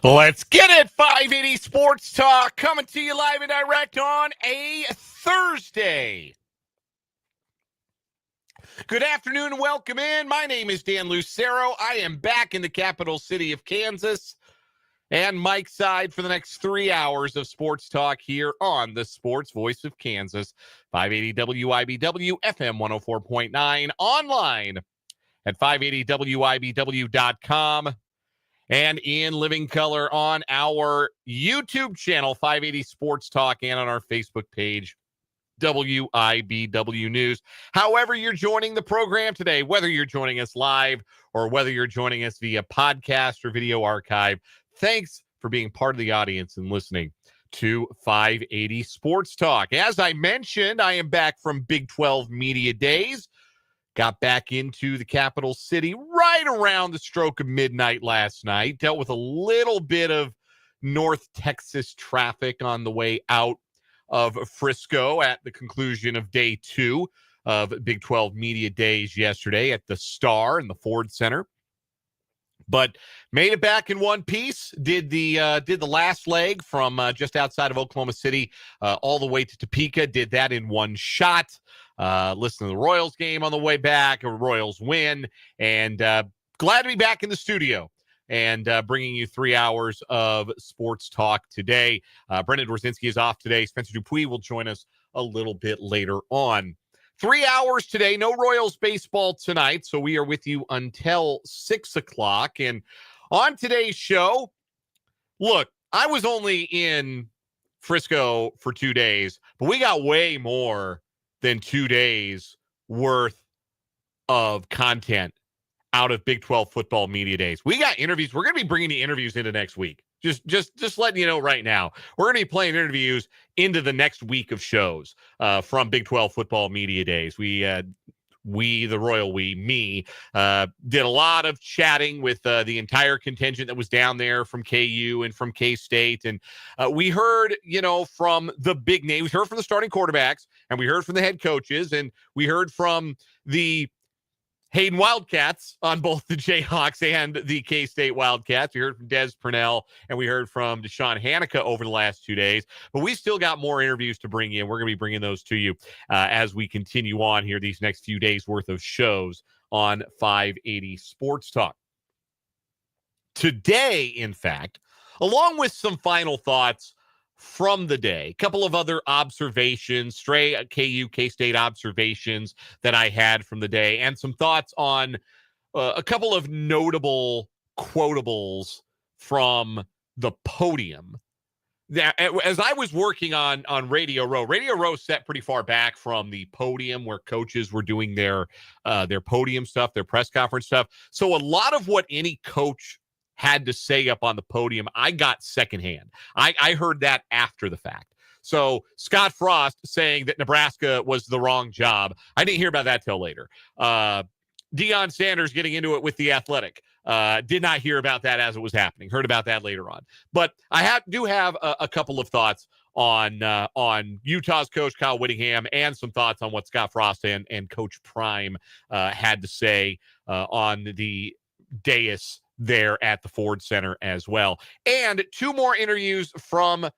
Let's get it, 580 Sports Talk, coming to you live and direct on a Thursday. Good afternoon and welcome in. My name is Dan Lucero. I am back in the capital city of Kansas and Mike's side for the next 3 hours of sports talk here on the Sports Voice of Kansas, 580 WIBW, FM 104.9, online at 580WIBW.com. And in living color on our YouTube channel, 580 Sports Talk, and on our Facebook page, WIBW News. However you're joining the program today, whether you're joining us live or whether you're joining us via podcast or video archive, thanks for being part of the audience and listening to 580 Sports Talk. As I mentioned, I am back from Big 12 Media Days. Got back into the capital city right around the stroke of midnight last night. Dealt with a little bit of North Texas traffic on the way out of Frisco at the conclusion of day 2 of Big 12 Media Days yesterday at the Star and the Ford Center. But made it back in one piece. Did the last leg from just outside of Oklahoma City all the way to Topeka. Did that in one shot. Listen to the Royals game on the way back, a Royals win, and glad to be back in the studio and bringing you 3 hours of sports talk today. Brendan Dworzinski is off today. Spencer Dupuis will join us a little bit later on. 3 hours today, no Royals baseball tonight, so we are with you until 6 o'clock. And on today's show, look, I was only in Frisco for 2 days, but we got way more than 2 days worth of content out of Big 12 football media days. We got interviews. We're going to be bringing the interviews into next week. Just letting you know right now, we're going to be playing interviews into the next week of shows from Big 12 football media days. Me, did a lot of chatting with the entire contingent that was down there from KU and from K-State. And we heard, from the big names. We heard from the starting quarterbacks, and we heard from the head coaches, and we heard from the Hayden Wildcats on both the Jayhawks and the K-State Wildcats. We heard from Des Purnell, and we heard from Deshaun Hanukkah over the last 2 days. But we still got more interviews to bring in. We're going to be bringing those to you as we continue on here these next few days worth of shows on 580 Sports Talk. Today, in fact, along with some final thoughts from the day, a couple of other observations, stray KU, K-State observations that I had from the day, and some thoughts on a couple of notable quotables from the podium. As I was working on Radio Row sat pretty far back from the podium where coaches were doing their podium stuff, their press conference stuff. So a lot of what any coach had to say up on the podium, I got secondhand. I heard that after the fact. So Scott Frost saying that Nebraska was the wrong job, I didn't hear about that till later. Deion Sanders getting into it with the Athletic. Did not hear about that as it was happening. Heard about that later on. But I do have a couple of thoughts on Utah's coach, Kyle Whittingham, and some thoughts on what Scott Frost and Coach Prime had to say on the dais there at the Ford Center as well. And 2 more interviews from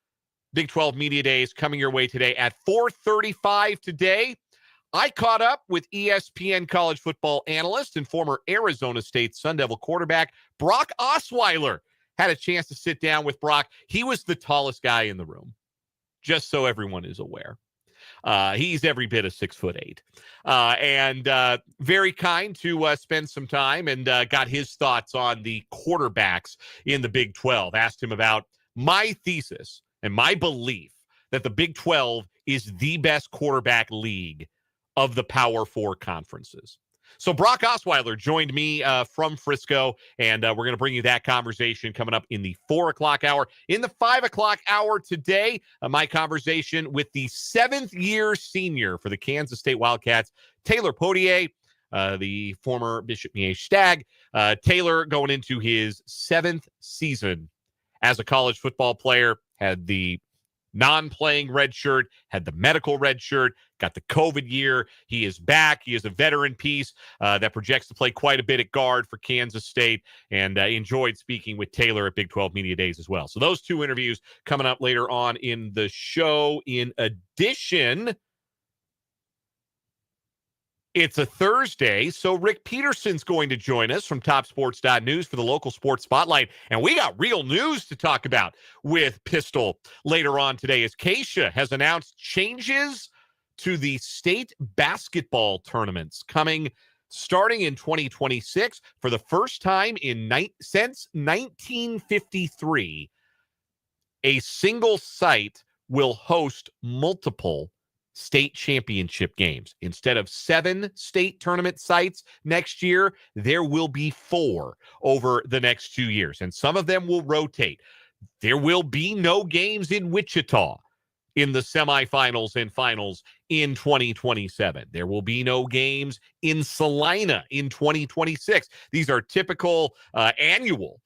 Big 12 Media Days coming your way today at 4:35 today. I caught up with ESPN college football analyst and former Arizona State Sun Devil quarterback Brock Osweiler. Had a chance to sit down with Brock. He was the tallest guy in the room, just so everyone is aware. He's every bit of 6'8", and very kind to spend some time, and got his thoughts on the quarterbacks in the Big 12. Asked him about my thesis and my belief that the Big 12 is the best quarterback league of the Power 4 conferences. So Brock Osweiler joined me from Frisco, and we're going to bring you that conversation coming up in the 4 o'clock hour. In the 5 o'clock hour today, my conversation with the 7th-year senior for the Kansas State Wildcats, Taylor Poitier, the former Bishop Miege Stag. Taylor going into his 7th season as a college football player, had the non-playing red shirt, had the medical red shirt, got the COVID year. He is back. He is a veteran piece that projects to play quite a bit at guard for Kansas State, and enjoyed speaking with Taylor at Big 12 Media Days as well. So those two interviews coming up later on in the show. In addition, it's a Thursday, so Rick Peterson's going to join us from TopSports.news for the local sports spotlight. And we got real news to talk about with Pistol later on today, as Keisha has announced changes to the state basketball tournaments coming starting in 2026 for the first time since 1953. A single site will host multiple state championship games. Instead of 7 state tournament sites next year, there will be 4 over the next 2 years, and some of them will rotate. There will be no games in Wichita in the semifinals and finals in 2027. There will be no games in Salina in 2026. These are typical annual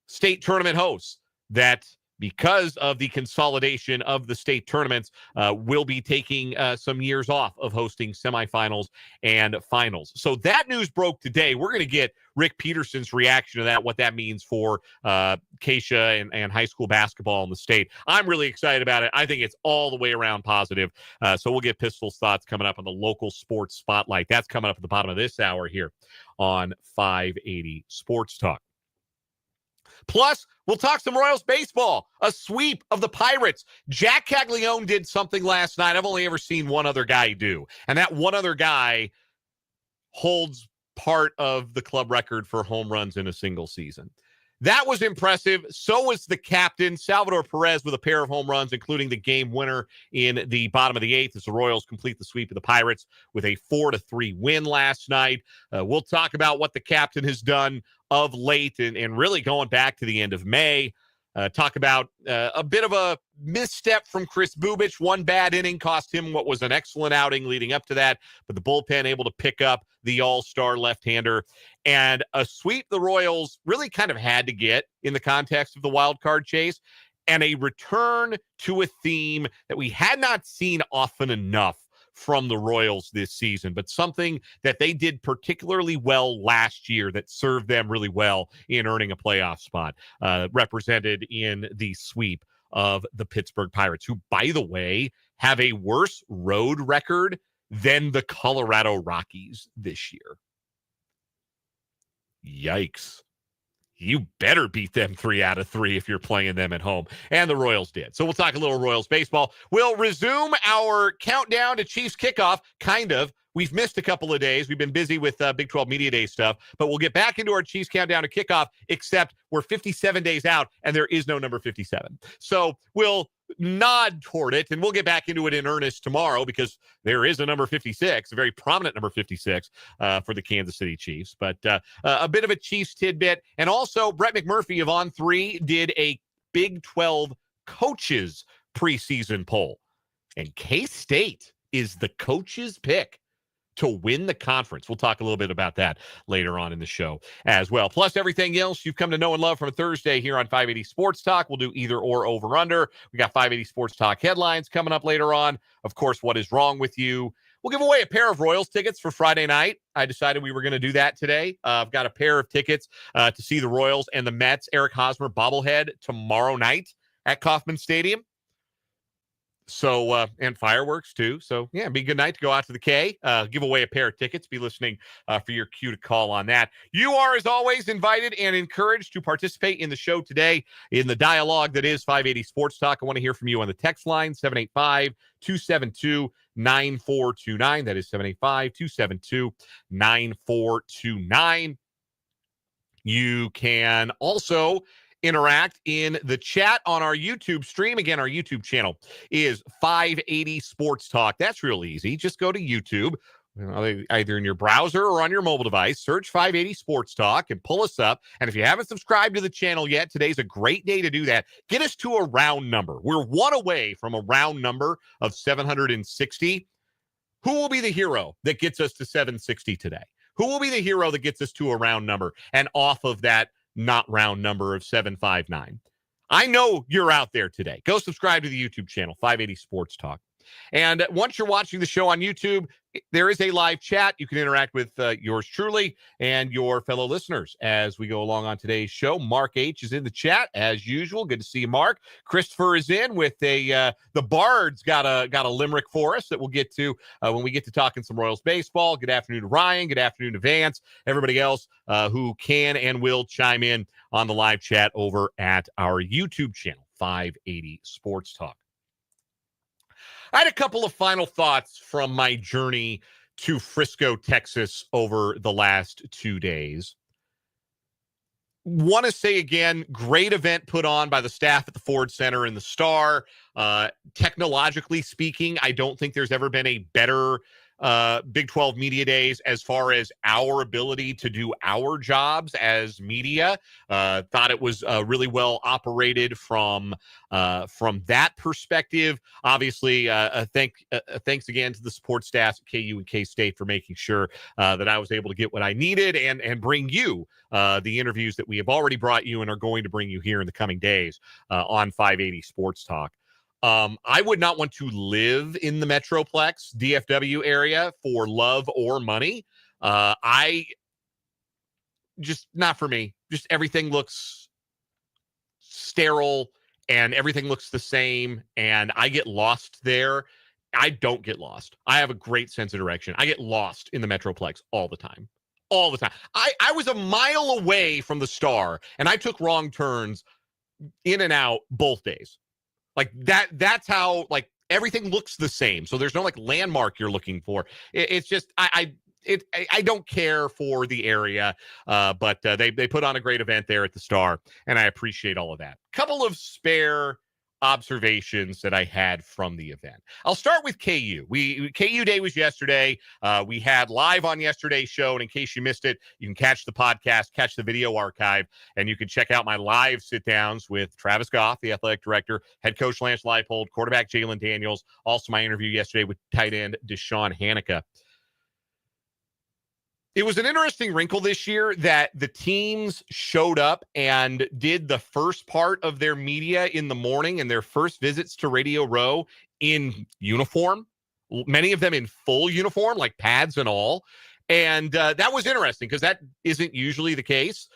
state tournament hosts that, because of the consolidation of the state tournaments, will be taking some years off of hosting semifinals and finals. So that news broke today. We're going to get Rick Peterson's reaction to that, what that means for Keisha and high school basketball in the state. I'm really excited about it. I think it's all the way around positive. So we'll get Pistol's thoughts coming up on the local sports spotlight. That's coming up at the bottom of this hour here on 580 Sports Talk. Plus, we'll talk some Royals baseball, a sweep of the Pirates. Jac Caglianone did something last night I've only ever seen one other guy do, and that one other guy holds part of the club record for home runs in a single season. That was impressive. So was the captain, Salvador Perez, with a pair of home runs, including the game winner in the bottom of the 8th, as the Royals complete the sweep of the Pirates with a 4-3 win last night. We'll talk about what the captain has done of late and really going back to the end of May. Talk about a bit of a misstep from Chris Bubich. One bad inning cost him what was an excellent outing leading up to that, but the bullpen able to pick up the all-star left-hander. And a sweep the Royals really kind of had to get in the context of the wild card chase, and a return to a theme that we had not seen often enough from the Royals this season, but something that they did particularly well last year that served them really well in earning a playoff spot, represented in the sweep of the Pittsburgh Pirates, who, by the way, have a worse road record than the Colorado Rockies this year. Yikes. You better beat them 3 out of 3 if you're playing them at home. And the Royals did. So we'll talk a little Royals baseball. We'll resume our countdown to Chiefs kickoff, kind of. We've missed a couple of days. We've been busy with Big 12 Media Day stuff, but we'll get back into our Chiefs countdown to kickoff, except we're 57 days out, and there is no number 57. So we'll nod toward it, and we'll get back into it in earnest tomorrow, because there is a number 56, a very prominent number 56 for the Kansas City Chiefs. But a bit of a Chiefs tidbit. And also, Brett McMurphy of On3 did a Big 12 coaches preseason poll, and K-State is the coach's pick to win the conference. We'll talk a little bit about that later on in the show as well. Plus everything else you've come to know and love from a Thursday here on 580 Sports Talk. We'll do either or over under. We got 580 Sports Talk headlines coming up later on. Of course, what is wrong with you? We'll give away a pair of Royals tickets for Friday night. I decided we were going to do that today. I've got a pair of tickets to see the Royals and the Mets Eric Hosmer bobblehead tomorrow night at Kauffman Stadium. So, and fireworks too. So yeah, it'd be a good night to go out to the K, give away a pair of tickets, be listening for your cue to call on that. You are, as always, invited and encouraged to participate in the show today in the dialogue that is 580 Sports Talk. I want to hear from you on the text line, 785-272-9429. That is 785-272-9429. You can also interact in the chat on our YouTube stream. Again, our YouTube channel is 580 Sports Talk. That's real easy. Just go to YouTube, either in your browser or on your mobile device, search 580 Sports Talk and pull us up. And if you haven't subscribed to the channel yet, today's a great day to do that. Get us to a round number. We're one away from a round number of 760. Who will be the hero that gets us to 760 today? Who will be the hero that gets us to a round number and off of that not round number of 759? I know you're out there today. Go subscribe to the YouTube channel, 580 Sports Talk. And once you're watching the show on YouTube, there is a live chat. You can interact with yours truly and your fellow listeners as we go along on today's show. Mark H is in the chat as usual. Good to see you, Mark. Christopher is in with the Bards got a limerick for us that we'll get to when we get to talking some Royals baseball. Good afternoon to Ryan. Good afternoon to Vance. Everybody else who can and will chime in on the live chat over at our YouTube channel, 580 Sports Talk. I had a couple of final thoughts from my journey to Frisco, Texas over the last 2 days. Want to say again, great event put on by the staff at the Ford Center and the Star. Technologically speaking, I don't think there's ever been a better Big 12 Media Days as far as our ability to do our jobs as media. Thought it was really well operated from that perspective. Obviously, thanks again to the support staffs at KU and K-State for making sure that I was able to get what I needed and bring you the interviews that we have already brought you and are going to bring you here in the coming days on 580 Sports Talk. I would not want to live in the Metroplex DFW area for love or money. Just not for me. Just everything looks sterile and everything looks the same. And I get lost there. I don't get lost. I have a great sense of direction. I get lost in the Metroplex all the time. All the time. I was a mile away from the Star and I took wrong turns in and out both days. Like that's how like everything looks the same. So there's no like landmark you're looking for. It's just I don't care for the area, but they put on a great event there at the Star, and I appreciate all of that. Couple of spare observations that I had from the event. I'll start with KU. KU Day was yesterday. We had live on yesterday's show, and in case you missed it, you can catch the podcast, catch the video archive, and you can check out my live sit-downs with Travis Goff, the athletic director, head coach Lance Leipold, quarterback Jalen Daniels, also my interview yesterday with tight end Deshaun Hanika. It was an interesting wrinkle this year that the teams showed up and did the first part of their media in the morning and their first visits to Radio Row in uniform, many of them in full uniform, like pads and all. And that was interesting because that isn't usually the case.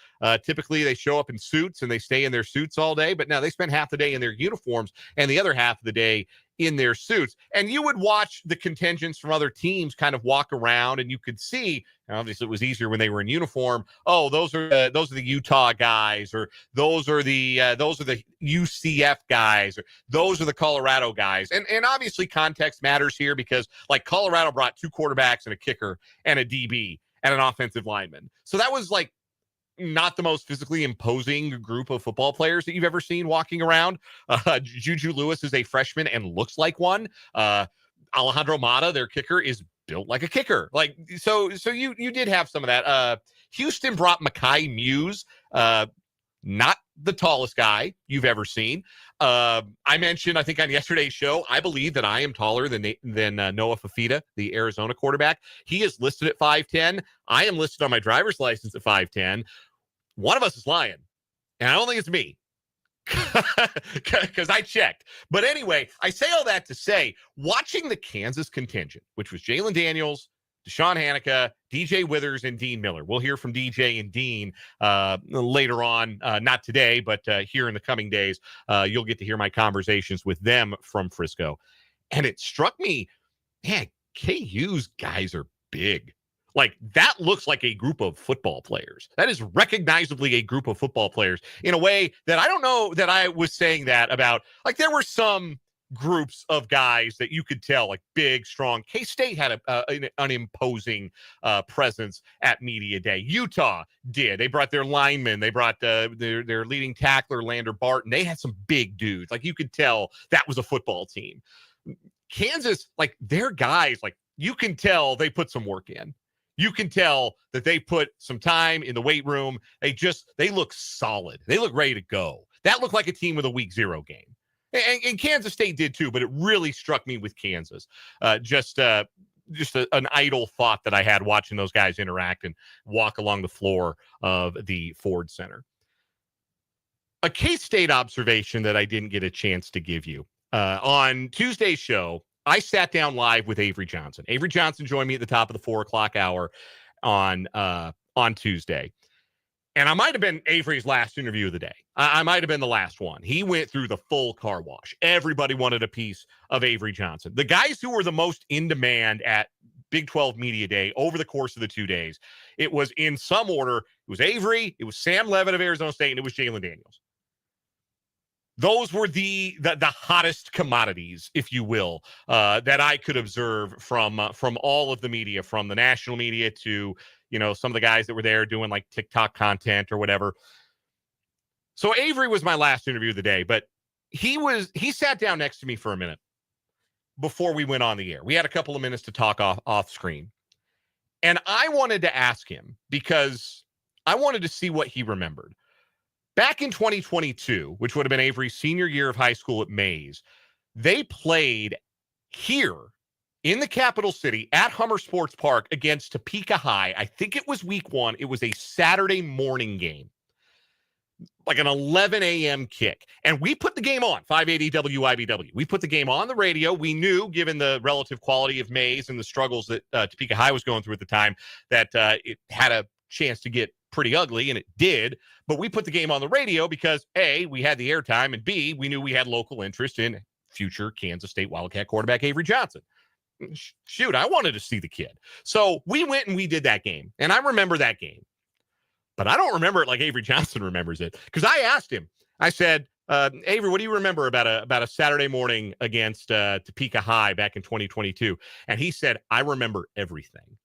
Typically, they show up in suits and they stay in their suits all day. But now they spend half the day in their uniforms and the other half of the day in their suits. And you would watch the contingents from other teams kind of walk around and you could see, obviously it was easier when they were in uniform. Oh, those are the Utah guys, or those are the UCF guys, or those are the Colorado guys. And obviously context matters here because like Colorado brought 2 quarterbacks and a kicker and a DB and an offensive lineman. So that was like not the most physically imposing group of football players that you've ever seen walking around. Juju Lewis is a freshman and looks like one. Alejandro Mata, their kicker, is built like a kicker. Like so you did have some of that. Houston brought Mekhi Muse, not the tallest guy you've ever seen. I mentioned, I think on yesterday's show, I believe that I am taller than Noah Fafita, the Arizona quarterback. He is listed at 5'10". I am listed on my driver's license at 5'10". One of us is lying, and I don't think it's me because I checked. But anyway, I say all that to say, watching the Kansas contingent, which was Jalen Daniels, Deshaun Hanika, DJ Withers, and Dean Miller. We'll hear from DJ and Dean later on, not today, but here in the coming days. You'll get to hear my conversations with them from Frisco. And it struck me, man, KU's guys are big. Like, that looks like a group of football players. That is recognizably a group of football players in a way that I don't know that I was saying that about. Like, there were some groups of guys that you could tell, like big, strong. K-State had an imposing presence at Media Day. Utah did. They brought their linemen. They brought their leading tackler, Lander Barton. They had some big dudes. Like, you could tell that was a football team. Kansas, like, their guys, like, you can tell they put some work in. You can tell that they put some time in the weight room. They look solid. They look ready to go. That looked like a team with a week 0 game. And Kansas State did too, but it really struck me with Kansas. Just an idle thought that I had watching those guys interact and walk along the floor of the Ford Center. a K-State observation that I didn't get a chance to give you. On Tuesday's show, I sat down live with Avery Johnson. Avery Johnson joined me at the top of the 4 o'clock hour on Tuesday. And I might have been Avery's last interview of the day. I might have been the last one. He went through the full car wash. Everybody wanted a piece of Avery Johnson. The guys who were the most in demand at Big 12 Media Day over the course of the 2 days, it was in some order. It was Avery, it was Sam Levitt of Arizona State, and it was Jalen Daniels. Those were the hottest commodities, if you will, that I could observe from all of the media, from the national media to, some of the guys that were there doing like TikTok content or whatever. So Avery was my last interview of the day, but he sat down next to me for a minute before we went on the air. We had a couple of minutes to talk off screen. And I wanted to ask him because I wanted to see what he remembered. Back in 2022, which would have been Avery's senior year of high school at Mays, they played here in the capital city at Hummer Sports Park against Topeka High. I think it was week 1. It was a Saturday morning game, like an 11 a.m. kick. And we put the game on, 580 WIBW. We put the game on the radio. We knew, given the relative quality of Mays and the struggles that Topeka High was going through at the time, that it had a chance to get pretty ugly, and it did. But we put the game on the radio because, A, we had the airtime, and B, we knew we had local interest in future Kansas State Wildcat quarterback Avery Johnson. Shoot, I wanted to see the kid. So we went and we did that game, and I remember that game. But I don't remember it like Avery Johnson remembers it, because I asked him, I said, Avery, what do you remember about a Saturday morning against Topeka High back in 2022? And he said, I remember everything.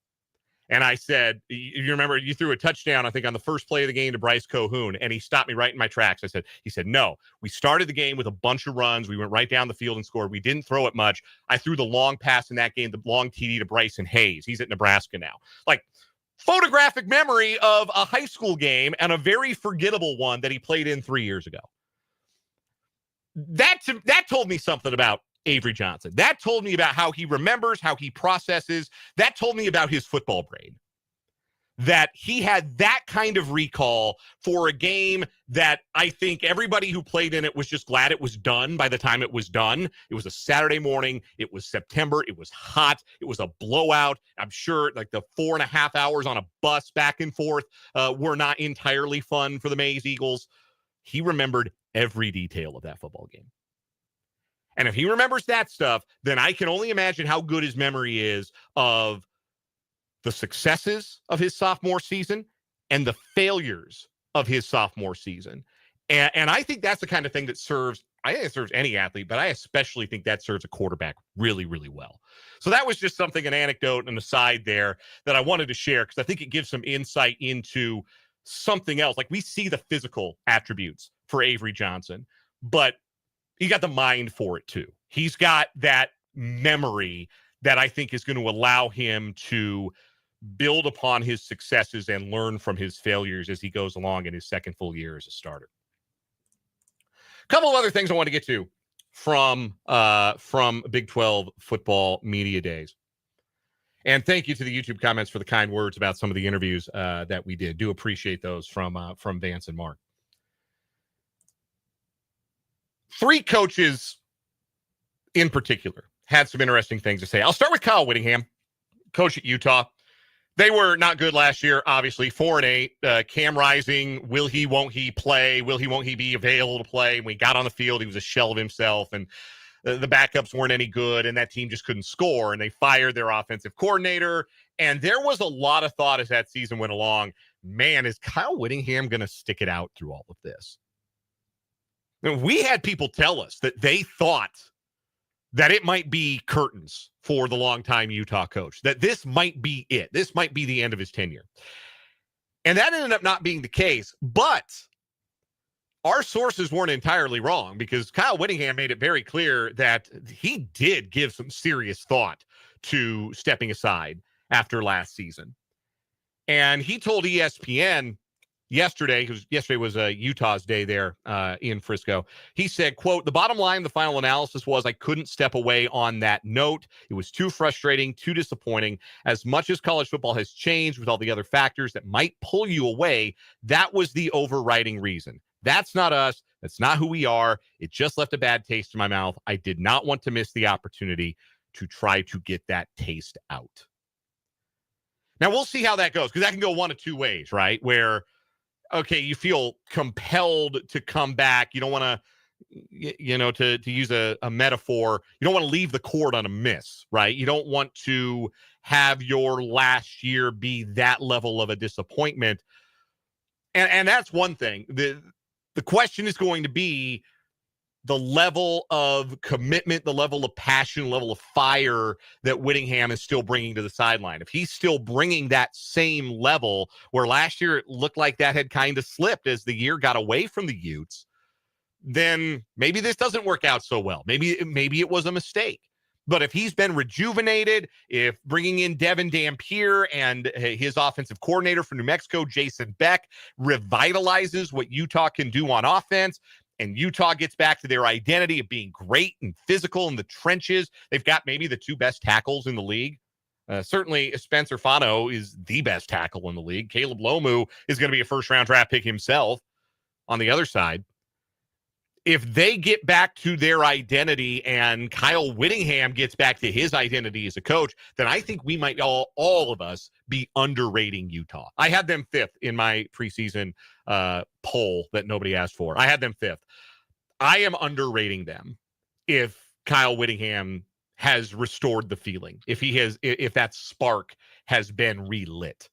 And I said, you remember you threw a touchdown, I think, on the first play of the game to Bryce Cohoon, and he stopped me right in my tracks. He said, no, we started the game with a bunch of runs. We went right down the field and scored. We didn't throw it much. I threw the long pass in that game, the long TD to Bryson Hayes. He's at Nebraska now. Like, photographic memory of a high school game, and a very forgettable one that he played in 3 years ago. That told me something about Avery Johnson. That told me about how he remembers, how he processes. That told me about his football brain. That he had that kind of recall for a game that I think everybody who played in it was just glad it was done by the time it was done. It was a Saturday morning. It was September. It was hot. It was a blowout. I'm sure like the 4.5 hours on a bus back and forth were not entirely fun for the Mays Eagles. He remembered every detail of that football game. And if he remembers that stuff, then I can only imagine how good his memory is of the successes of his sophomore season and the failures of his sophomore season. And I think that's the kind of thing that serves any athlete, but I especially think that serves a quarterback really, really well. So that was just something, an anecdote, an aside there that I wanted to share, because I think it gives some insight into something else. Like, we see the physical attributes for Avery Johnson, but he got the mind for it too. He's got that memory that I think is going to allow him to build upon his successes and learn from his failures as he goes along in his second full year as a starter. A couple of other things I want to get to from Big 12 football media days. And thank you to the YouTube comments for the kind words about some of the interviews that we did. Do appreciate those from Vance and Mark. 3 coaches in particular had some interesting things to say. I'll start with Kyle Whittingham, coach at Utah. They were not good last year, obviously, 4-8. Cam Rising, will he, won't he play? Will he, won't he be available to play? When he got on the field, he was a shell of himself, and the backups weren't any good, and that team just couldn't score, and they fired their offensive coordinator. And there was a lot of thought as that season went along, man, is Kyle Whittingham going to stick it out through all of this? And we had people tell us that they thought that it might be curtains for the longtime Utah coach, that this might be it. This might be the end of his tenure. And that ended up not being the case. But our sources weren't entirely wrong, because Kyle Whittingham made it very clear that he did give some serious thought to stepping aside after last season. And he told ESPN yesterday, because yesterday was Utah's day there in Frisco, he said, quote, "The bottom line, the final analysis was I couldn't step away on that note. It was too frustrating, too disappointing. As much as college football has changed with all the other factors that might pull you away, that was the overriding reason. That's not us. That's not who we are. It just left a bad taste in my mouth. I did not want to miss the opportunity to try to get that taste out. Now, we'll see how that goes, because that can go one of two ways, right? Where, okay, you feel compelled to come back. You don't want to, to use a metaphor, you don't want to leave the court on a miss, right? You don't want to have your last year be that level of a disappointment. And that's one thing. The question is going to be the level of commitment, the level of passion, the level of fire that Whittingham is still bringing to the sideline. If he's still bringing that same level, where last year it looked like that had kind of slipped as the year got away from the Utes, then maybe this doesn't work out so well. Maybe it was a mistake. But if he's been rejuvenated, if bringing in Devin Dampier and his offensive coordinator from New Mexico, Jason Beck, revitalizes what Utah can do on offense, and Utah gets back to their identity of being great and physical in the trenches, they've got maybe the two best tackles in the league. Certainly, Spencer Fano is the best tackle in the league. Caleb Lomu is going to be a first-round draft pick himself on the other side. If they get back to their identity and Kyle Whittingham gets back to his identity as a coach, then I think we might all of us be underrating Utah. I had them 5th in my preseason poll that nobody asked for. I had them 5th. I am underrating them if Kyle Whittingham has restored the feeling, if that spark has been relit.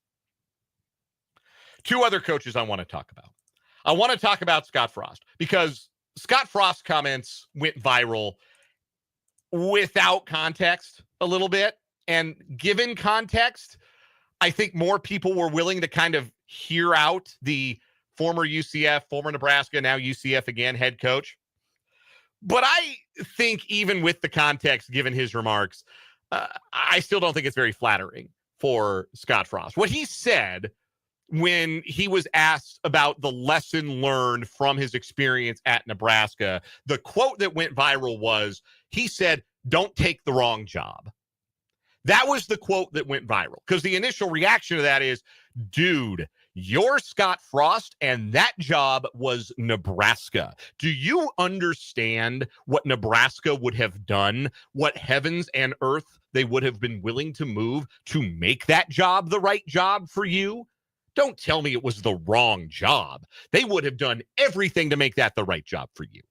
Two other coaches I want to talk about. I want to talk about Scott Frost, because Scott Frost's comments went viral without context a little bit. And given context, I think more people were willing to kind of hear out the former UCF, former Nebraska, now UCF again, head coach. But I think even with the context given his remarks, I still don't think it's very flattering for Scott Frost. What he said when he was asked about the lesson learned from his experience at Nebraska, the quote that went viral was, he said, "Don't take the wrong job." That was the quote that went viral, because the initial reaction to that is, dude, you're Scott Frost, and that job was Nebraska. Do you understand what Nebraska would have done, what heavens and earth they would have been willing to move to make that job the right job for you? Don't tell me it was the wrong job. They would have done everything to make that the right job for you.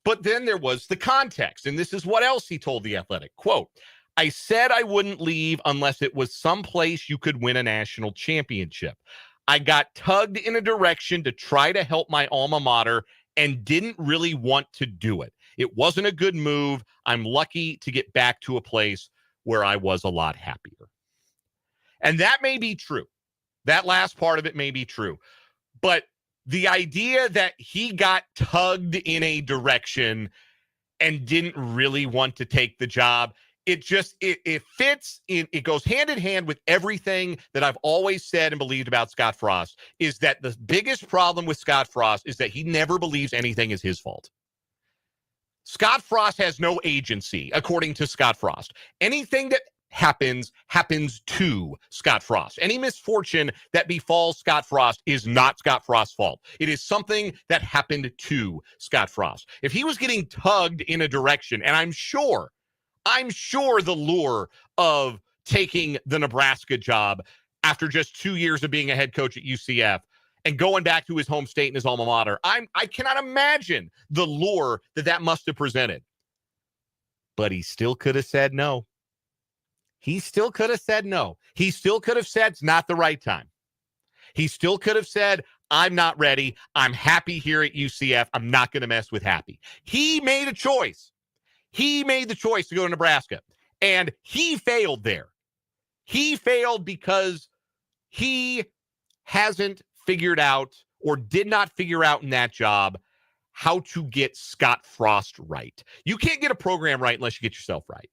But then there was the context, and this is what else he told The Athletic. Quote, "I said I wouldn't leave unless it was someplace you could win a national championship. I got tugged in a direction to try to help my alma mater and didn't really want to do it. It wasn't a good move. I'm lucky to get back to a place where I was a lot happier." And that may be true. That last part of it may be true. But the idea that he got tugged in a direction and didn't really want to take the job, it fits in, it goes hand in hand with everything that I've always said and believed about Scott Frost, is that the biggest problem with Scott Frost is that he never believes anything is his fault. Scott Frost has no agency, according to Scott Frost. Anything that happens to Scott Frost. Any misfortune that befalls Scott Frost is not Scott Frost's fault. It is something that happened to Scott Frost. If he was getting tugged in a direction, and I'm sure the lure of taking the Nebraska job after just 2 years of being a head coach at UCF and going back to his home state and his alma mater, I cannot imagine the lure that must have presented. But he still could have said no. He still could have said no. He still could have said it's not the right time. He still could have said, I'm not ready. I'm happy here at UCF. I'm not going to mess with happy. He made a choice. He made the choice to go to Nebraska, and he failed there. He failed because he hasn't figured out, or did not figure out in that job, how to get Scott Frost right. You can't get a program right unless you get yourself right.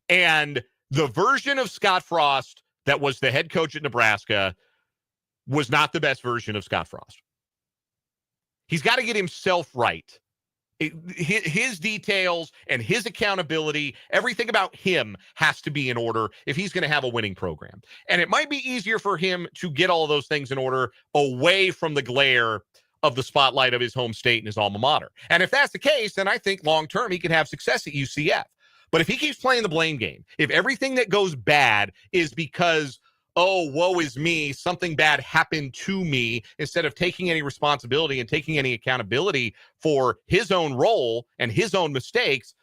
And the version of Scott Frost that was the head coach at Nebraska was not the best version of Scott Frost. He's got to get himself right His details and his accountability, everything about him has to be in order if he's going to have a winning program. And it might be easier for him to get all of those things in order away from the glare of the spotlight of his home state and his alma mater. And if that's the case, then I think long-term he can have success at UCF. But if he keeps playing the blame game, if everything that goes bad is because, oh, woe is me, something bad happened to me, instead of taking any responsibility and taking any accountability for his own role and his own mistakes,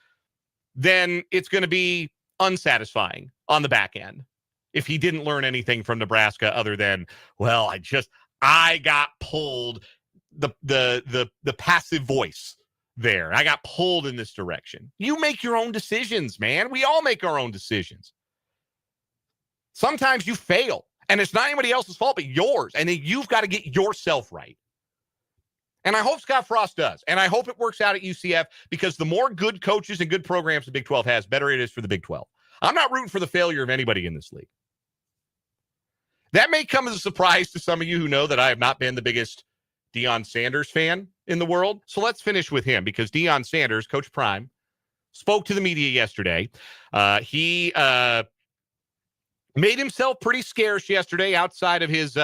then it's going to be unsatisfying on the back end. If he didn't learn anything from Nebraska other than, well, I got pulled, the passive voice there. I got pulled in this direction. You make your own decisions, man. We all make our own decisions. Sometimes you fail, and it's not anybody else's fault but yours, and then you've got to get yourself right. And I hope Scott Frost does, and I hope it works out at UCF, because the more good coaches and good programs the Big 12 has, better it is for the Big 12. I'm not rooting for the failure of anybody in this league. That may come as a surprise to some of you who know that I have not been the biggest Deion Sanders fan in the world. So let's finish with him, because Deion Sanders, Coach Prime, spoke to the media yesterday. He made himself pretty scarce yesterday outside of his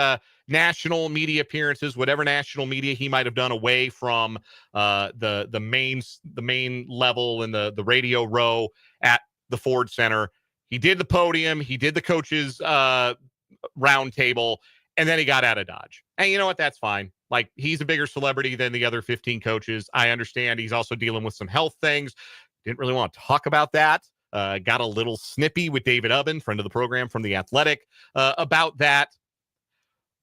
national media appearances, whatever national media he might have done away from the main level in the radio row at the Ford Center. He did the podium. He did the coaches round table, and then he got out of Dodge. And you know what? That's fine. Like, he's a bigger celebrity than the other 15 coaches. I understand he's also dealing with some health things. Didn't really want to talk about that. Got a little snippy with David Ubben, friend of the program from The Athletic, about that.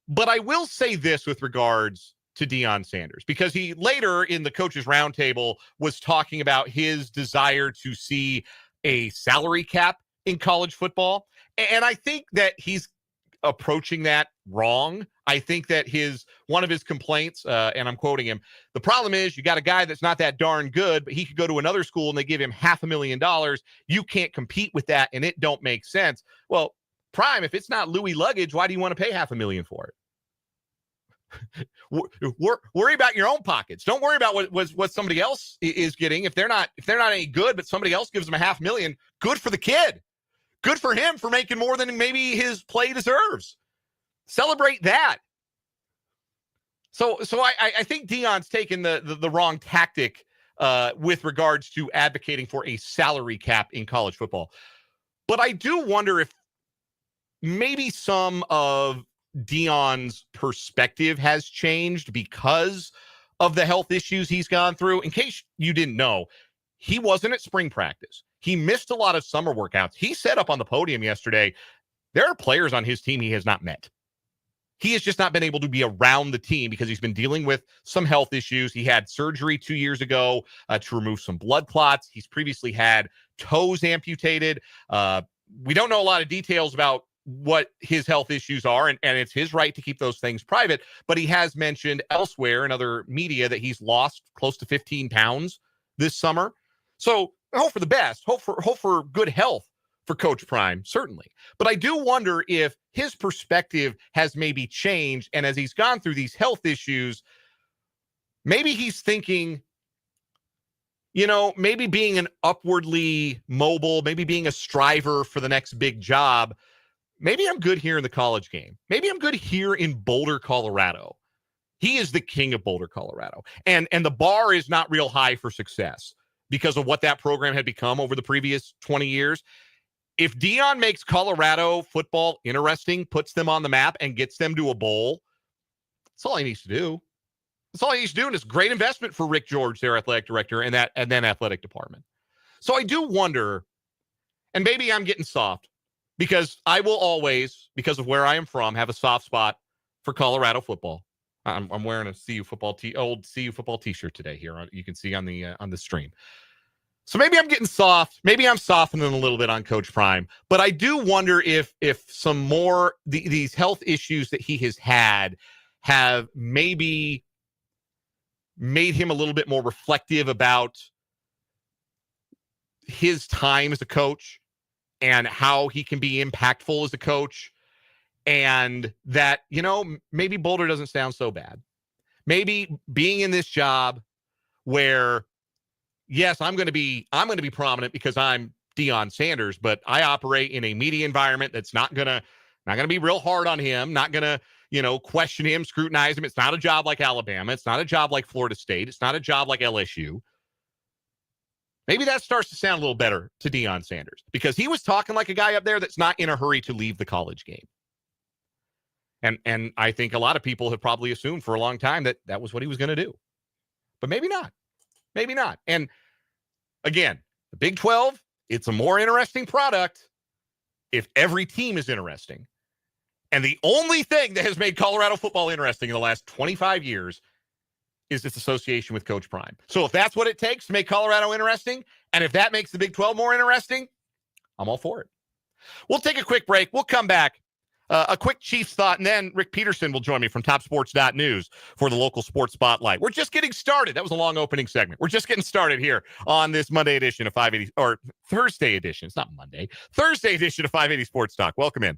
But I will say this with regards to Deion Sanders, because he later in the coaches roundtable was talking about his desire to see a salary cap in college football. And I think that he's approaching that wrong. I think that one of his complaints, and I'm quoting him, the problem is you got a guy that's not that darn good, but he could go to another school and they give him $500,000. You can't compete with that, and it don't make sense. Well, Prime, if it's not Louis luggage, why do you want to pay $500,000 for it? Worry about your own pockets. Don't worry about what somebody else is getting. If they're not any good, but somebody else gives them $500,000, good for the kid. Good for him for making more than maybe his play deserves. Celebrate that. So I think Deion's taken the wrong tactic with regards to advocating for a salary cap in college football. But I do wonder if maybe some of Deion's perspective has changed because of the health issues he's gone through. In case you didn't know, he wasn't at spring practice. He missed a lot of summer workouts. He said up on the podium yesterday, there are players on his team he has not met. He has just not been able to be around the team because he's been dealing with some health issues. He had surgery 2 years ago to remove some blood clots. He's previously had toes amputated. We don't know a lot of details about what his health issues are, and it's his right to keep those things private. But he has mentioned elsewhere in other media that he's lost close to 15 pounds this summer. So hope for the best. Hope for good health for Coach Prime, certainly. But I do wonder if his perspective has maybe changed, and as he's gone through these health issues, maybe he's thinking, maybe being an upwardly mobile, maybe being a striver for the next big job, maybe I'm good here in the college game. Maybe I'm good here in Boulder, Colorado. He is the king of Boulder, Colorado. And the bar is not real high for success because of what that program had become over the previous 20 years. If Deion makes Colorado football interesting, puts them on the map, and gets them to a bowl, that's all he needs to do. That's all he needs to do, and it's a great investment for Rick George, their athletic director, and then athletic department. So I do wonder, and maybe I'm getting soft, because I will always, because of where I am from, have a soft spot for Colorado football. I'm wearing a old CU football t-shirt today here. You can see on the stream. So maybe I'm getting soft. Maybe I'm softening a little bit on Coach Prime. But I do wonder if some more these health issues that he has had have maybe made him a little bit more reflective about his time as a coach and how he can be impactful as a coach. And that, maybe Boulder doesn't sound so bad. Maybe being in this job where yes, I'm going to be prominent because I'm Deion Sanders, but I operate in a media environment that's not going to be real hard on him, not going to, question him, scrutinize him. It's not a job like Alabama. It's not a job like Florida State. It's not a job like LSU. Maybe that starts to sound a little better to Deion Sanders because he was talking like a guy up there that's not in a hurry to leave the college game. And I think a lot of people have probably assumed for a long time that that was what he was going to do. But maybe not. Maybe not. And again, the Big 12, it's a more interesting product if every team is interesting. And the only thing that has made Colorado football interesting in the last 25 years is its association with Coach Prime. So if that's what it takes to make Colorado interesting, and if that makes the Big 12 more interesting, I'm all for it. We'll take a quick break. We'll come back. A quick Chiefs thought, and then Rick Peterson will join me from TopSports.news for the local sports spotlight. We're just getting started. That was a long opening segment. We're just getting started here on this Monday edition of 580, or Thursday edition. It's not Monday. Thursday edition of 580 Sports Talk. Welcome in.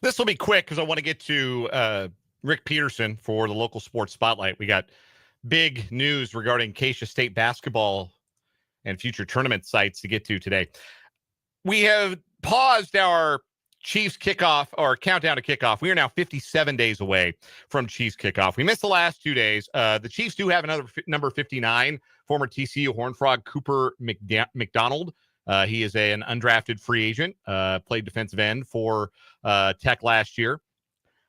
This will be quick because I want to get to Rick Peterson for the local sports spotlight. We got big news regarding Acacia State basketball and future tournament sites to get to today. We have paused our Chiefs kickoff or countdown to kickoff. We are now 57 days away from Chiefs kickoff. We missed the last 2 days. The Chiefs do have another number 59, former TCU Horned Frog Cooper McDonald. He is an undrafted free agent, played defensive end for Tech last year,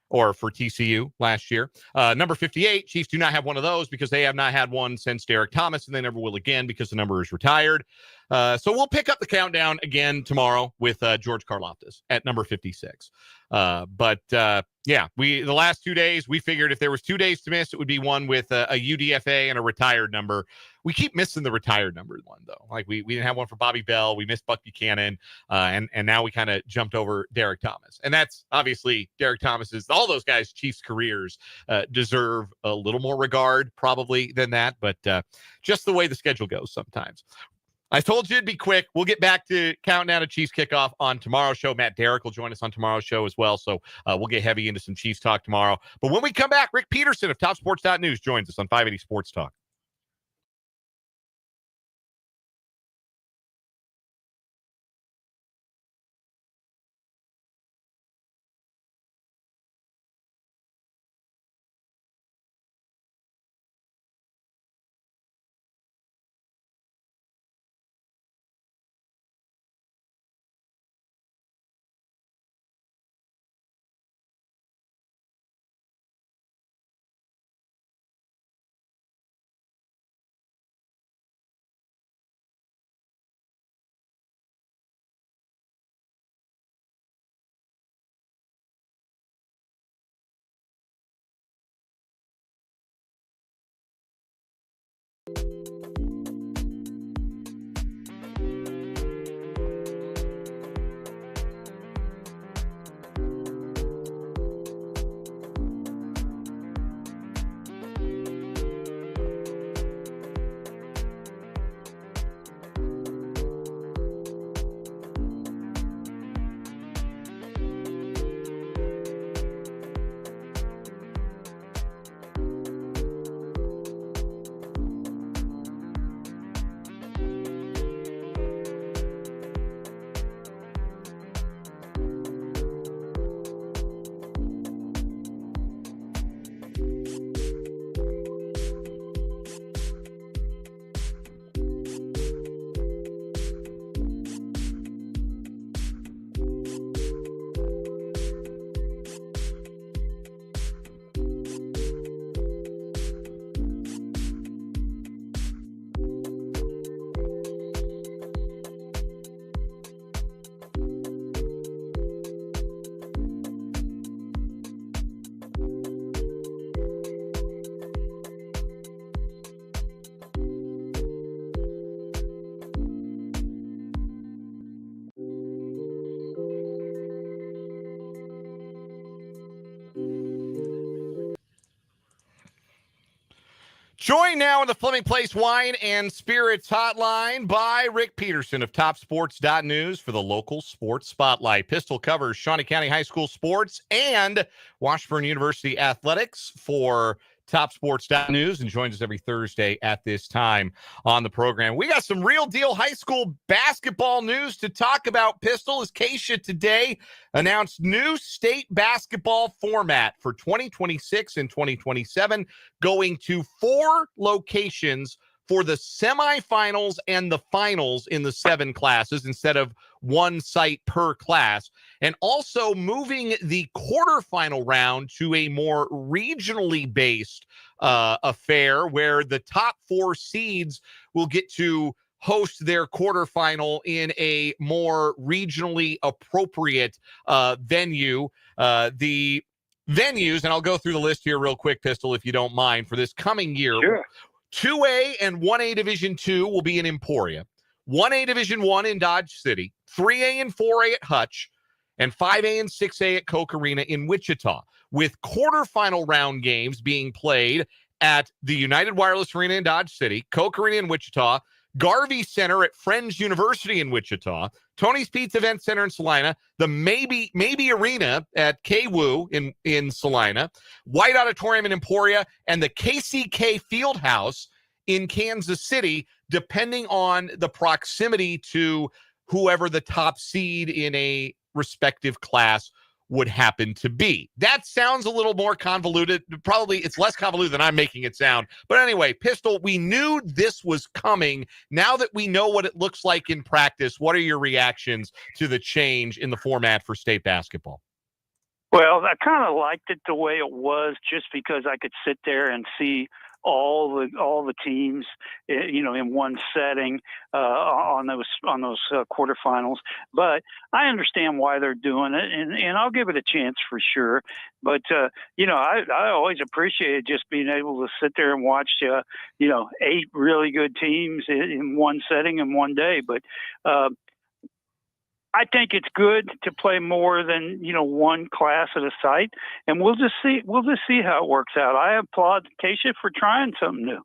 or for TCU last year. Number 58, Chiefs do not have one of those because they have not had one since Derek Thomas, and they never will again because the number is retired. So we'll pick up the countdown again tomorrow with George Karlaftis at number 56. Yeah, the last 2 days, we figured if there was 2 days to miss, it would be one with a UDFA and a retired number. We keep missing the retired number one, though. Like we didn't have one for Bobby Bell. We missed Buck Buchanan. And now we kind of jumped over Derek Thomas. And that's obviously Derek Thomas's, all those guys' Chiefs careers deserve a little more regard probably than that. But just the way the schedule goes sometimes. I told you it'd be quick. We'll get back to counting down to Chiefs kickoff on tomorrow's show. Matt Derrick will join us on tomorrow's show as well. So we'll get heavy into some Chiefs talk tomorrow. But when we come back, Rick Peterson of TopSports.news joins us on 580 Sports Talk. Joined now in the Fleming Place Wine and Spirits Hotline by Rick Peterson of TopSports.news for the local sports spotlight. Pistol covers Shawnee County High School sports and Washburn University athletics for TopSports.news and joins us every Thursday at this time on the program. We got some real deal high school basketball news to talk about. Pistol, as Keisha today announced new state basketball format for 2026 and 2027, going to 4 locations for the semifinals and the finals in the 7 classes instead of 1 site per class, and also moving the quarterfinal round to a more regionally based affair where the top 4 seeds will get to host their quarterfinal in a more regionally appropriate venue. The venues, and I'll go through the list here real quick, Pistol, if you don't mind, for this coming year. Sure. 2A and 1A Division 2 will be in Emporia, 1A Division 1 in Dodge City, 3A and 4A at Hutch, and 5A and 6A at Coke Arena in Wichita, with quarterfinal round games being played at the United Wireless Arena in Dodge City, Coke Arena in Wichita, Garvey Center at Friends University in Wichita, Tony's Pizza Event Center in Salina, the Maybe Arena at KWU in Salina, White Auditorium in Emporia, and the KCK Fieldhouse in Kansas City, depending on the proximity to whoever the top seed in a respective class would happen to be. That sounds a little more convoluted. Probably it's less convoluted than I'm making it sound. But anyway, Pistol, we knew this was coming. Now that we know what it looks like in practice, what are your reactions to the change in the format for state basketball? Well, I kind of liked it the way it was, just because I could sit there and see all the teams, in one setting on those quarterfinals. But I understand why they're doing it, and I'll give it a chance for sure. But I always appreciated just being able to sit there and watch 8 really good teams in one setting in one day. But I think it's good to play more than one class at a site, and we'll just see how it works out. I applaud Keisha for trying something new.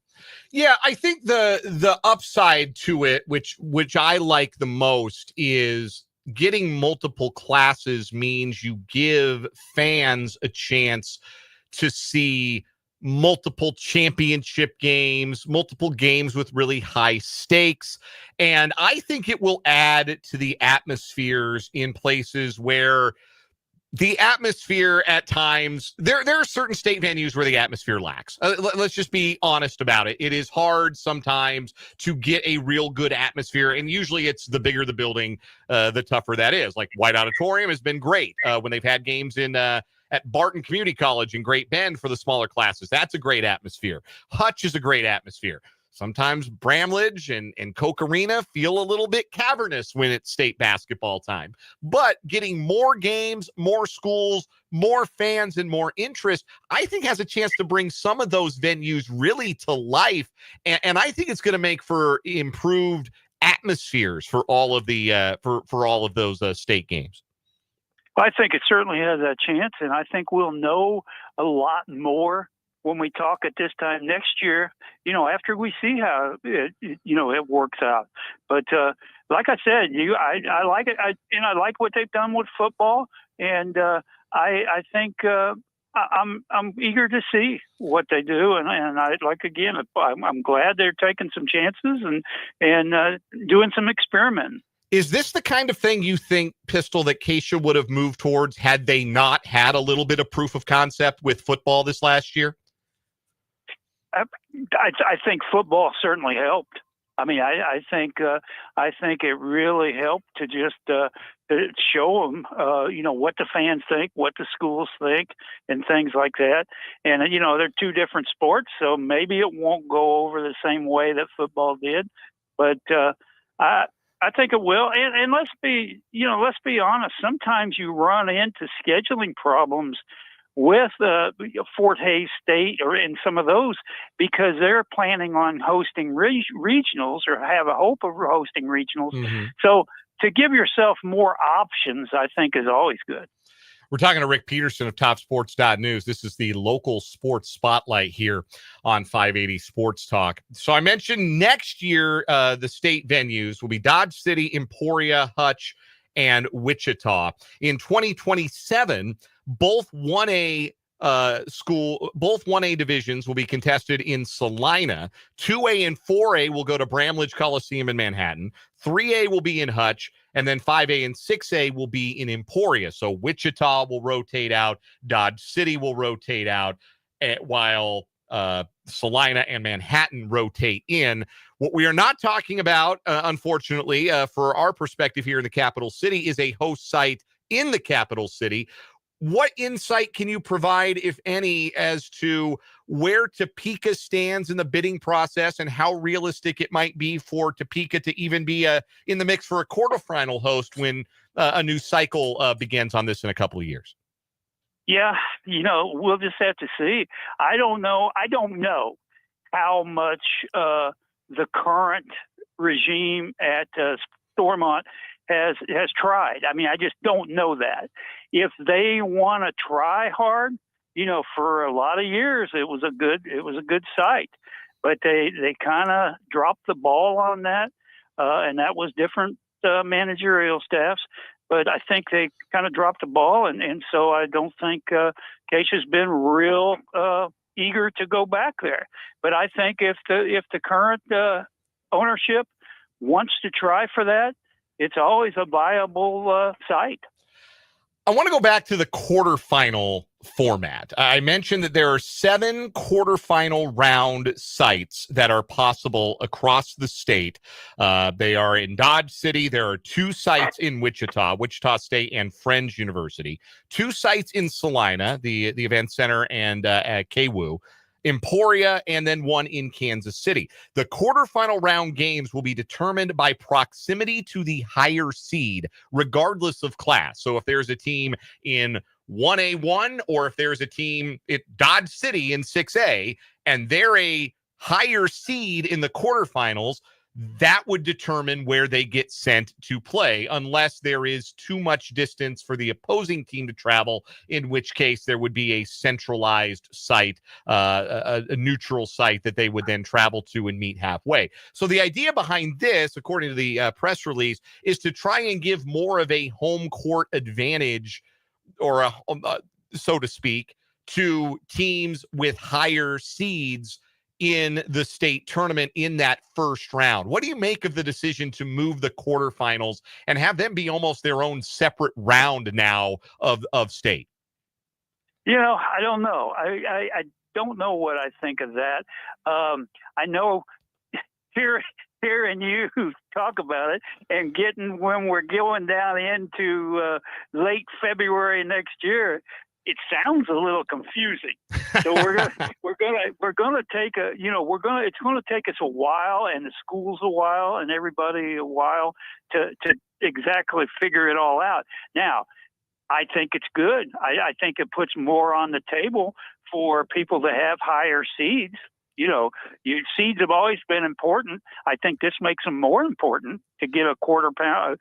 Yeah, I think the upside to it, which I like the most, is getting multiple classes means you give fans a chance to see multiple championship games, multiple games with really high stakes. And I think it will add to the atmospheres in places where the atmosphere at times, there are certain state venues where the atmosphere lacks. Let's just be honest about it. It is hard sometimes to get a real good atmosphere, and usually it's the bigger the building, the tougher that is. Like White Auditorium has been great when they've had games in at Barton Community College in Great Bend for the smaller classes. That's a great atmosphere. Hutch is a great atmosphere. Sometimes Bramlage and Koch Arena feel a little bit cavernous when it's state basketball time. But getting more games, more schools, more fans, and more interest, I think has a chance to bring some of those venues really to life. And I think it's going to make for improved atmospheres for all of the for all of those state games. I think it certainly has that chance, and I think we'll know a lot more when we talk at this time next year, after we see how it works out. But like I said, I like it. I like what they've done with football, and I think I'm eager to see what they do. And I'm glad they're taking some chances and doing some experimenting. Is this the kind of thing you think, Pistol, that Keisha would have moved towards had they not had a little bit of proof of concept with football this last year? I think football certainly helped. I mean, I think it really helped to just show them, what the fans think, what the schools think, and things like that. And they're two different sports, so maybe it won't go over the same way that football did. But I think it will. And let's be honest. Sometimes you run into scheduling problems with Fort Hays State or in some of those because they're planning on hosting regionals or have a hope of hosting regionals. Mm-hmm. So to give yourself more options, I think, is always good. We're talking to Rick Peterson of TopSports.news. This is the local sports spotlight here on 580 Sports Talk. So I mentioned next year the state venues will be Dodge City, Emporia, Hutch, and Wichita. In 2027, both 1A both 1A divisions will be contested in Salina. 2A and 4A will go to Bramlage Coliseum in Manhattan. 3A will be in Hutch, and then 5A and 6A will be in Emporia. So Wichita will rotate out, Dodge City will rotate out, while Salina and Manhattan rotate in. What we are not talking about, unfortunately, for our perspective here in the capital city, is a host site in the capital city. What insight can you provide, if any, as to where Topeka stands in the bidding process and how realistic it might be for Topeka to even be in the mix for a quarterfinal host when a new cycle begins on this in a couple of years? Yeah, we'll just have to see. I don't know how much the current regime at Stormont has tried. I mean, I just don't know that. If they want to try hard, for a lot of years it was a good site, but they kind of dropped the ball on that, and that was different managerial staffs. But I think they kind of dropped the ball, and so I don't think Keisha's been real eager to go back there. But I think if the current ownership wants to try for that, it's always a viable site. I want to go back to the quarterfinal format. I mentioned that there are 7 quarterfinal round sites that are possible across the state. They are in Dodge City. There are 2 sites in Wichita State and Friends University, 2 sites in Salina, the Event Center, and at KWU, Emporia, and then 1 in Kansas City. The quarterfinal round games will be determined by proximity to the higher seed, regardless of class. So if there's a team in 1A1 or if there's a team at Dodge City in 6A and they're a higher seed in the quarterfinals, that would determine where they get sent to play, unless there is too much distance for the opposing team to travel, in which case there would be a centralized site, a neutral site that they would then travel to and meet halfway. So the idea behind this, according to the press release, is to try and give more of a home court advantage, or so to speak, to teams with higher seeds in the state tournament in that first round. What do you make of the decision to move the quarterfinals and have them be almost their own separate round now of state? I don't know. I don't know what I think of that. I know hearing you talk about it and when we're going down into late February next year, it sounds a little confusing. So it's going to take us a while, and the schools a while, and everybody a while to exactly figure it all out. Now, I think it's good. I think it puts more on the table for people to have higher seeds. Seeds have always been important. I think this makes them more important to get a quarterfinal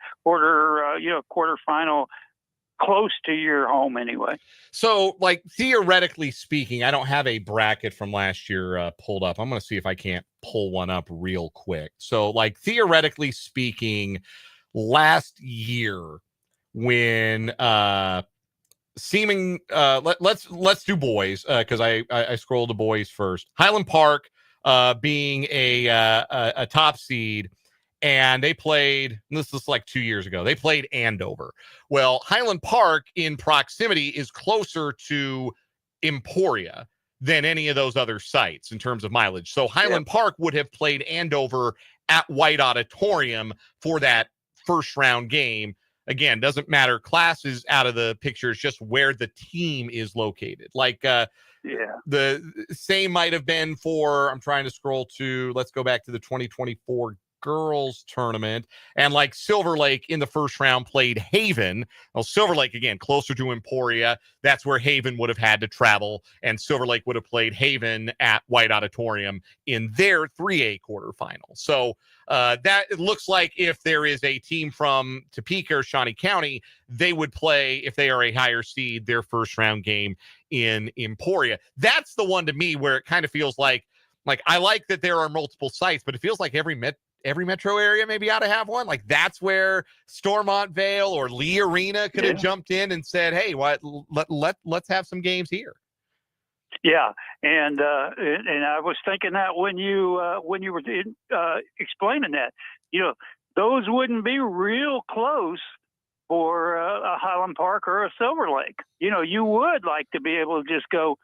close to your home anyway. So, like, theoretically speaking, I don't have a bracket from last year pulled up. I'm going to see if I can't pull one up real quick. So, like, theoretically speaking, last year when let's do boys, because I scrolled the boys first. Highland Park being a top seed, and they played, this is like 2 years ago, they played Andover. Well, Highland Park in proximity is closer to Emporia than any of those other sites in terms of mileage. So Highland Park would have played Andover at White Auditorium for that first round game. Again, doesn't matter. Class is out of the picture. It's just where the team is located. Like, the same might have been for, I'm trying to scroll to, let's go back to the 2024 girls tournament, and like Silver Lake in the first round played Haven. Well, Silver Lake, again, closer to Emporia. That's where Haven would have had to travel, and Silver Lake would have played Haven at White Auditorium in their 3A quarterfinal. So that it looks like if there is a team from Topeka or Shawnee County, they would play, if they are a higher seed, their first round game in Emporia. That's the one to me where it kind of feels like I like that there are multiple sites, but it feels like every metro area maybe ought to have one. Like, that's where Stormont Vale or Lee Arena could have jumped in and said, hey, let's have some games here. Yeah, and I was thinking that when you were explaining that, those wouldn't be real close for a Highland Park or a Silver Lake. You would like to be able to just go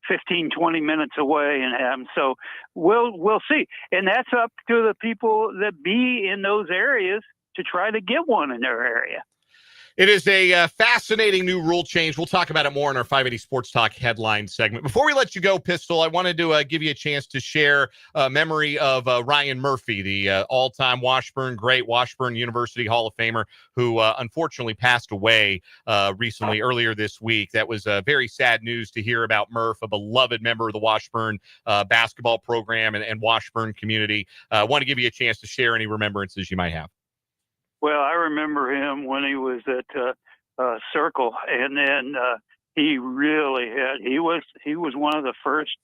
15, 20 minutes away and have them. So we'll see. And that's up to the people that be in those areas to try to get one in their area. It is a fascinating new rule change. We'll talk about it more in our 580 Sports Talk headline segment. Before we let you go, Pistol, I wanted to give you a chance to share a memory of Ryan Murphy, the all-time Washburn great, Washburn University Hall of Famer, who unfortunately passed away recently, earlier this week. That was very sad news to hear about Murph, a beloved member of the Washburn basketball program and Washburn community. I want to give you a chance to share any remembrances you might have. Well, I remember him when he was at Circle, and then he really he was one of the first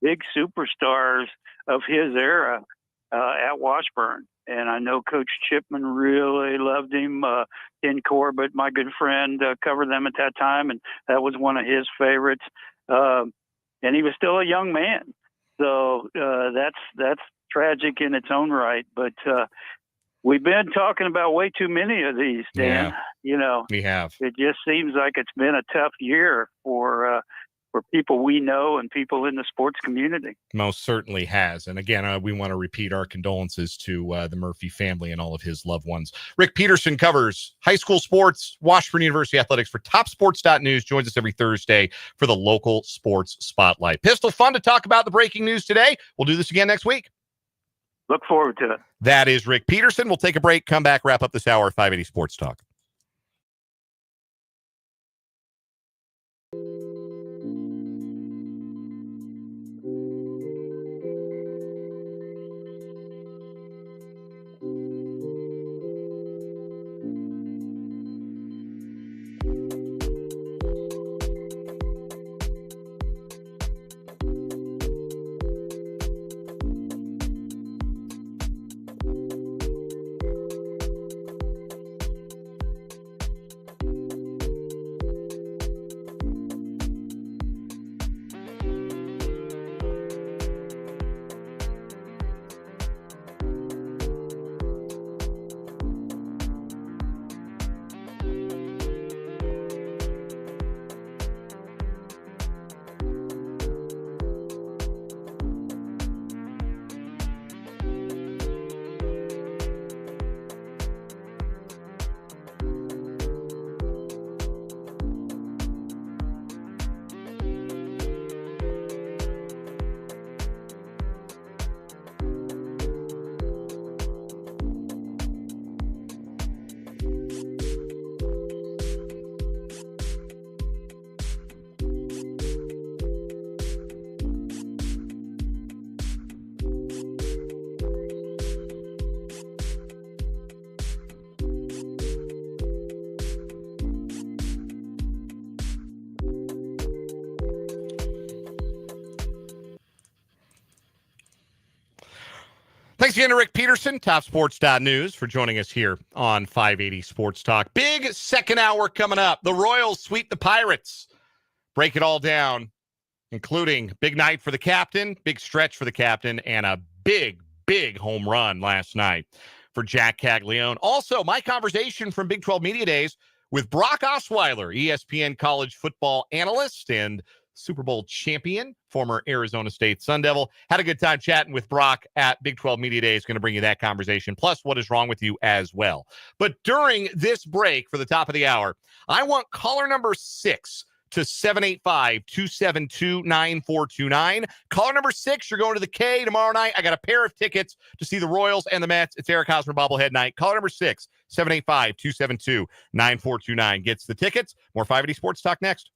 big superstars of his era at Washburn. And I know Coach Chipman really loved him. In Corbett, my good friend, covered them at that time, and that was one of his favorites. And he was still a young man, so that's tragic in its own right. But we've been talking about way too many of these, Dan. We have. It just seems like it's been a tough year for people we know and people in the sports community. Most certainly has. And again, we want to repeat our condolences to the Murphy family and all of his loved ones. Rick Peterson covers high school sports, Washburn University athletics for TopSports.news. Joins us every Thursday for the local sports spotlight. Pistol, fun to talk about the breaking news today. We'll do this again next week. Look forward to it. That is Rick Peterson. We'll take a break, come back, wrap up this hour of 580 Sports Talk. Thanks again to Rick Peterson, TopSports.news, for joining us here on 580 Sports Talk. Big second hour coming up. The Royals sweep the Pirates. Break it all down, including big night for the captain, big stretch for the captain, and a big home run last night for Jac Caglianone. Also, my conversation from Big 12 Media Days with Brock Osweiler, ESPN college football analyst and Super Bowl champion, former Arizona State Sun Devil. Had a good time chatting with Brock at Big 12 Media Days. Going to bring you that conversation, plus what is wrong with you as well. But during this break for the top of the hour, I want caller number 6 to 785-272-9429. Caller number 6, you're going to the K tomorrow night. I got a pair of tickets to see the Royals and the Mets. It's Eric Hosmer bobblehead night. Caller number 6, 785-272-9429 gets the tickets. More 580 Sports Talk next.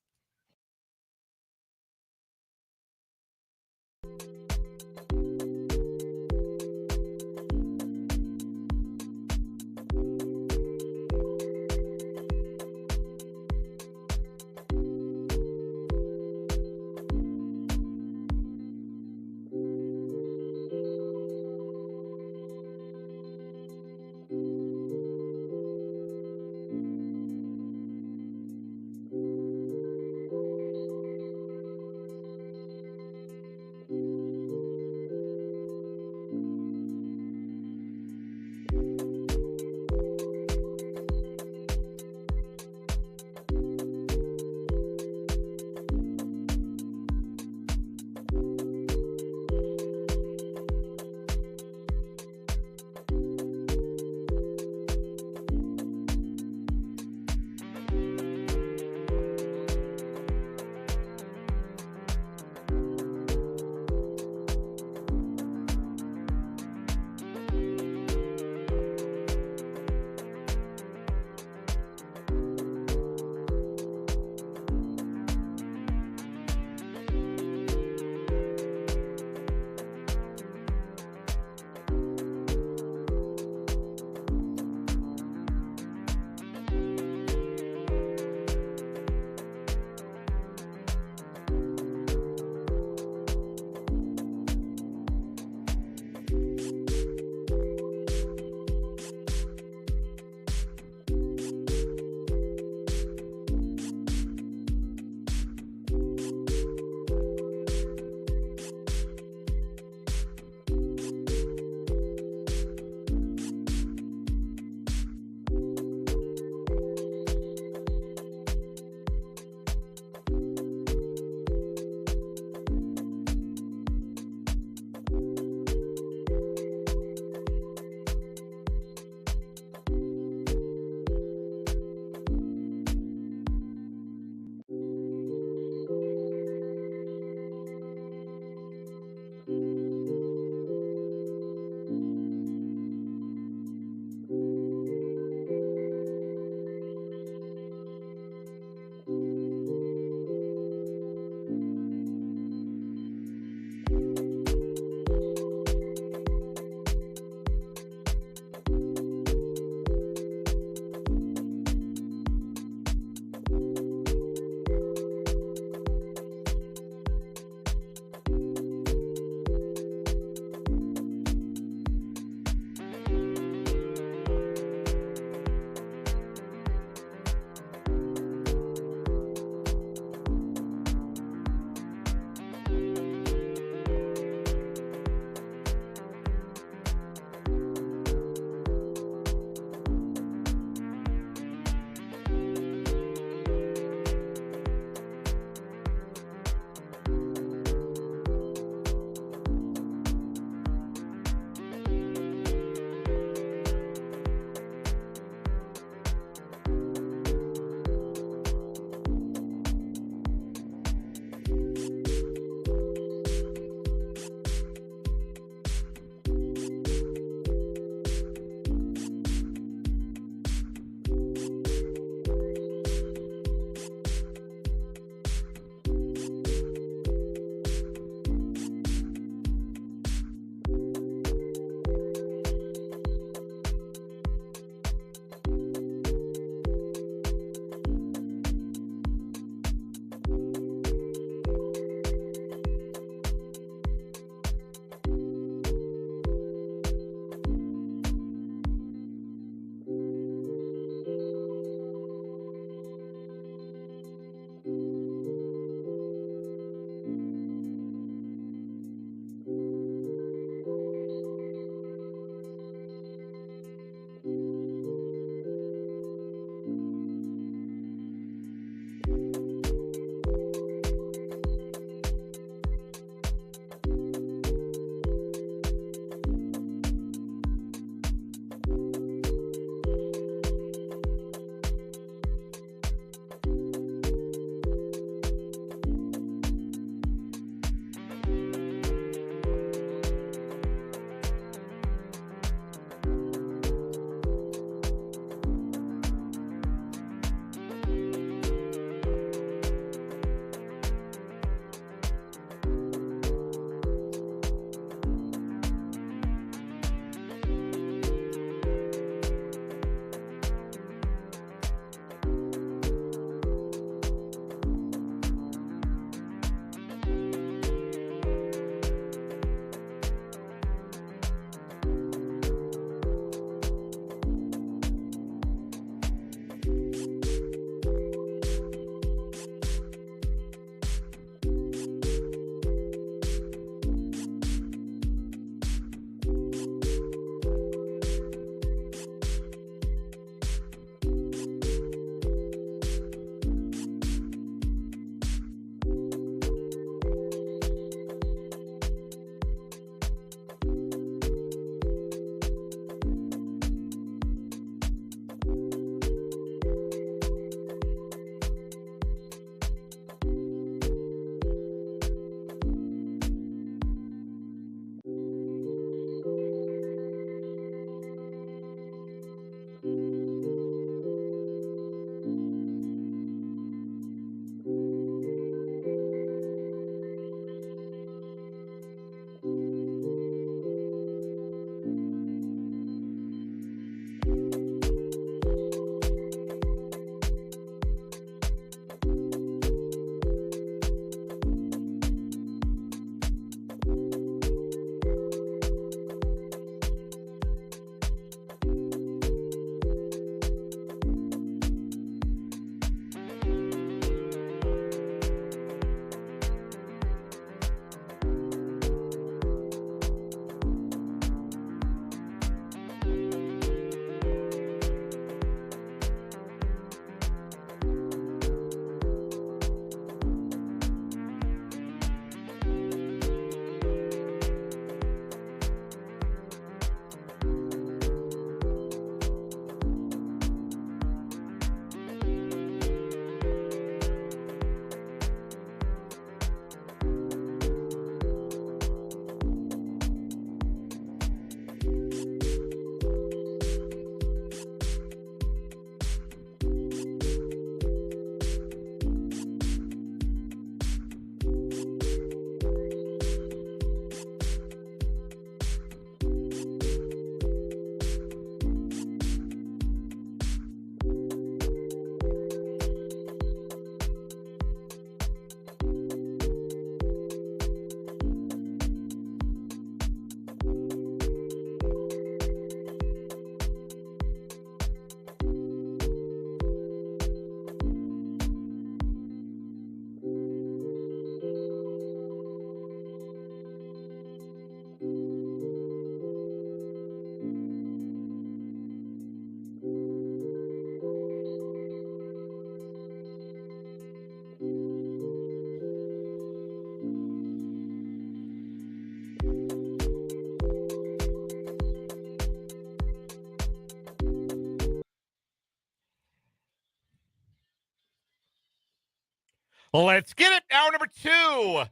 Let's get it. Hour number 2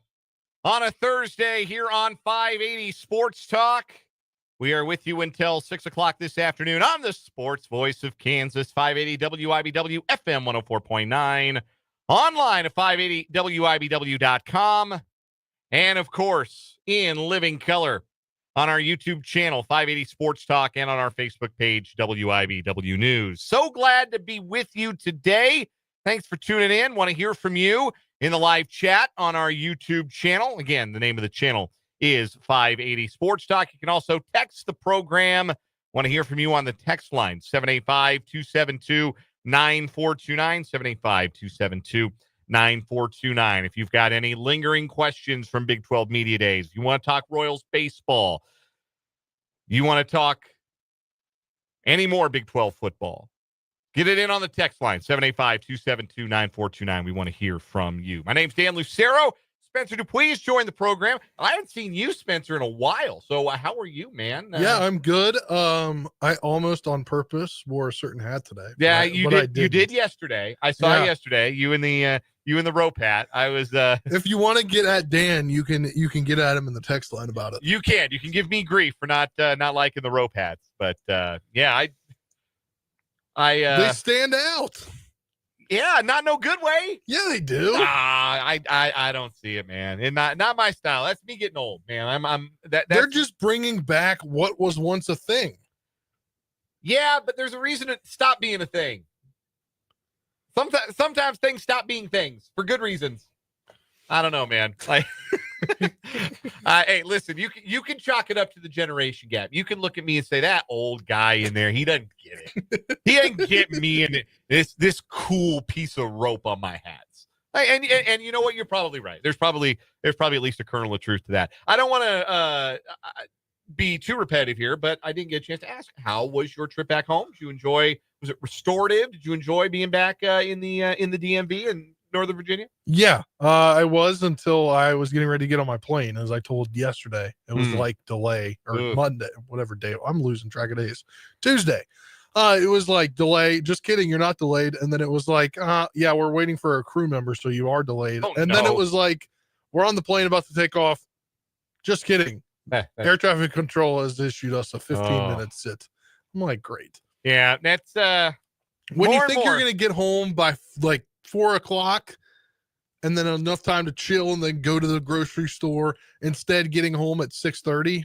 on a Thursday here on 580 Sports Talk. We are with you until 6 o'clock this afternoon on the sports voice of Kansas, 580 WIBW FM 104.9, online at 580WIBW.com, and of course, in living color on our YouTube channel, 580 Sports Talk, and on our Facebook page, WIBW News. So glad to be with you today. Thanks for tuning in. Want to hear from you in the live chat on our YouTube channel. Again, the name of the channel is 580 Sports Talk. You can also text the program. Want to hear from you on the text line, 785-272-9429, 785-272-9429. If you've got any lingering questions from Big 12 Media Days, you want to talk Royals baseball, you want to talk any more Big 12 football, get it in on the text line, 785-272-9429. We want to hear from you. My name's Dan Lucero. Spencer Dupuis has joined the program. I haven't seen you, Spencer, in a while. So how are you, man? Yeah, I'm good. I almost on purpose wore a certain hat today. Yeah, you did. You did yesterday. I saw yesterday. You in the rope hat. I was. If you want to get at Dan, you can get at him in the text line about it. You can give me grief for not liking the rope hats, but yeah, they stand out. Yeah, not no good way. Yeah, they do. I don't see it, man. And not my style. That's me getting old, man. They're just bringing back what was once a thing. Yeah, but there's a reason to stop being a thing. Sometimes things stop being things for good reasons. I don't know, man. Like, hey, listen, you can chalk it up to the generation gap. You can look at me and say, that old guy in there, he doesn't get it. He doesn't get me and this cool piece of rope on my hats. And you know what? You're probably right. There's probably at least a kernel of truth to that. I don't want to be too repetitive here, but I didn't get a chance to ask, how was your trip back home? Did you enjoy? Was it restorative? Did you enjoy being back in the DMV and Northern Virginia? Yeah, I was until I was getting ready to get on my plane. As I told yesterday, it was like delay or Monday, whatever day. I'm losing track of days. Tuesday. It was like delay. Just kidding, you're not delayed. And then it was like, yeah, we're waiting for a crew member, so you are delayed. Then it was like, we're on the plane about to take off. Just kidding. Air traffic control has issued us a 15-minute sit. I'm like, great. Yeah, that's when you think you're gonna get home by like 4 o'clock and then enough time to chill and then go to the grocery store, instead getting home at 6:30.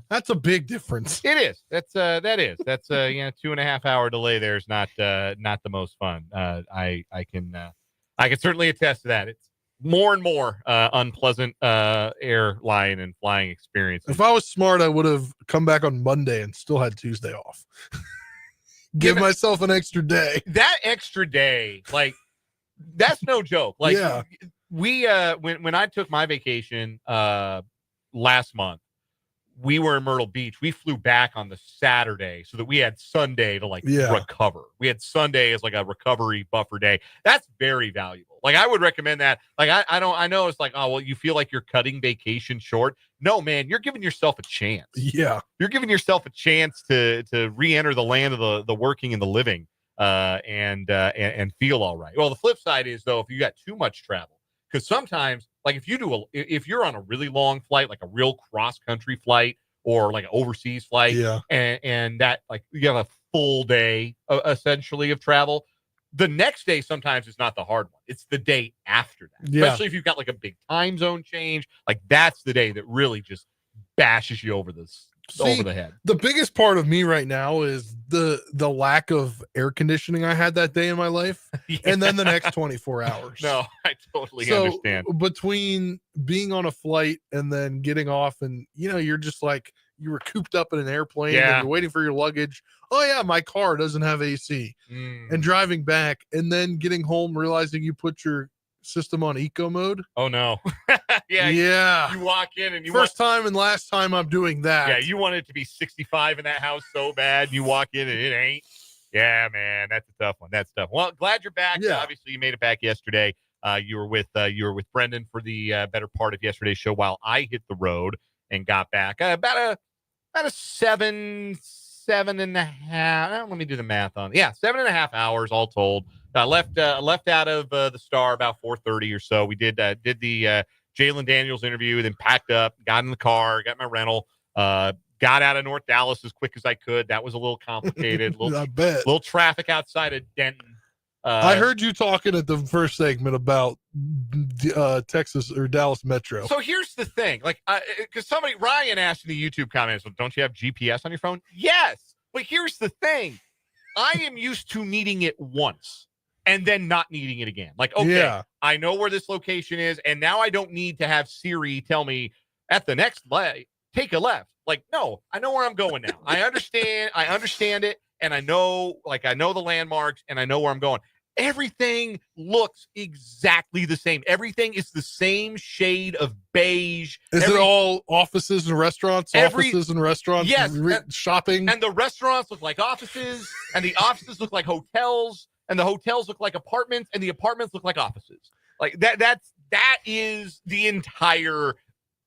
That's a big difference. It is. That's 2.5 hour delay there is not the most fun. I can certainly attest to that. It's more and more unpleasant airline and flying experience. If I was smart, I would have come back on Monday and still had Tuesday off. Give myself an extra day. That extra day, like, that's no joke. Like, we when I took my vacation last month, we were in Myrtle Beach. We flew back on the Saturday so that we had Sunday to recover. We had Sunday as like a recovery buffer day. That's very valuable. Like, I would recommend that. Like, I know it's like, oh, well, you feel like you're cutting vacation short. No, man, you're giving yourself a chance. Yeah. You're giving yourself a chance to re-enter the land of the working and the living and feel all right. Well, the flip side is, though, if you got too much travel, because sometimes, like, if you're on a really long flight, like a real cross-country flight or like an overseas flight, and that, like, you have a full day essentially of travel, the next day sometimes is not the hard one. It's the day after that. Especially if you've got like a big time zone change. Like, that's the day that really just bashes you over the head. The biggest part of me right now is the lack of air conditioning I had that day in my life, and then the next 24 hours. No, I totally understand. Between being on a flight and then getting off, and you're just like, you were cooped up in an airplane and you're waiting for your luggage. Oh yeah, my car doesn't have AC. And driving back and then getting home, realizing you put your system on eco mode. Oh no. You walk in and first time and last time I'm doing that. Yeah, you want it to be 65 in that house so bad. You walk in and it ain't. Yeah, man, that's a tough one. Well, glad you're back. Yeah. Obviously, you made it back yesterday. You were with Brendan for the better part of yesterday's show while I hit the road and got back about a 7.5. Let me do the math on. 7.5 hours all told. Left out of the Star about 4:30 or so. We did the Jalen Daniels interview, then packed up, got in the car, got my rental, got out of North Dallas as quick as I could. That was a little complicated. I bet. Little traffic outside of Denton. I heard you talking at the first segment about Texas or Dallas Metro. So here's the thing, like, because Ryan asked in the YouTube comments, well, don't you have GPS on your phone? Yes, but here's the thing, I am used to needing it once and then not needing it again. Like, okay, I know where this location is, and now I don't need to have Siri tell me at the next light, take a left. Like, no, I know where I'm going now. I understand it, and I know the landmarks, and I know where I'm going. Everything looks exactly the same. Everything is the same shade of beige. Is it all offices and restaurants? Offices and restaurants? Yes. Shopping? And the restaurants look like offices, and the offices look like hotels, and the hotels look like apartments, and the apartments look like offices. Like that is the entire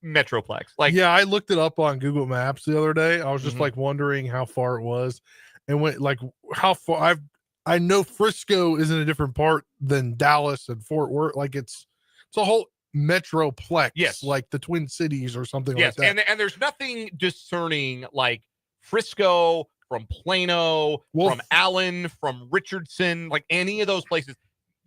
Metroplex. Like, yeah, I looked it up on Google Maps the other day. I was just like wondering how far it was, and went like how far. I know Frisco is in a different part than Dallas and Fort Worth. Like it's a whole Metroplex, yes, like the Twin Cities or something like that. And there's nothing discerning like Frisco from Plano, from Allen, from Richardson, like any of those places.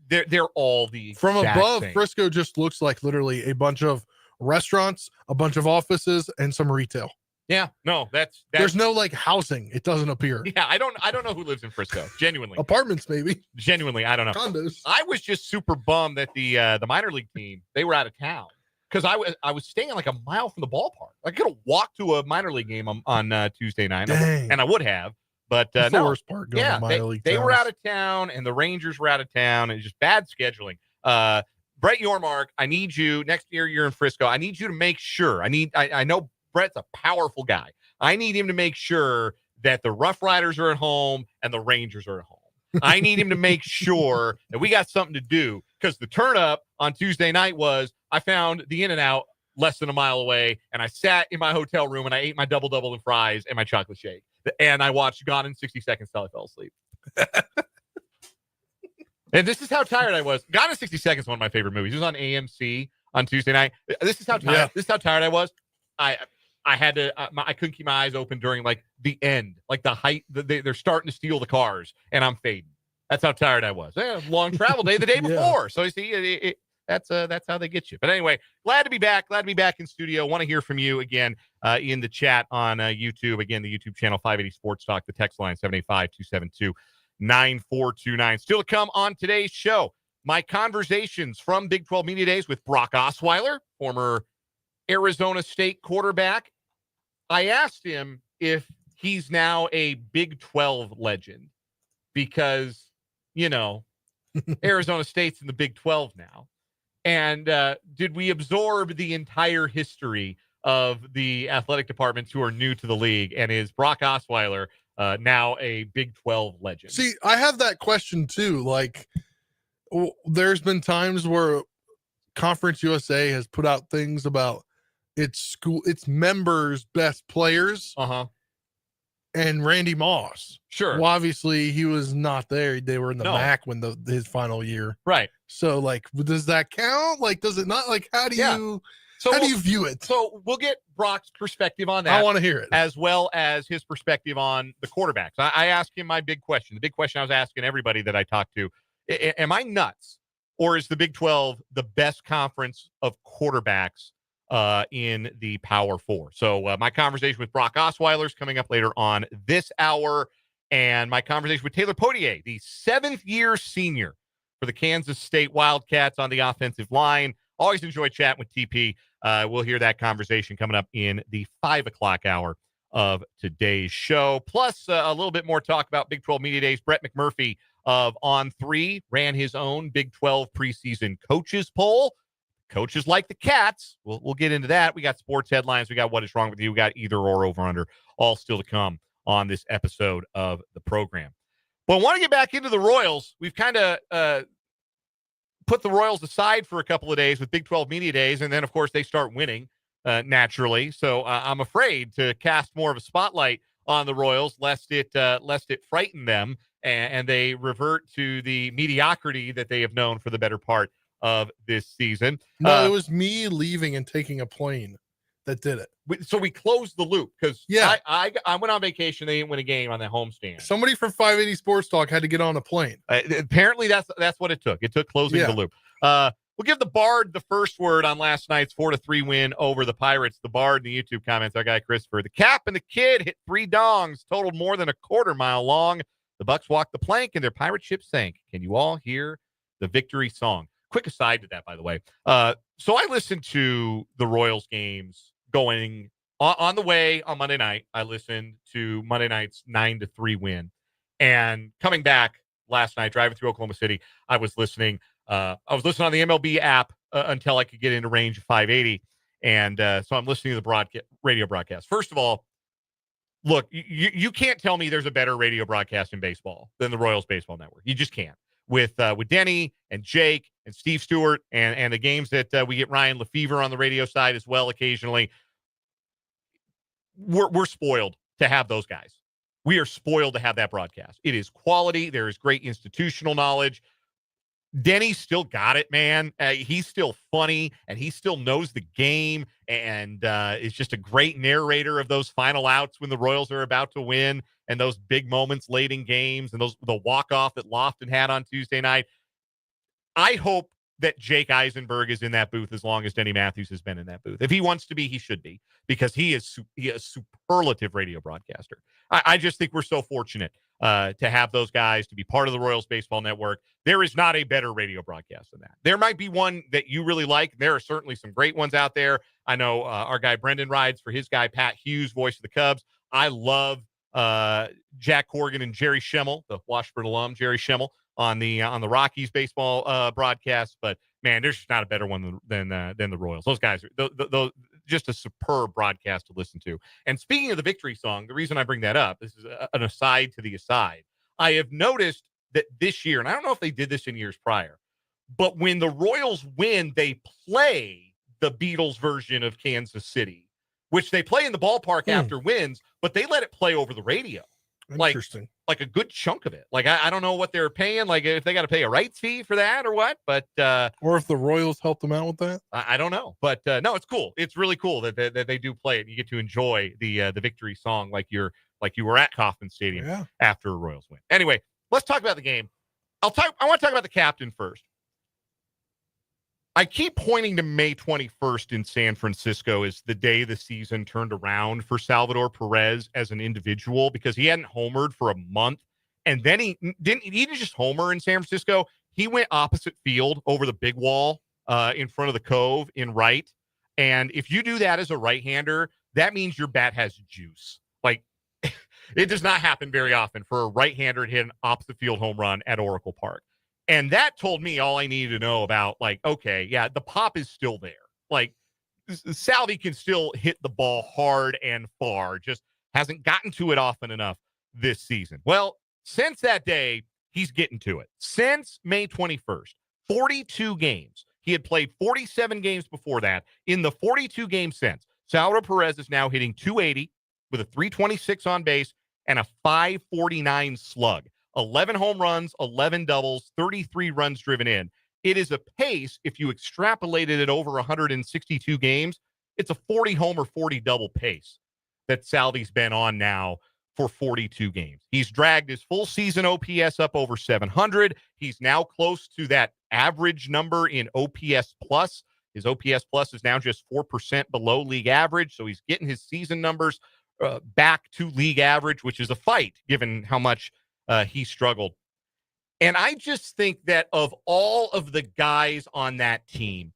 They're all the from above. same. Frisco just looks like literally a bunch of restaurants, a bunch of offices, and some retail. Yeah, no, that's there's no like housing. It doesn't appear. Yeah, I don't know who lives in Frisco. Genuinely, apartments maybe. Genuinely, I don't know. Condos. I was just super bummed that the minor league team, they were out of town, because I was staying like a mile from the ballpark. I could have walked to a minor league game on Tuesday night, and I would have. But that's the worst part. Going to minor league they were out of town, and the Rangers were out of town, and just bad scheduling. Brett Yormark, I need you next year. You're in Frisco. I need you to make sure. I know Brett's a powerful guy. I need him to make sure that the Rough Riders are at home and the Rangers are at home. I need him to make sure that we got something to do, because the turn up on Tuesday night was I found the In-N-Out less than a mile away, and I sat in my hotel room and I ate my double and fries and my chocolate shake, and I watched Gone in 60 Seconds till I fell asleep. And this is how tired I was. Gone in 60 Seconds is one of my favorite movies. It was on AMC on Tuesday night. This is how tired. Yeah. This is how tired I was. I had to. I couldn't keep my eyes open during like the end, like the height. They're starting to steal the cars, and I'm fading. That's how tired I was. Long travel day the day before. Yeah. So you see, that's how they get you. But anyway, glad to be back. Glad to be back in studio. Want to hear from you again in the chat on YouTube. Again, the YouTube channel 580 Sports Talk. The text line 785-272-9429. Still to come on today's show. My conversations from Big 12 Media Days with Brock Osweiler, former Arizona State quarterback. I asked him if he's now a Big 12 legend, because, Arizona State's in the Big 12 now. And did we absorb the entire history of the athletic departments who are new to the league? And is Brock Osweiler now a Big 12 legend? See, I have that question too. Like, there's been times where Conference USA has put out things about its members' best players. And Randy Moss. Sure. Well, obviously he was not there. They were in the MAC when his final year. Right. So like, does that count? Like, does it not? Like, how do you view it? So we'll get Brock's perspective on that. I want to hear it, as well as his perspective on the quarterbacks. I asked him my big question. The big question I was asking everybody that I talked to: am I nuts, or is the Big 12 the best conference of quarterbacks in the Power Four? So my conversation with Brock Osweiler is coming up later on this hour, and my conversation with Taylor Poitier, the 7th-year senior for the Kansas State Wildcats on the offensive line. Always enjoy chatting with TP. We'll hear that conversation coming up in the 5 o'clock hour of today's show. Plus, a little bit more talk about Big 12 Media Days. Brett McMurphy of On3 ran his own Big 12 preseason coaches poll. Coaches like the Cats. We'll get into that. We got sports headlines. We got What Is Wrong With You. We got Either Or Over Under. All still to come on this episode of the program. But I want to get back into the Royals. We've kind of put the Royals aside for a couple of days with Big 12 Media Days, and then, of course, they start winning naturally. So I'm afraid to cast more of a spotlight on the Royals, lest it frighten them and they revert to the mediocrity that they have known for the better part of this season. No, it was me leaving and taking a plane that did it. So we closed the loop because Yeah. I went on vacation. They didn't win a game on that homestand. Somebody from 580 Sports Talk had to get on a plane. Apparently, that's what it took. It took closing the loop. We'll give the Bard the first word on last night's 4-3 win over the Pirates. The Bard in the YouTube comments, our guy Christopher. The Cap and the Kid hit 3 dongs, totaled more than a quarter mile long. The Bucks walked the plank and their pirate ship sank. Can you all hear the victory song? Quick aside to that, by the way. So I listened to the Royals games going on the way on Monday night. I listened to Monday night's 9-3 win. And coming back last night, driving through Oklahoma City, I was listening on the MLB app until I could get into range of 580. And so I'm listening to the radio broadcast. First of all, look, you can't tell me there's a better radio broadcast in baseball than the Royals Baseball Network. You just can't. With Denny and Jake and Steve Stewart and the games that we get Ryan Lefevre on the radio side as well occasionally, we're spoiled to have those guys. We are spoiled to have that broadcast. It is quality. There is great institutional knowledge. Denny's still got it, man. He's still funny, and he still knows the game, and is just a great narrator of those final outs when the Royals are about to win, and those big moments late in games, and the walk-off that Lofton had on Tuesday night. I hope that Jake Eisenberg is in that booth as long as Denny Matthews has been in that booth. If he wants to be, he should be, because he is a superlative radio broadcaster. I just think we're so fortunate to have those guys, to be part of the Royals Baseball Network. There is not a better radio broadcast than that. There might be one that you really like. There are certainly some great ones out there. I know our guy Brendan rides for his guy Pat Hughes, voice of the Cubs. I love Jack Corrigan and Jerry Schemmel, the Washburn alum Jerry Schemmel, on the Rockies baseball broadcast. But man, there's just not a better one than the Royals. Those guys are those just a superb broadcast to listen to. And speaking of the victory song, the reason I bring that up, this is an aside to the aside. I have noticed that this year, and I don't know if they did this in years prior, but when the Royals win, they play the Beatles version of Kansas City, which they play in the ballpark after wins, but they let it play over the radio. Interesting. Like a good chunk of it. Like, I don't know what they're paying, like if they got to pay a rights fee for that or what, but or if the Royals helped them out with that. I don't know. But no, it's cool. It's really cool that they do play it. You get to enjoy the victory song like you were at Kauffman Stadium after a Royals win. Anyway, let's talk about the game. I want to talk about the captain first. I keep pointing to May 21st in San Francisco as the day the season turned around for Salvador Perez as an individual, because he hadn't homered for a month. And then he didn't just homer in San Francisco. He went opposite field over the big wall in front of the Cove in right. And if you do that as a right-hander, that means your bat has juice. Like, it does not happen very often for a right-hander to hit an opposite field home run at Oracle Park. And that told me all I needed to know about, like, okay, yeah, the pop is still there. Like, Salvy can still hit the ball hard and far, just hasn't gotten to it often enough this season. Well, since that day, he's getting to it. Since May 21st, 42 games. He had played 47 games before that. In the 42 games since, Salvador Perez is now hitting .280 with a .326 on base and a .549 slug. 11 home runs, 11 doubles, 33 runs driven in. It is a pace, if you extrapolated it over 162 games, it's a 40 homer, 40 double pace that Salvy's been on now for 42 games. He's dragged his full season OPS up over 700. He's now close to that average number in OPS plus. His OPS plus is now just 4% below league average, so he's getting his season numbers back to league average, which is a fight given how much he struggled. And I just think that of all of the guys on that team,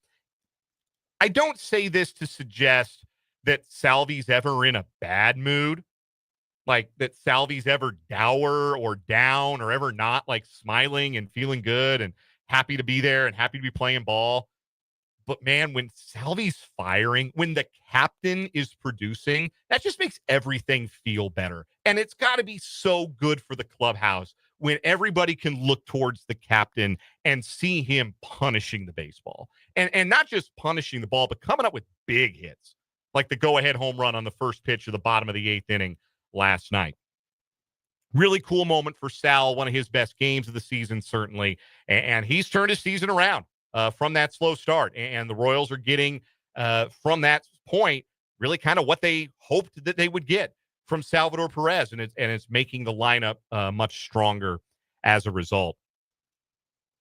I don't say this to suggest that Salvy's ever in a bad mood, like that Salvy's ever dour or down or ever not like smiling and feeling good and happy to be there and happy to be playing ball. But man, when Salvy's firing, when the captain is producing, that just makes everything feel better. And it's got to be so good for the clubhouse when everybody can look towards the captain and see him punishing the baseball. And not just punishing the ball, but coming up with big hits, like the go-ahead home run on the first pitch of the bottom of the 8th inning last night. Really cool moment for Sal, one of his best games of the season, certainly. And he's turned his season around from that slow start. And the Royals are getting, from that point, really kind of what they hoped that they would get from Salvador Perez. And it's making the lineup much stronger as a result.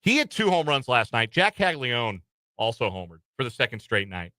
He had 2 home runs last night. Jac Caglianone also homered for the second straight night.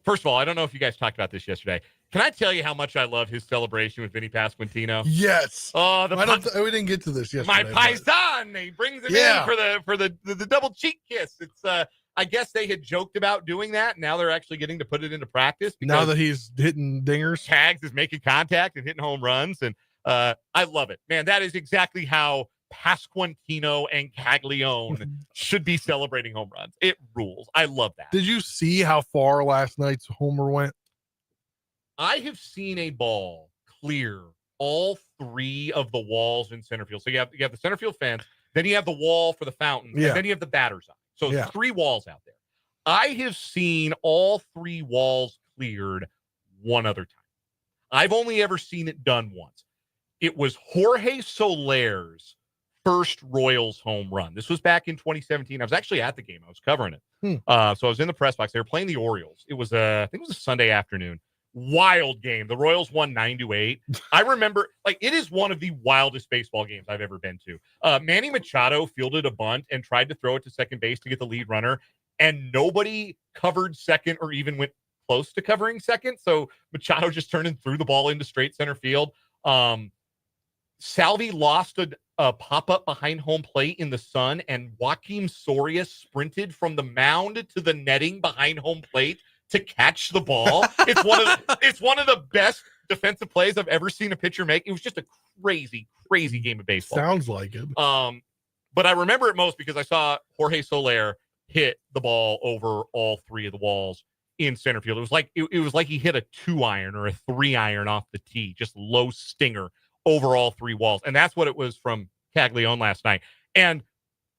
First of all, I don't know if you guys talked about this yesterday. Can I tell you how much I love his celebration with Vinny Pasquantino? Yes. Oh, we didn't get to this yesterday. My paisan. He brings him in for the double cheek kiss. It's I guess they had joked about doing that. Now they're actually getting to put it into practice. Now that he's hitting dingers, Tags is making contact and hitting home runs, and I love it, man. That is exactly how Pasquantino and Caglianone should be celebrating home runs. It rules. I love that. Did you see how far last night's homer went? I have seen a ball clear all 3 of the walls in center field. So you have the center field fence, then you have the wall for the fountain, and then you have the batter's eye. So 3 walls out there. I have seen all 3 walls cleared one other time. I've only ever seen it done once. It was Jorge Soler's first Royals home run. This was back in 2017. I was actually at the game. I was covering it. So I was in the press box. They were playing the Orioles. It was I think it was a Sunday afternoon. Wild game. The Royals won 9-8. I remember, it is one of the wildest baseball games I've ever been to. Manny Machado fielded a bunt and tried to throw it to second base to get the lead runner, and nobody covered second or even went close to covering second. So Machado just turned and threw the ball into straight center field. Salvy lost a pop-up behind home plate in the sun, and Joaquim Soria sprinted from the mound to the netting behind home plate to catch the ball. It's one of the best defensive plays I've ever seen a pitcher make. It was just a crazy, crazy game of baseball. Sounds like it. But I remember it most because I saw Jorge Soler hit the ball over all 3 of the walls in center field. It was like he hit a 2-iron or a 3-iron off the tee, just low stinger over all 3 walls. And that's what it was from Caglianone last night. And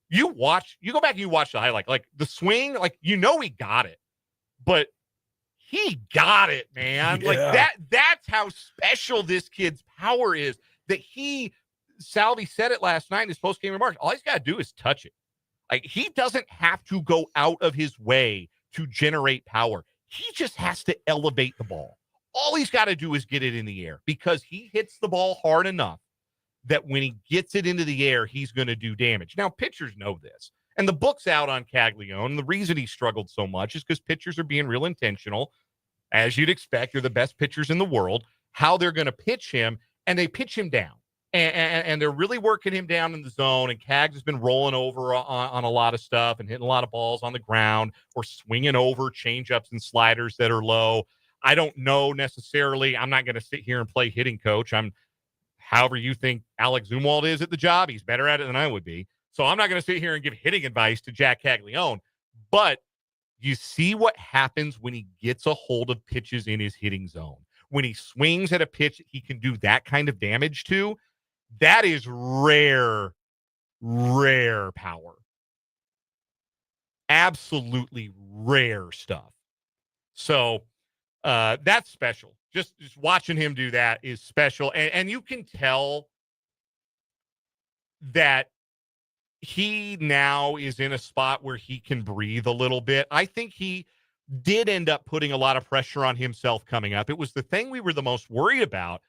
you go back and you watch the highlight, the swing, he got it, but he got it, man. Yeah. That's how special this kid's power is, that Salvy said it last night in his post-game remarks. All he's got to do is touch it. He doesn't have to go out of his way to generate power. He just has to elevate the ball. All he's got to do is get it in the air, because he hits the ball hard enough that when he gets it into the air, he's going to do damage. Now, pitchers know this. And the book's out on Caglianone. And the reason he struggled so much is because pitchers are being real intentional. As you'd expect, they're the best pitchers in the world, how they're going to pitch him, and they pitch him down. And they're really working him down in the zone, and Cags has been rolling over on a lot of stuff and hitting a lot of balls on the ground, or swinging over changeups and sliders that are low. I don't know necessarily. I'm not going to sit here and play hitting coach. However you think Alex Zumwalt is at the job, he's better at it than I would be. So I'm not going to sit here and give hitting advice to Jac Caglianone. But you see what happens when he gets a hold of pitches in his hitting zone. When he swings at a pitch that he can do that kind of damage to, that is rare power. Absolutely rare stuff. So that's special. Just watching him do that is special. And you can tell that he now is in a spot where he can breathe a little bit. I think he did end up putting a lot of pressure on himself coming up. It was the thing we were the most worried about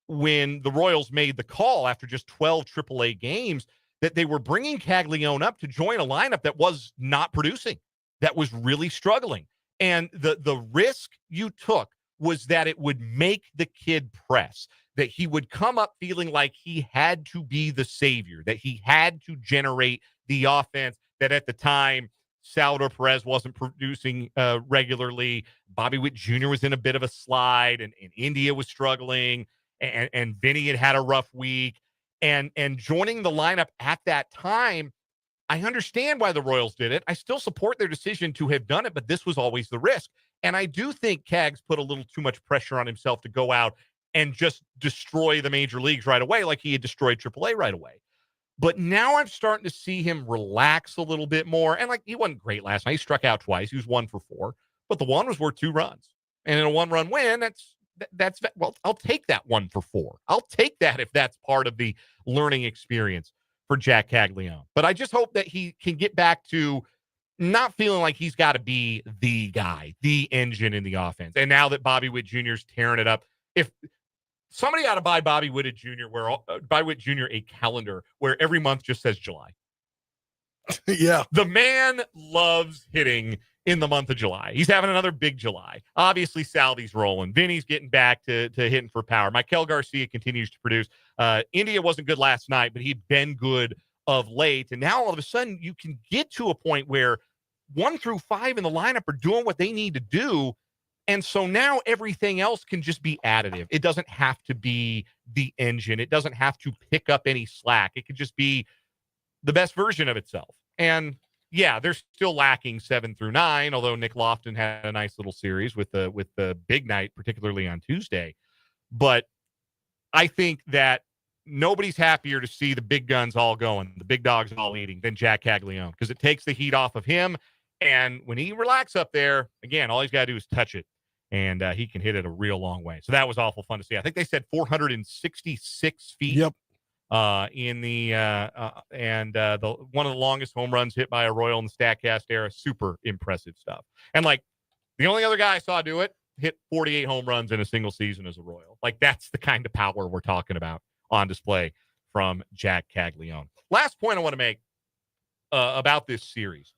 when the Royals made the call after just 12 AAA games, that they were bringing Caglianone up to join a lineup that was not producing, that was really struggling. And the risk you took was that it would make the kid press, that he would come up feeling like he had to be the savior, that he had to generate the offense, that at the time Salvador Perez wasn't producing regularly. Bobby Witt Jr. was in a bit of a slide, and India was struggling, and Vinny had a rough week. And joining the lineup at that time, I understand why the Royals did it. I still support their decision to have done it, but this was always the risk. And I do think Cags put a little too much pressure on himself to go out and just destroy the major leagues right away, like he had destroyed AAA right away. But now I'm starting to see him relax a little bit more. And he wasn't great last night. He struck out twice. He was 1 for 4, but the one was worth 2 runs. And in a 1-run win, that's well, I'll take that 1 for 4. I'll take that if that's part of the learning experience for Jac Caglianone. But I just hope that he can get back to not feeling like he's got to be the guy, the engine in the offense. And now that Bobby Witt Jr. is tearing it up, if somebody ought to buy Bobby Witt Jr. A calendar where every month just says July. Yeah. The man loves hitting in the month of July. He's having another big July. Obviously, Salvy's rolling. Vinny's getting back to hitting for power. Michael Garcia continues to produce. India wasn't good last night, but he'd been good of late. And now all of a sudden you can get to a point where 1 through 5 in the lineup are doing what they need to do. And so now everything else can just be additive. It doesn't have to be the engine. It doesn't have to pick up any slack. It could just be the best version of itself. And yeah, they're still lacking 7 through 9, although Nick Lofton had a nice little series with the big night, particularly on Tuesday. But I think that nobody's happier to see the big guns all going, the big dogs all eating, than Jac Caglianone, because it takes the heat off of him. And when he relaxes up there, again, all he's got to do is touch it, and he can hit it a real long way. So that was awful fun to see. I think they said 466 feet. Yep. In the one of the longest home runs hit by a Royal in the StatCast era. Super impressive stuff. And like the only other guy I saw do it hit 48 home runs in a single season as a Royal. Like that's the kind of power we're talking about on display from Jac Caglianone. Last point I want to make about this series.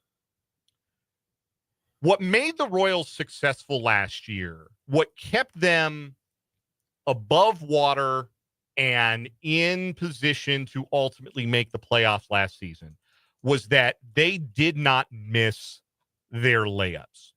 What made the Royals successful last year, what kept them above water and in position to ultimately make the playoffs last season, was that they did not miss their layups.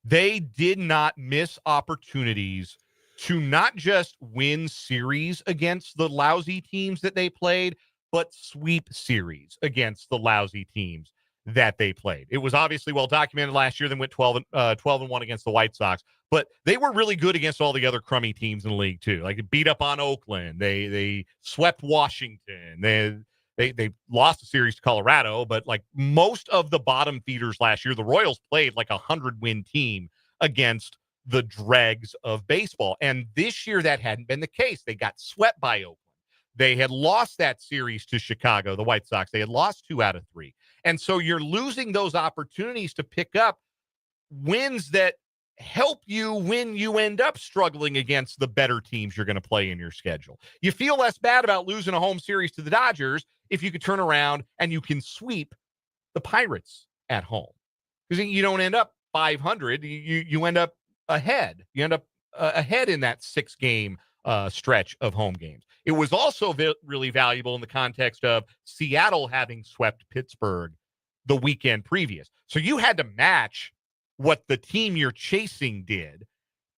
They did not miss opportunities to not just win series against the lousy teams that they played, but sweep series against the lousy teams that they played. It was obviously well documented last year. They went 12-1 against the White Sox, but they were really good against all the other crummy teams in the league too. Like they beat up on Oakland. They swept Washington. They lost a series to Colorado, but like most of the bottom feeders last year, the Royals played like 100-win team against the dregs of baseball. And this year that hadn't been the case. They got swept by Oakland. They had lost that series to Chicago, the White Sox. They had lost 2 out of 3. And so you're losing those opportunities to pick up wins that help you when you end up struggling against the better teams you're going to play in your schedule. You feel less bad about losing a home series to the Dodgers if you could turn around and you can sweep the Pirates at home. Because you don't end up 500. You end up ahead. You end up ahead in that 6-game stretch of home games. It was also really valuable in the context of Seattle having swept Pittsburgh the weekend previous. So you had to match what the team you're chasing did.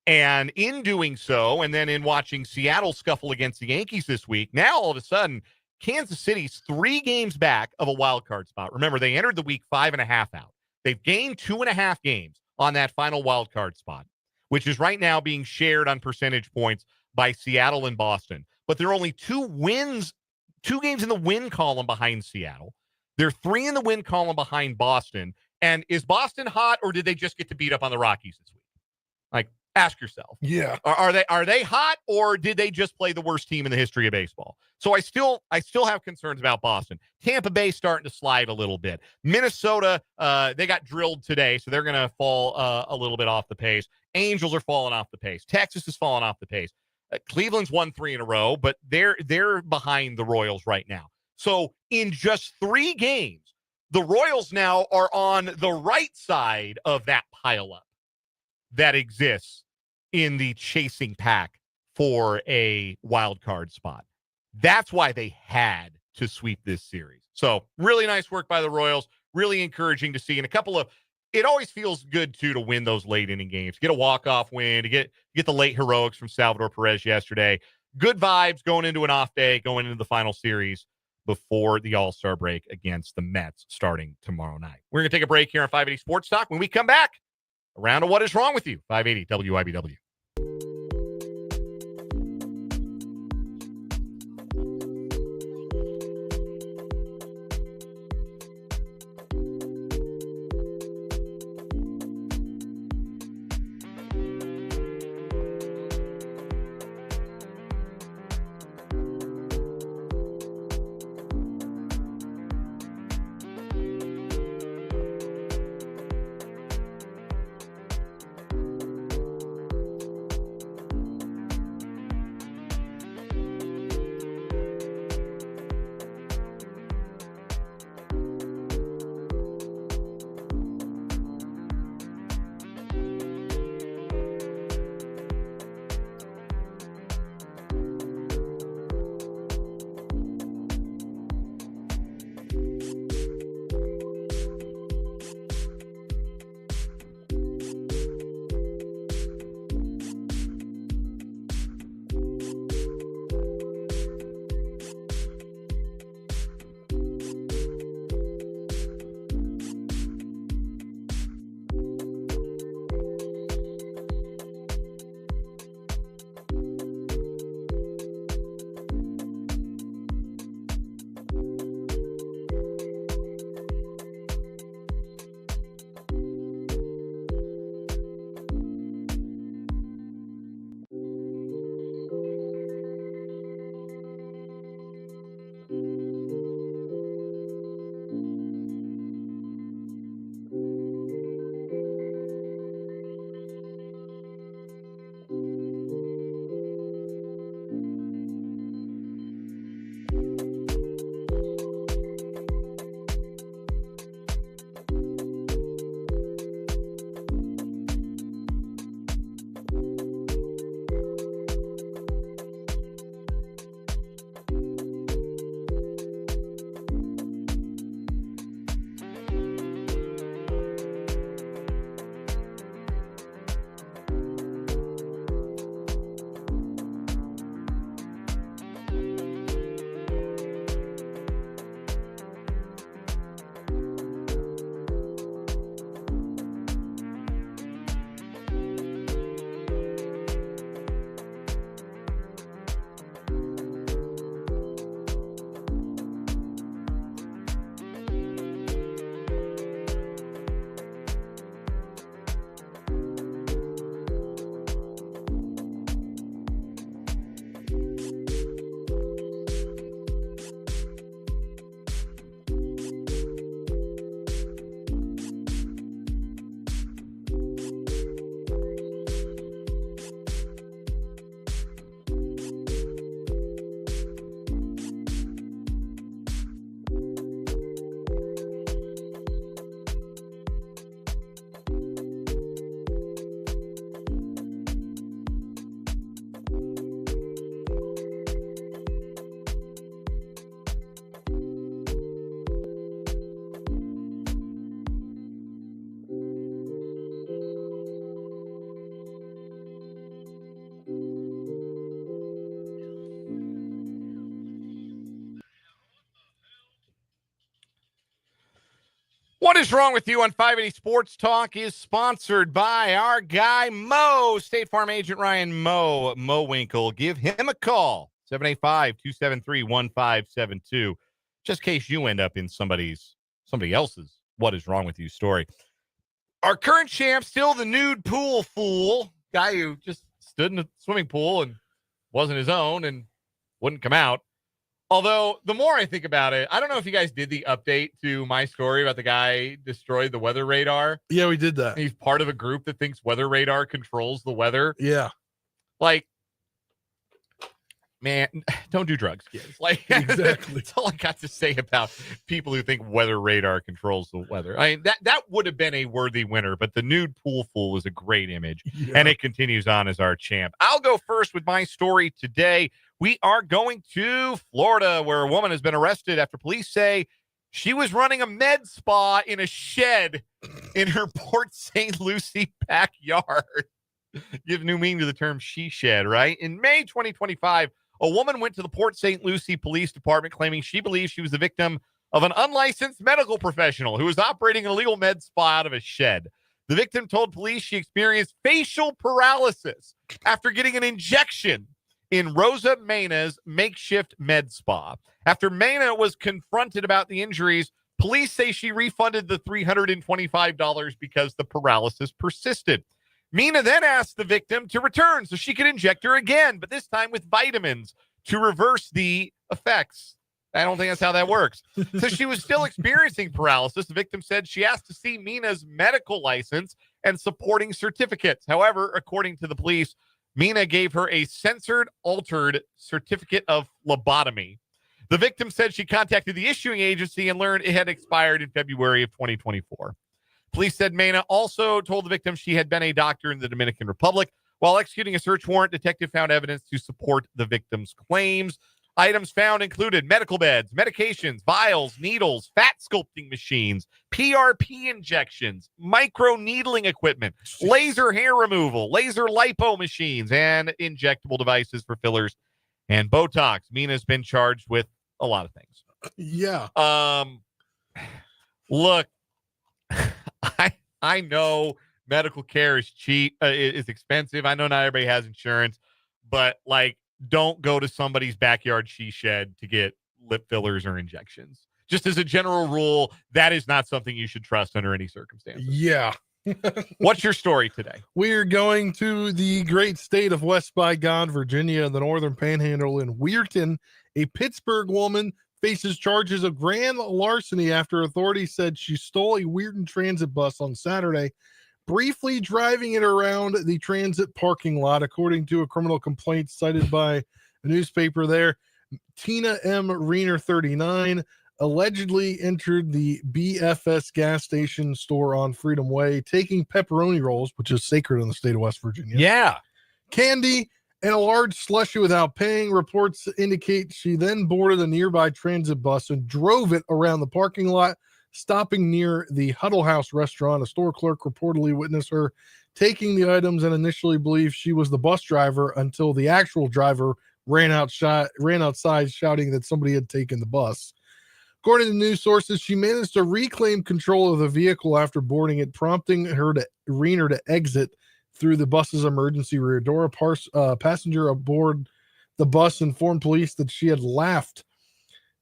And in doing so, and then in watching Seattle scuffle against the Yankees this week, now all of a sudden, Kansas City's 3 games back of a wild card spot. Remember, they entered the week 5.5 out. They've gained 2.5 games on that final wild card spot, which is right now being shared on percentage points by Seattle and Boston. But they're only 2 games in the win column behind Seattle. They're 3 in the win column behind Boston. And is Boston hot, or did they just get to beat up on the Rockies this week? Like, ask yourself. Yeah. Are they hot, or did they just play the worst team in the history of baseball? So I still have concerns about Boston. Tampa Bay starting to slide a little bit. Minnesota, they got drilled today, so they're going to fall a little bit off the pace. Angels are falling off the pace. Texas is falling off the pace. Cleveland's won 3 in a row, but they're behind the Royals right now. So in just 3 games, the Royals now are on the right side of that pileup that exists in the chasing pack for a wild card spot. That's why they had to sweep this series. So really nice work by the Royals. Really encouraging to see. And it always feels good too to win those late inning games. Get a walk-off win, to get the late heroics from Salvador Perez yesterday. Good vibes going into an off day, going into the final series before the All-Star break against the Mets starting tomorrow night. We're going to take a break here on 580 Sports Talk. When we come back, a round of What Is Wrong With You, 580 WIBW. is Wrong with You on 580 Sports Talk is sponsored by our guy Mo, State Farm agent Ryan Mo Winkle. Give him a call, 785-273-1572, just in case you end up in somebody else's What is Wrong with You story. Our current champ, still the nude pool fool, guy who just stood in a swimming pool and wasn't his own and wouldn't come out. Although, the more I think about it, I don't know if you guys did the update to my story about the guy destroyed the weather radar. Yeah, we did that. He's part of a group that thinks weather radar controls the weather. Yeah. Like, man, don't do drugs, kids. Like, exactly. That's all I got to say about people who think weather radar controls the weather. I mean, that would have been a worthy winner, but the nude pool fool is a great image, and it continues on as our champ. I'll go first with my story today. We are going to Florida, where a woman has been arrested after police say she was running a med spa in a shed in her Port St. Lucie backyard. Give new meaning to the term she shed, right? In May 2025, a woman went to the Port St. Lucie Police Department claiming she believes she was the victim of an unlicensed medical professional who was operating an illegal med spa out of a shed. The victim told police she experienced facial paralysis after getting an injection in Rosa Mena's makeshift med spa. After Mena was confronted about the injuries, police say she refunded the $325 because the paralysis persisted. Mena then asked the victim to return so she could inject her again, but this time with vitamins to reverse the effects. I don't think that's how that works. So she was still experiencing paralysis. The victim said she asked to see Mena's medical license and supporting certificates. However, according to the police, Mena gave her a censored, altered certificate of phlebotomy. The victim said she contacted the issuing agency and learned it had expired in February of 2024. Police said Mena also told the victim she had been a doctor in the Dominican Republic. While executing a search warrant, detective found evidence to support the victim's claims. Items found included medical beds, medications, vials, needles, fat sculpting machines, PRP injections, micro needling equipment, laser hair removal, laser lipo machines, and injectable devices for fillers and Botox. Mena's been charged with a lot of things. Yeah. Look, I know medical care is cheap, is expensive. I know not everybody has insurance, but like, don't go to somebody's backyard she shed to get lip fillers or injections. Just as a general rule, that is not something you should trust under any circumstances. Yeah. What's your story today? We're going to the great state of West Bygone, Virginia, the northern panhandle in Weirton. A Pittsburgh woman faces charges of grand larceny after authorities said she stole a Weirton transit bus on Saturday, briefly driving it around the transit parking lot, according to a criminal complaint cited by a newspaper there. Tina M. Reener, 39, allegedly entered the BFS gas station store on Freedom Way, taking pepperoni rolls, which is sacred in the state of West Virginia. Yeah. Candy and a large slushie without paying. Reports indicate she then boarded a nearby transit bus and drove it around the parking lot, stopping near the Huddle House restaurant. A store clerk reportedly witnessed her taking the items and initially believed she was the bus driver until the actual driver ran outside shouting that somebody had taken the bus. According to news sources, she managed to reclaim control of the vehicle after boarding it, prompting Reener to exit through the bus's emergency rear door. A passenger aboard the bus informed police that she had laughed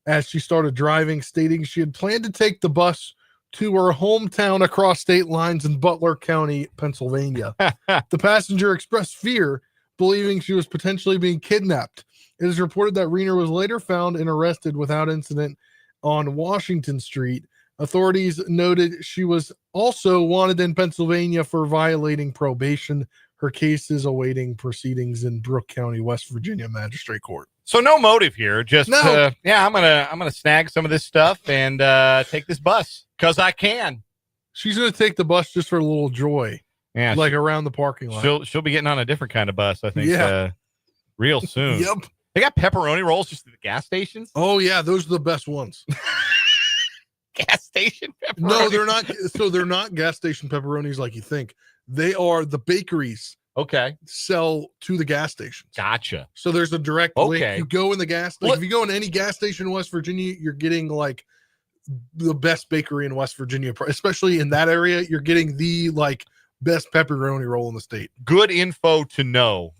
as she started driving, stating she had planned to take the bus to her hometown across state lines in Butler County, Pennsylvania. The passenger expressed fear, believing she was potentially being kidnapped. It is reported that Reener was later found and arrested without incident on Washington Street. Authorities noted she was also wanted in Pennsylvania for violating probation. Her case is awaiting proceedings in Brooke County, West Virginia Magistrate Court. So no motive here. Just no. I'm gonna snag some of this stuff and take this bus because I can. She's gonna take the bus just for a little joy. Yeah, like around the parking lot. She'll be getting on a different kind of bus, I think. Yeah. Real soon. Yep. They got pepperoni rolls just at the gas stations. Oh yeah, those are the best ones. Gas station pepperoni. No, they're not. So they're not gas station pepperonis like you think. They are the bakeries. Okay. Sell to the gas stations. Gotcha. So there's a direct link. You go in the gas. Like if you go in any gas station in West Virginia, you're getting like the best bakery in West Virginia, especially in that area. You're getting the best pepperoni roll in the state. Good info to know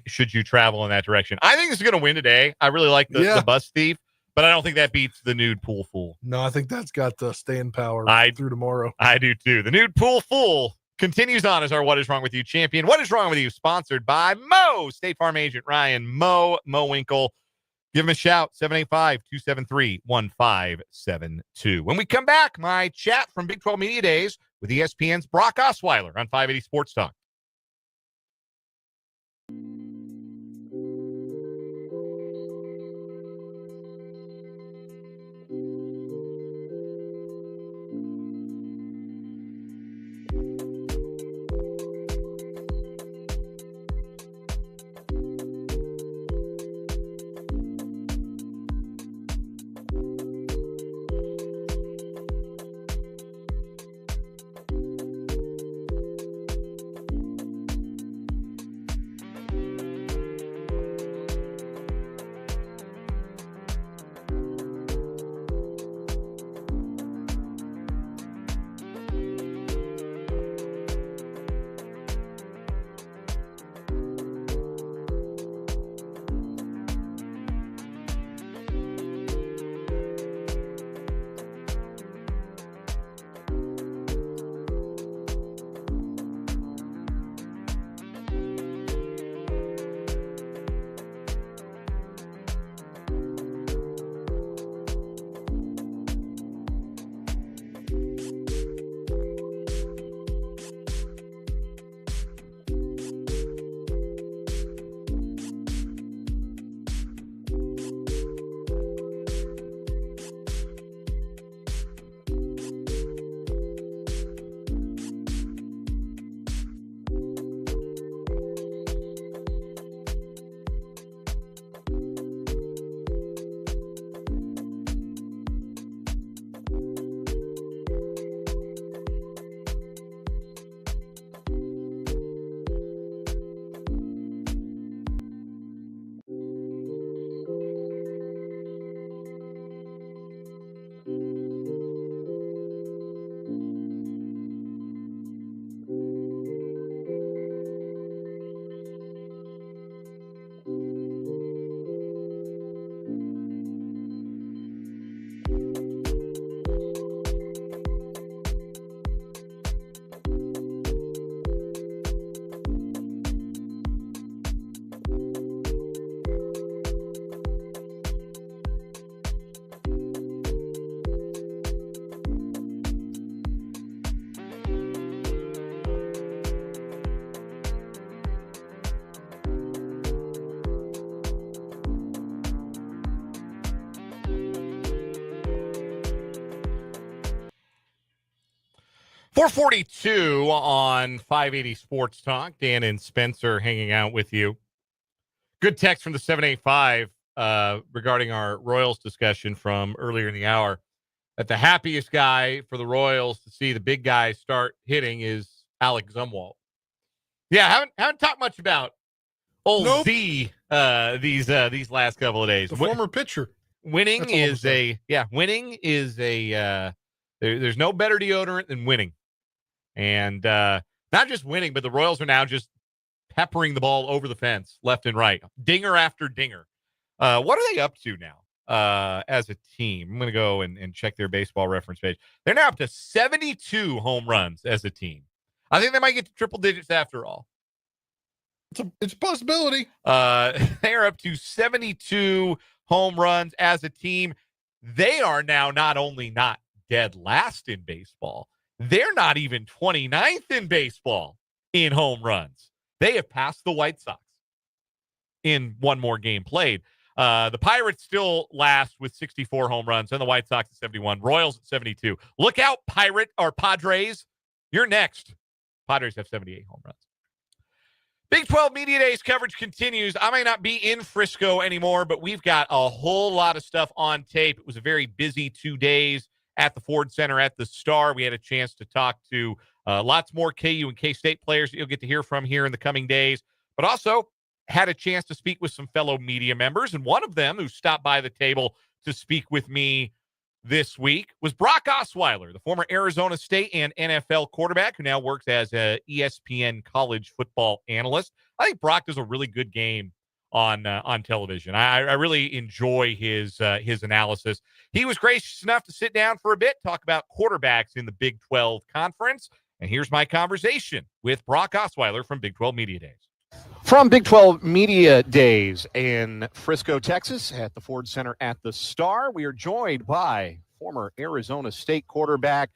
should you travel in that direction. I think this is going to win today. I really like the bus thief, but I don't think that beats the nude pool fool. No, I think that's got staying power through tomorrow. I do too. The nude pool fool continues on as our What Is Wrong With You champion. What Is Wrong With You sponsored by Mo, State Farm agent Ryan, Mo Winkle. Give him a shout, 785-273-1572. When we come back, my chat from Big 12 Media Days with ESPN's Brock Osweiler on 580 Sports Talk. .442 on 580 Sports Talk. Dan and Spencer hanging out with you. Good text from the 785 regarding our Royals discussion from earlier in the hour. That the happiest guy for the Royals to see the big guys start hitting is Alex Zumwalt. Yeah, haven't talked much about old Z these last couple of days. The former pitcher. Winning is there's no better deodorant than winning. And not just winning, but the Royals are now just peppering the ball over the fence, left and right. Dinger after dinger. What are they up to now as a team? I'm going to go and check their baseball reference page. They're now up to 72 home runs as a team. I think they might get to triple digits after all. It's a possibility. They're up to 72 home runs as a team. They are now not only not dead last in baseball, they're not even 29th in baseball in home runs. They have passed the White Sox in one more game played. The Pirates still last with 64 home runs, and the White Sox at 71. Royals at 72. Look out, Padres. You're next. Padres have 78 home runs. Big 12 Media Days coverage continues. I may not be in Frisco anymore, but we've got a whole lot of stuff on tape. It was a very busy 2 days at the Ford Center at the Star. We had a chance to talk to lots more KU and K-State players that you'll get to hear from here in the coming days, but also had a chance to speak with some fellow media members, and one of them who stopped by the table to speak with me this week was Brock Osweiler, the former Arizona State and NFL quarterback who now works as a ESPN college football analyst. I think Brock does a really good game on television. I really enjoy his analysis. He was gracious enough to sit down for a bit, talk about quarterbacks in the Big 12 Conference. And here's my conversation with Brock Osweiler from Big 12 Media Days. From Big 12 Media Days in Frisco, Texas, at the Ford Center at the Star, we are joined by former Arizona State quarterback.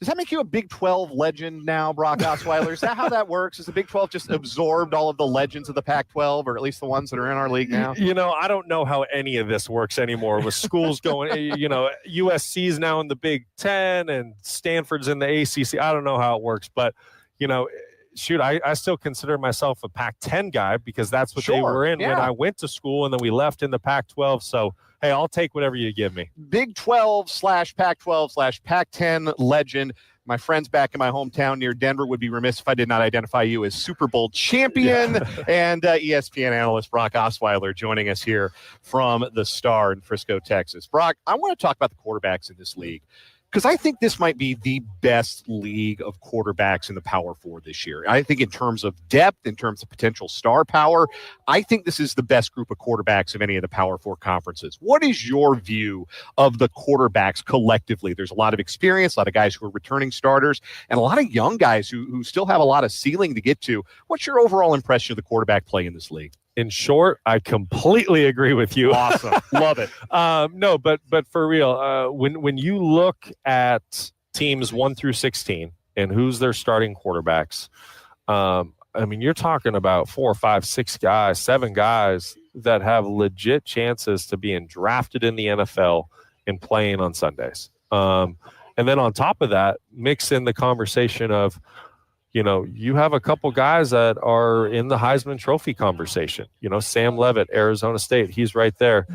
Does that make you a Big 12 legend now, Brock Osweiler? Is that how that works? Has the Big 12 just absorbed all of the legends of the Pac-12, or at least the ones that are in our league now? I don't know how any of this works anymore with schools going, USC's now in the Big 10 and Stanford's in the ACC. I don't know how it works, but, I still consider myself a Pac-10 guy because that's what they were in when I went to school, and then we left in the Pac-12. So, hey, I'll take whatever you give me. Big 12/Pac-12/Pac-10 legend. My friends back in my hometown near Denver would be remiss if I did not identify you as Super Bowl champion and ESPN analyst Brock Osweiler joining us here from the Star in Frisco, Texas. Brock, I want to talk about the quarterbacks in this league, because I think this might be the best league of quarterbacks in the Power Four this year. I think in terms of depth, in terms of potential star power, I think this is the best group of quarterbacks of any of the Power Four conferences. What is your view of the quarterbacks collectively? There's a lot of experience, a lot of guys who are returning starters, and a lot of young guys who still have a lot of ceiling to get to. What's your overall impression of the quarterback play in this league? In short, I completely agree with you. Awesome. Love it. No, but for real, when you look at teams 1 through 16 and who's their starting quarterbacks, you're talking about 4, 5, 6 guys, 7 guys that have legit chances to being drafted in the NFL and playing on Sundays. And then on top of that, mix in the conversation of, you have a couple guys that are in the Heisman Trophy conversation. Sam Leavitt, Arizona State, he's right there.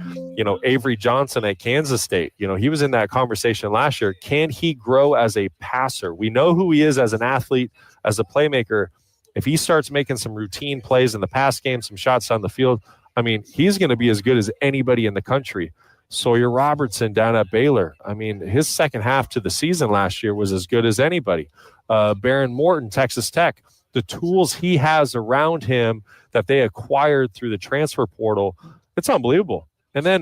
Avery Johnson at Kansas State, he was in that conversation last year. Can he grow as a passer? We know who he is as an athlete, as a playmaker. If he starts making some routine plays in the pass game, some shots on the field, he's going to be as good as anybody in the country. Sawyer Robertson down at Baylor. His second half to the season last year was as good as anybody. Baron Morton, Texas Tech, the tools he has around him that they acquired through the transfer portal, it's unbelievable. And then,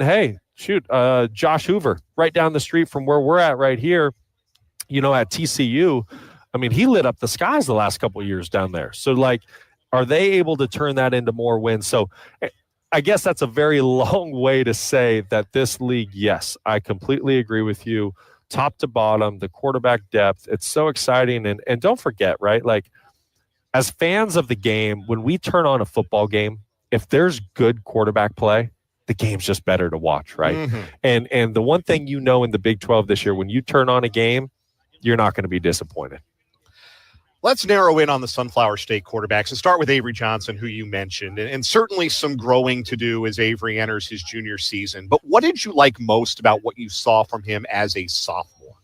Josh Hoover, right down the street from where we're at right here, at TCU. He lit up the skies the last couple of years down there. So, are they able to turn that into more wins? So, I guess that's a very long way to say that this league, yes, I completely agree with you. Top to bottom, the quarterback depth, it's so exciting. And don't forget, right, as fans of the game, when we turn on a football game, if there's good quarterback play, the game's just better to watch, right? Mm-hmm. And the one thing in the Big 12 this year, when you turn on a game, you're not going to be disappointed. Let's narrow in on the Sunflower State quarterbacks and start with Avery Johnson, who you mentioned, and certainly some growing to do as Avery enters his junior season. But what did you like most about what you saw from him as a sophomore?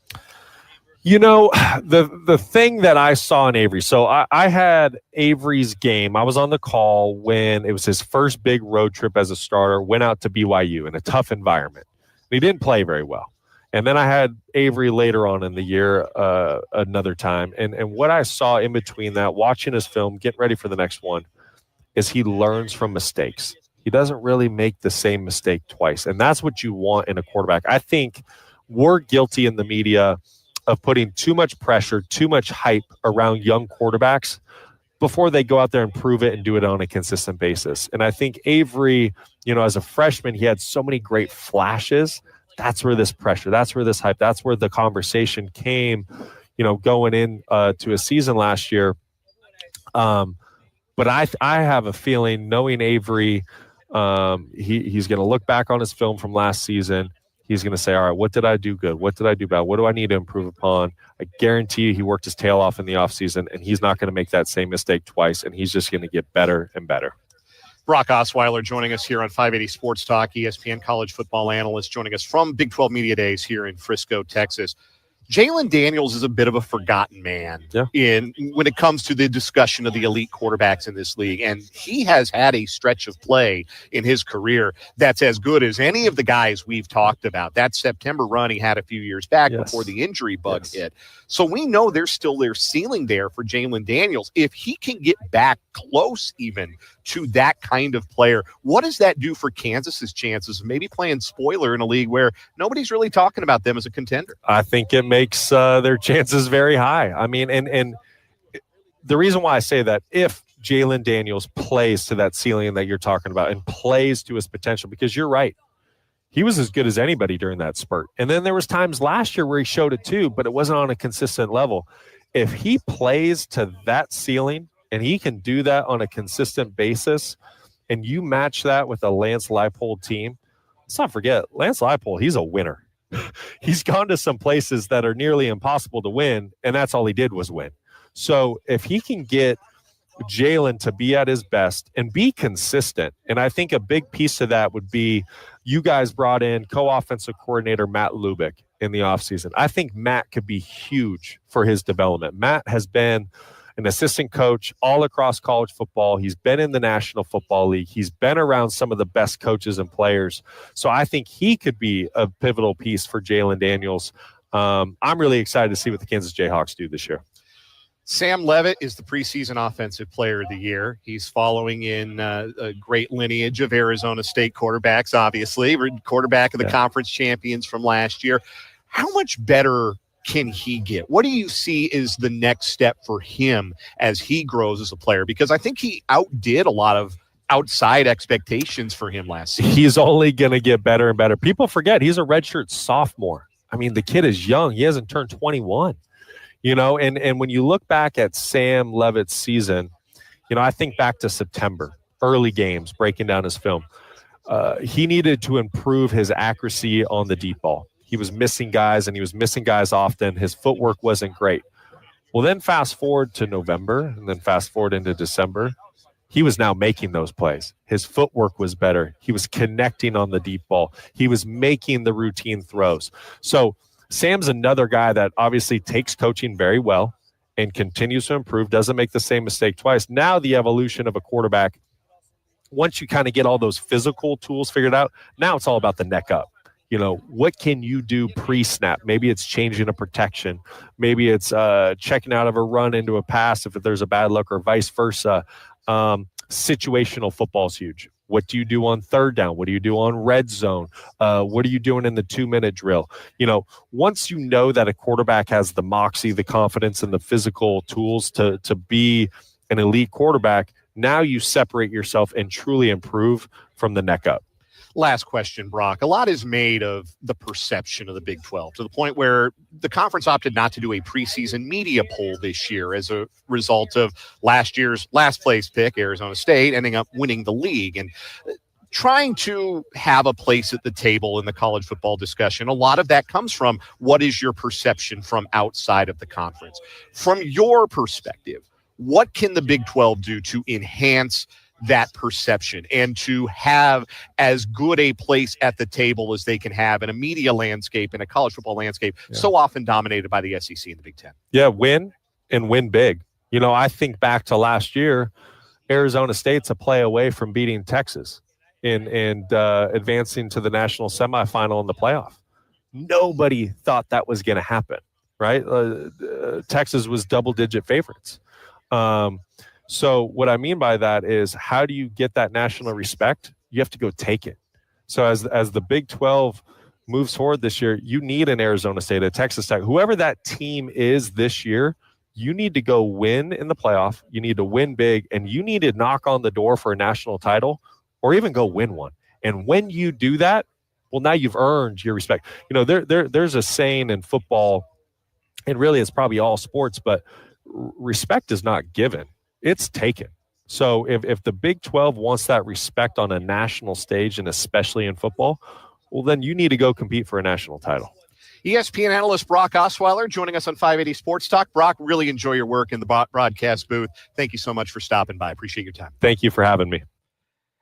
The thing that I saw in Avery, so I had Avery's game. I was on the call when it was his first big road trip as a starter, went out to BYU in a tough environment. He didn't play very well. And then I had Avery later on in the year another time. And what I saw in between that, watching his film, getting ready for the next one, is he learns from mistakes. He doesn't really make the same mistake twice. And that's what you want in a quarterback. I think we're guilty in the media of putting too much pressure, too much hype around young quarterbacks before they go out there and prove it and do it on a consistent basis. And I think Avery, as a freshman, he had so many great flashes. That's where this pressure, that's where this hype, that's where the conversation came, going in to a season last year. But I have a feeling, knowing Avery, he's going to look back on his film from last season. He's going to say, all right, what did I do good? What did I do bad? What do I need to improve upon? I guarantee you he worked his tail off in the offseason, and he's not going to make that same mistake twice, and he's just going to get better and better. Brock Osweiler joining us here on 580 Sports Talk, ESPN college football analyst, joining us from Big 12 Media Days here in Frisco, Texas. Jalen Daniels is a bit of a forgotten man when it comes to the discussion of the elite quarterbacks in this league. And he has had a stretch of play in his career that's as good as any of the guys we've talked about. That September run he had a few years back before the injury bug hit. So we know there's still their ceiling there for Jalen Daniels. If he can get back close even to that kind of player, what does that do for Kansas's chances of maybe playing spoiler in a league where nobody's really talking about them as a contender? I think it makes their chances very high. I mean, and the reason why I say that, if Jalen Daniels plays to that ceiling that you're talking about and plays to his potential, because you're right, he was as good as anybody during that spurt. And then there was times last year where he showed it too, but it wasn't on a consistent level. If he plays to that ceiling and he can do that on a consistent basis, and you match that with a Lance Leipold team, let's not forget, Lance Leipold, he's a winner. He's gone to some places that are nearly impossible to win, and that's all he did was win. So if he can get Jalen to be at his best and be consistent, and I think a big piece of that would be, you guys brought in co-offensive coordinator Matt Lubick in the offseason. I think Matt could be huge for his development. Matt has been an assistant coach all across college football. He's been in the National Football League. He's been around some of the best coaches and players. So I think he could be a pivotal piece for Jalen Daniels. I'm really excited to see what the Kansas Jayhawks do this year. Sam Leavitt is the preseason offensive player of the year. He's following in a great lineage of Arizona State quarterbacks, obviously, quarterback of the conference champions from last year. How much better can he get? What do you see is the next step for him as he grows as a player? Because I think he outdid a lot of outside expectations for him last season. He's only going to get better and better. People forget he's a redshirt sophomore. I mean, the kid is young. He hasn't turned 21. You know, and when you look back at Sam Leavitt's season, you know, I think back to September, early games, breaking down his film. He needed to improve his accuracy on the deep ball. He was missing guys, and he was missing guys often. His footwork wasn't great. Well, then fast forward to November, and then fast forward into December. He was now making those plays. His footwork was better. He was connecting on the deep ball. He was making the routine throws. So Sam's another guy that obviously takes coaching very well and continues to improve, doesn't make the same mistake twice. Now the evolution of a quarterback, once you kind of get all those physical tools figured out, now it's all about the neck up. You know, what can you do pre-snap? Maybe it's changing a protection. Maybe it's checking out of a run into a pass if there's a bad look, or vice versa. Situational football is huge. What do you do on third down? What do you do on red zone? What are you doing in the 2-minute drill? You know, once you know that a quarterback has the moxie, the confidence, and the physical tools to be an elite quarterback, now you separate yourself and truly improve from the neck up. Last question, Brock. A lot is made of the perception of the Big 12, to the point where the conference opted not to do a preseason media poll this year as a result of last year's last place pick, Arizona State, ending up winning the league. And trying to have a place at the table in the college football discussion, a lot of that comes from what is your perception from outside of the conference. From your perspective, what can the Big 12 do to enhance that perception and to have as good a place at the table as they can have in a media landscape, in a college football landscape, so often dominated by the SEC and the Big Ten? Yeah, win and win big. You know, I think back to last year, Arizona State's a play away from beating Texas and advancing to the national semifinal in the playoff. Nobody thought that was going to happen, right? Texas was double-digit favorites. So what I mean by that is, how do you get that national respect? You have to go take it. So as the Big 12 moves forward this year, you need an Arizona State, a Texas Tech, whoever that team is this year, you need to go win in the playoff. You need to win big, and you need to knock on the door for a national title, or even go win one. And when you do that, well, now you've earned your respect. You know, there's a saying in football, and really it's probably all sports, but respect is not given. It's taken. So if the Big 12 wants that respect on a national stage, and especially in football, well, then you need to go compete for a national title. ESPN analyst Brock Osweiler joining us on 580 Sports Talk. Brock, really enjoy your work in the broadcast booth. Thank you so much for stopping by. Appreciate your time. Thank you for having me.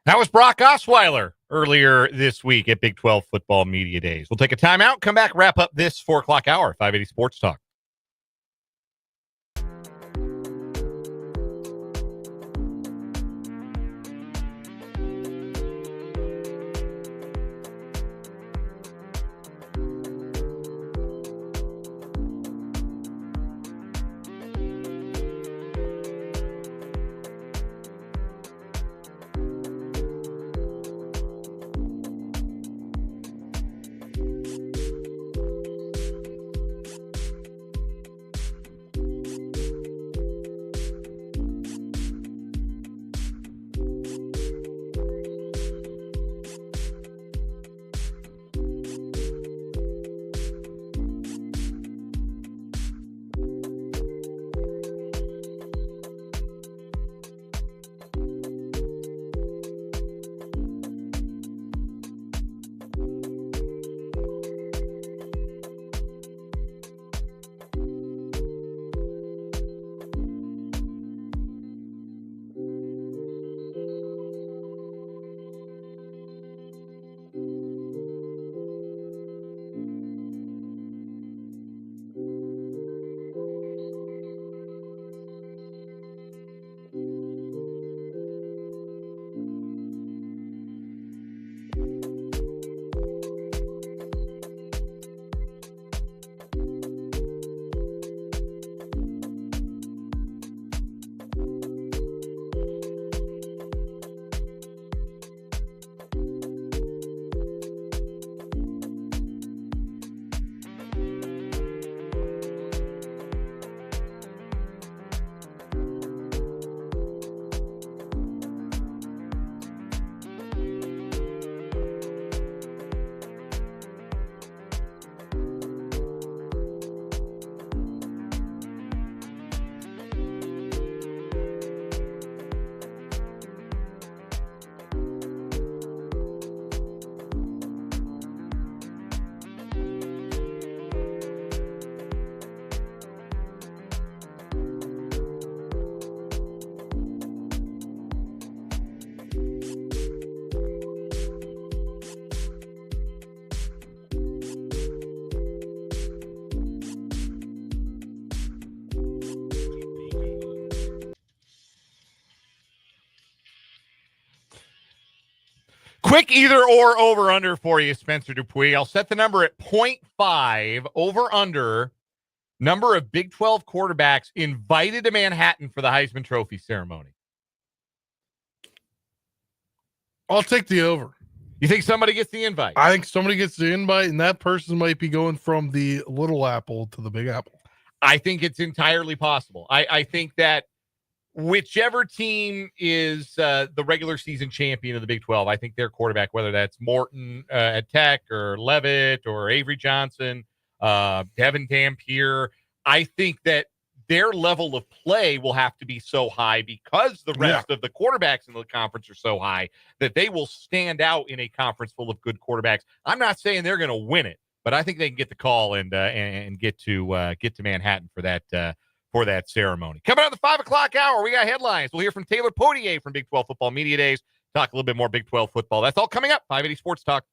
That was Brock Osweiler earlier this week at Big 12 Football Media Days. We'll take a timeout, come back, wrap up this 4 o'clock hour, 580 Sports Talk. Quick either or over under for you, Spencer Dupuis. I'll set the number at 0.5 over under number of Big 12 quarterbacks invited to Manhattan for the Heisman Trophy ceremony. I'll take the over. You think somebody gets the invite? I think somebody gets the invite, and that person might be going from the Little Apple to the Big Apple. I think it's entirely possible. I think that whichever team is the regular season champion of the Big 12, I think their quarterback, whether that's Morton at Tech or Levitt or Avery Johnson, Devin Dampier, I think that their level of play will have to be so high because the rest of the quarterbacks in the conference are so high that they will stand out in a conference full of good quarterbacks. I'm not saying they're going to win it, but I think they can get the call and get to Manhattan for that ceremony. Coming on the 5 o'clock hour, we got headlines. We'll hear from Taylor Poitier from Big 12 Football Media Days. Talk a little bit more Big 12 football. That's all coming up. 580 Sports Talk.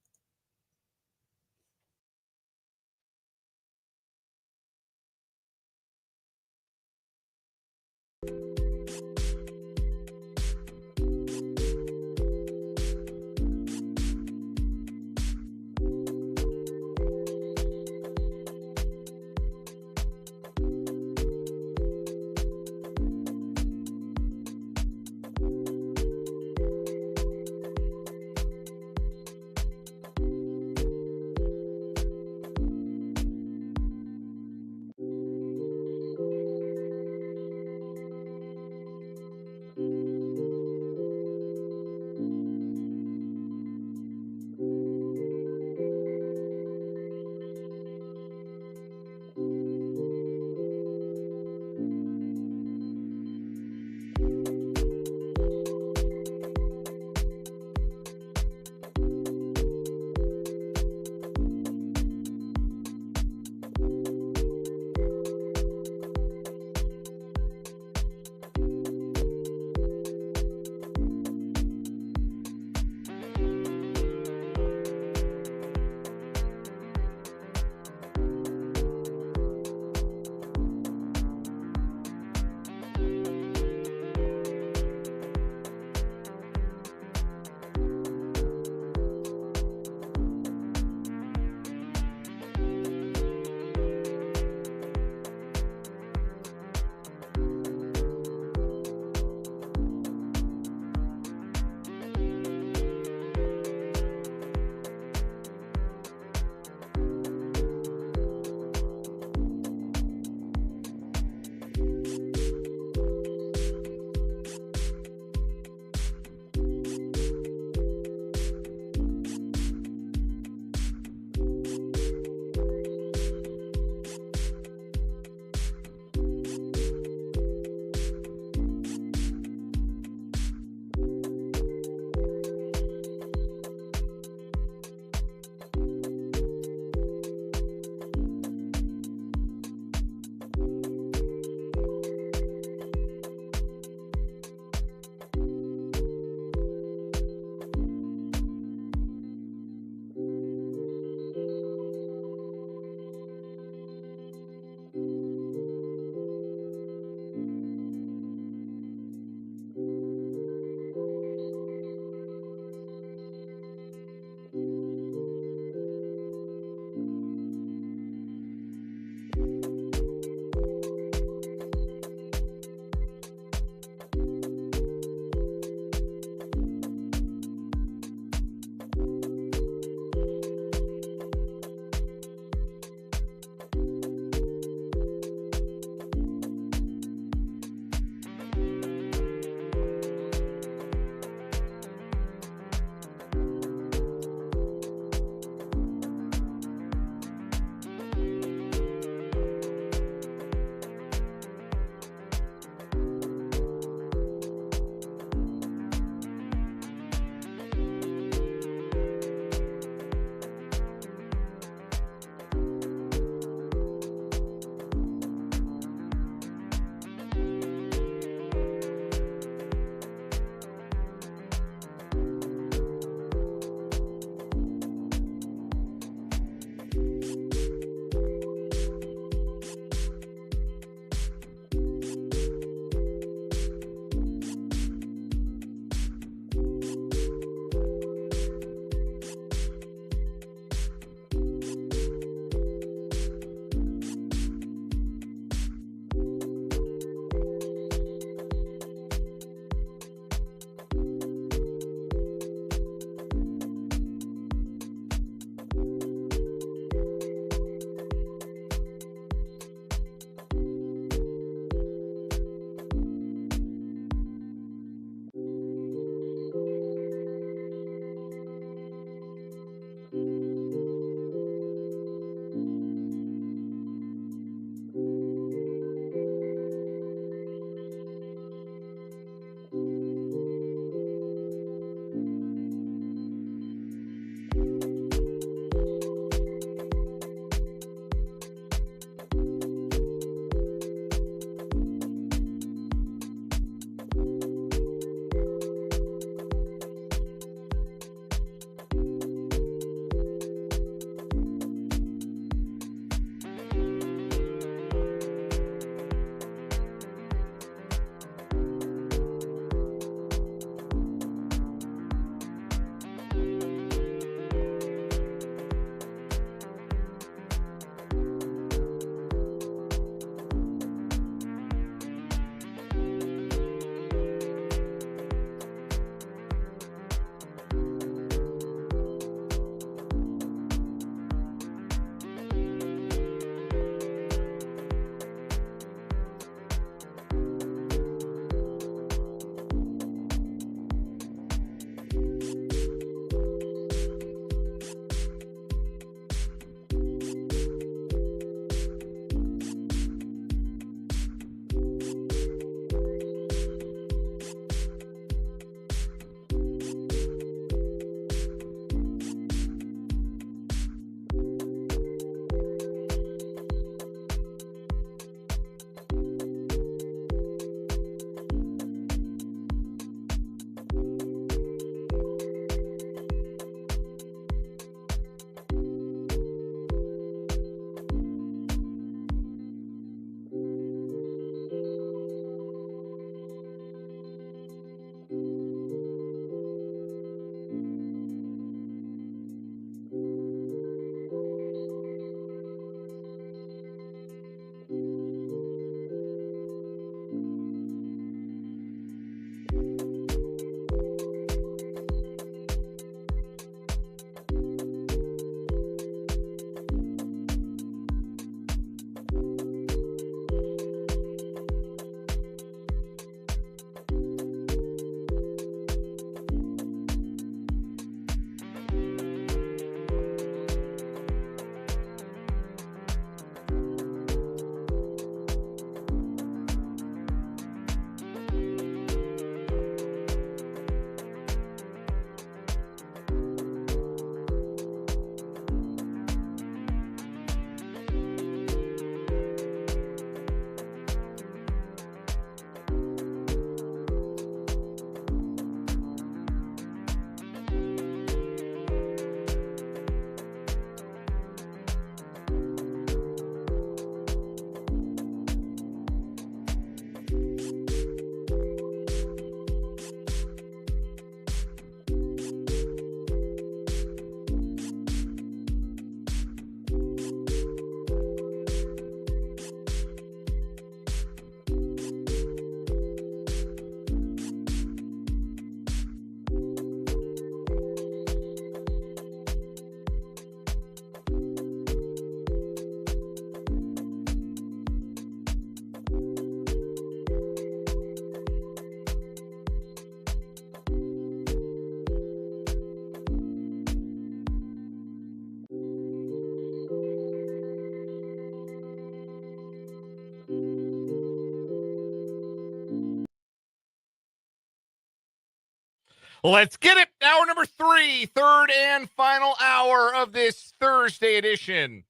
Let's get it. Hour number 3, third and final hour of this Thursday edition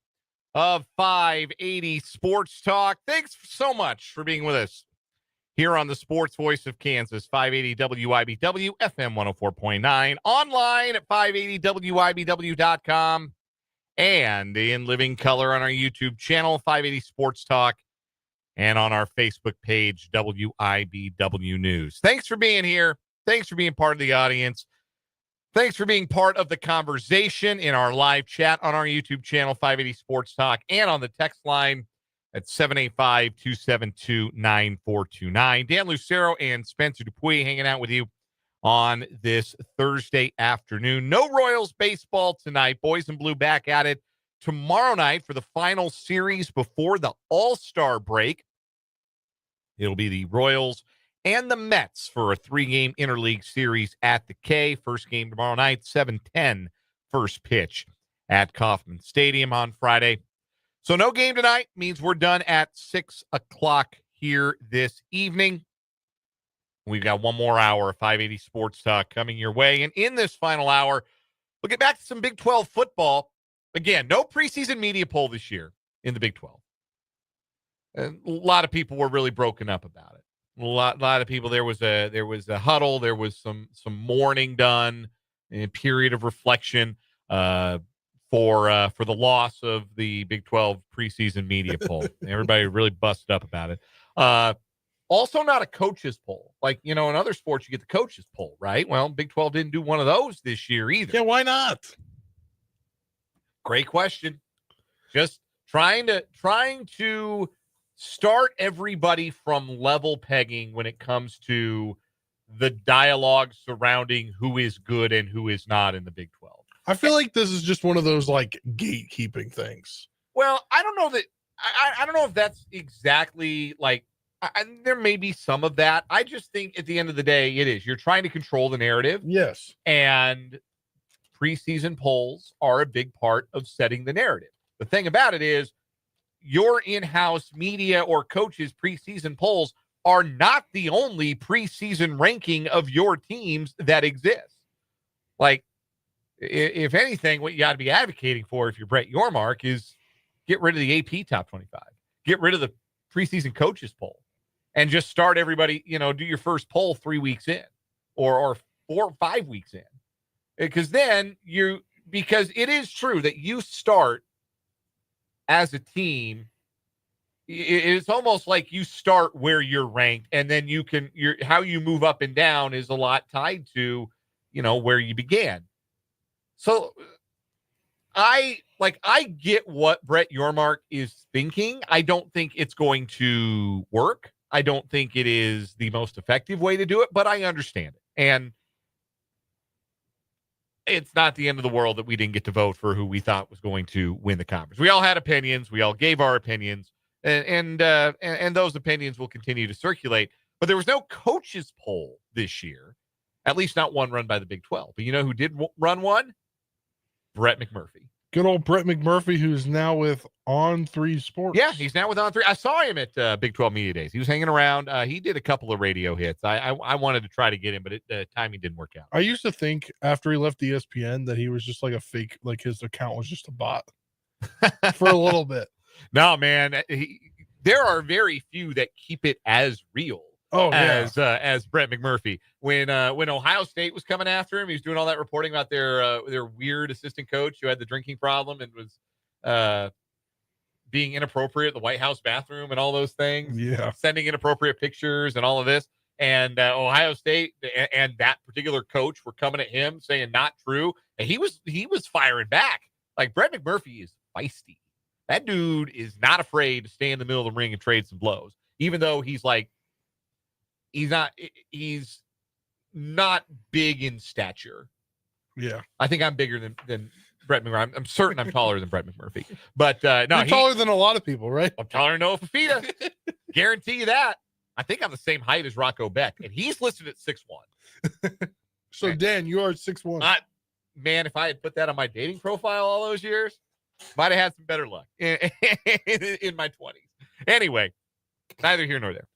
of 580 Sports Talk. Thanks so much for being with us here on the Sports Voice of Kansas, 580 WIBW, FM 104.9, online at 580WIBW.com, and in living color on our YouTube channel, 580 Sports Talk, and on our Facebook page, WIBW News. Thanks for being here. Thanks for being part of the audience. Thanks for being part of the conversation in our live chat on our YouTube channel, 580 Sports Talk, and on the text line at 785-272-9429. Dan Lucero and Spencer Dupuy hanging out with you on this Thursday afternoon. No Royals baseball tonight. Boys in Blue back at it tomorrow night for the final series before the All-Star break. It'll be the Royals and the Mets for a 3-game interleague series at the K. First game tomorrow night, 7:10 first pitch at Kauffman Stadium on Friday. So no game tonight means we're done at 6 o'clock here this evening. We've got one more hour of 580 Sports Talk coming your way. And in this final hour, we'll get back to some Big 12 football. Again, no preseason media poll this year in the Big 12. And a lot of people were really broken up about it. A lot of people. There was a huddle. There was some mourning done, a period of reflection for the loss of the Big 12 preseason media poll. Everybody really busted up about it. Also, not a coaches poll. Like, in other sports, you get the coaches poll, right? Well, Big 12 didn't do one of those this year either. Yeah, why not? Great question. Just trying to start everybody from level pegging when it comes to the dialogue surrounding who is good and who is not in the Big 12. I feel like this is just one of those like gatekeeping things. Well, I don't know that. I don't know if that's exactly like. There may be some of that. I just think at the end of the day, it is. You're trying to control the narrative. Yes. And preseason polls are a big part of setting the narrative. The thing about it is, your in-house media or coaches' preseason polls are not the only preseason ranking of your teams that exists. Like, if anything, what you got to be advocating for if you're Brett Yormark is get rid of the AP Top 25. Get rid of the preseason coaches poll and just start everybody, do your first poll 3 weeks in or 4 or 5 weeks in. Because then because it is true that you start as a team, it's almost like you start where you're ranked, and then how you move up and down is a lot tied to, where you began. So I get what Brett Yormark is thinking. I don't think it's going to work. I don't think it is the most effective way to do it, but I understand it. And it's not the end of the world that we didn't get to vote for who we thought was going to win the conference. We all had opinions. We all gave our opinions, and those opinions will continue to circulate. But there was no coaches poll this year, at least not one run by the Big 12. But you know who did run one? Brett McMurphy. Good old Brett McMurphy, who's now with On3 Sports. Yeah, he's now with On3. I saw him at Big 12 Media Days. He was hanging around. He did a couple of radio hits. I wanted to try to get him, but the timing didn't work out. I used to think after he left ESPN that he was just like a fake, like his account was just a bot for a little bit. No, man. There are very few that keep it as real. As Brett McMurphy. When Ohio State was coming after him, he was doing all that reporting about their weird assistant coach who had the drinking problem and was being inappropriate at the White House bathroom and all those things. Yeah, sending inappropriate pictures and all of this. And Ohio State and that particular coach were coming at him saying not true, and he was firing back. Like, Brett McMurphy is feisty. That dude is not afraid to stay in the middle of the ring and trade some blows, even though he's not big in stature. Yeah. I think I'm bigger than Brett McMurphy. I'm certain I'm taller than Brett McMurphy. But no, you're taller than a lot of people, right? I'm taller than Noah Fafita. Guarantee you that. I think I'm the same height as Rocco Beck, and he's listed at 6'1". So, okay. Dan, you are 6'1". Man, if I had put that on my dating profile all those years, might have had some better luck in my 20s. Anyway, neither here nor there.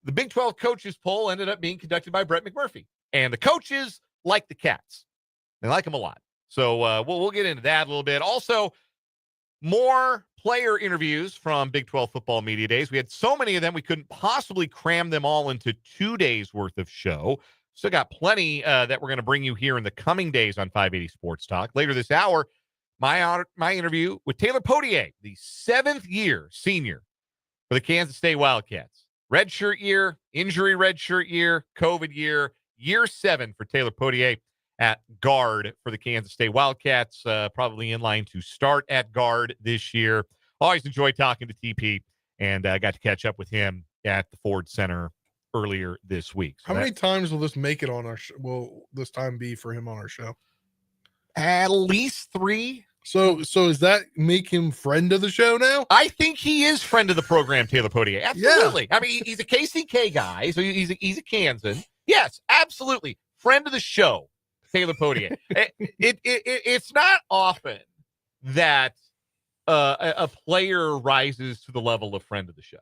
the Big 12 coaches poll ended up being conducted by Brett McMurphy. And the coaches like the Cats. They like them a lot. So we'll get into that a little bit. Also, more player interviews from Big 12 football media days. We had so many of them, we couldn't possibly cram them all into 2 days worth of show. Still got plenty that we're going to bring you here in the coming days on 580 Sports Talk. Later this hour, my interview with Taylor Poitier, the 7th-year senior for the Kansas State Wildcats. Redshirt year, injury redshirt year, COVID year 7 for Taylor Poitier at guard for the Kansas State Wildcats, probably in line to start at guard this year. Always enjoyed talking to TP, and I got to catch up with him at the Ford Center earlier this week. So how many times will this make it on our will this time be for him on our show? At least 3. So does that make him friend of the show now? I think he is friend of the program, Taylor Poitier. Absolutely. Yeah. I mean, he's a KCK guy, so he's a Kansan. Yes, absolutely. Friend of the show. Taylor Poitier. It's not often that a player rises to the level of friend of the show.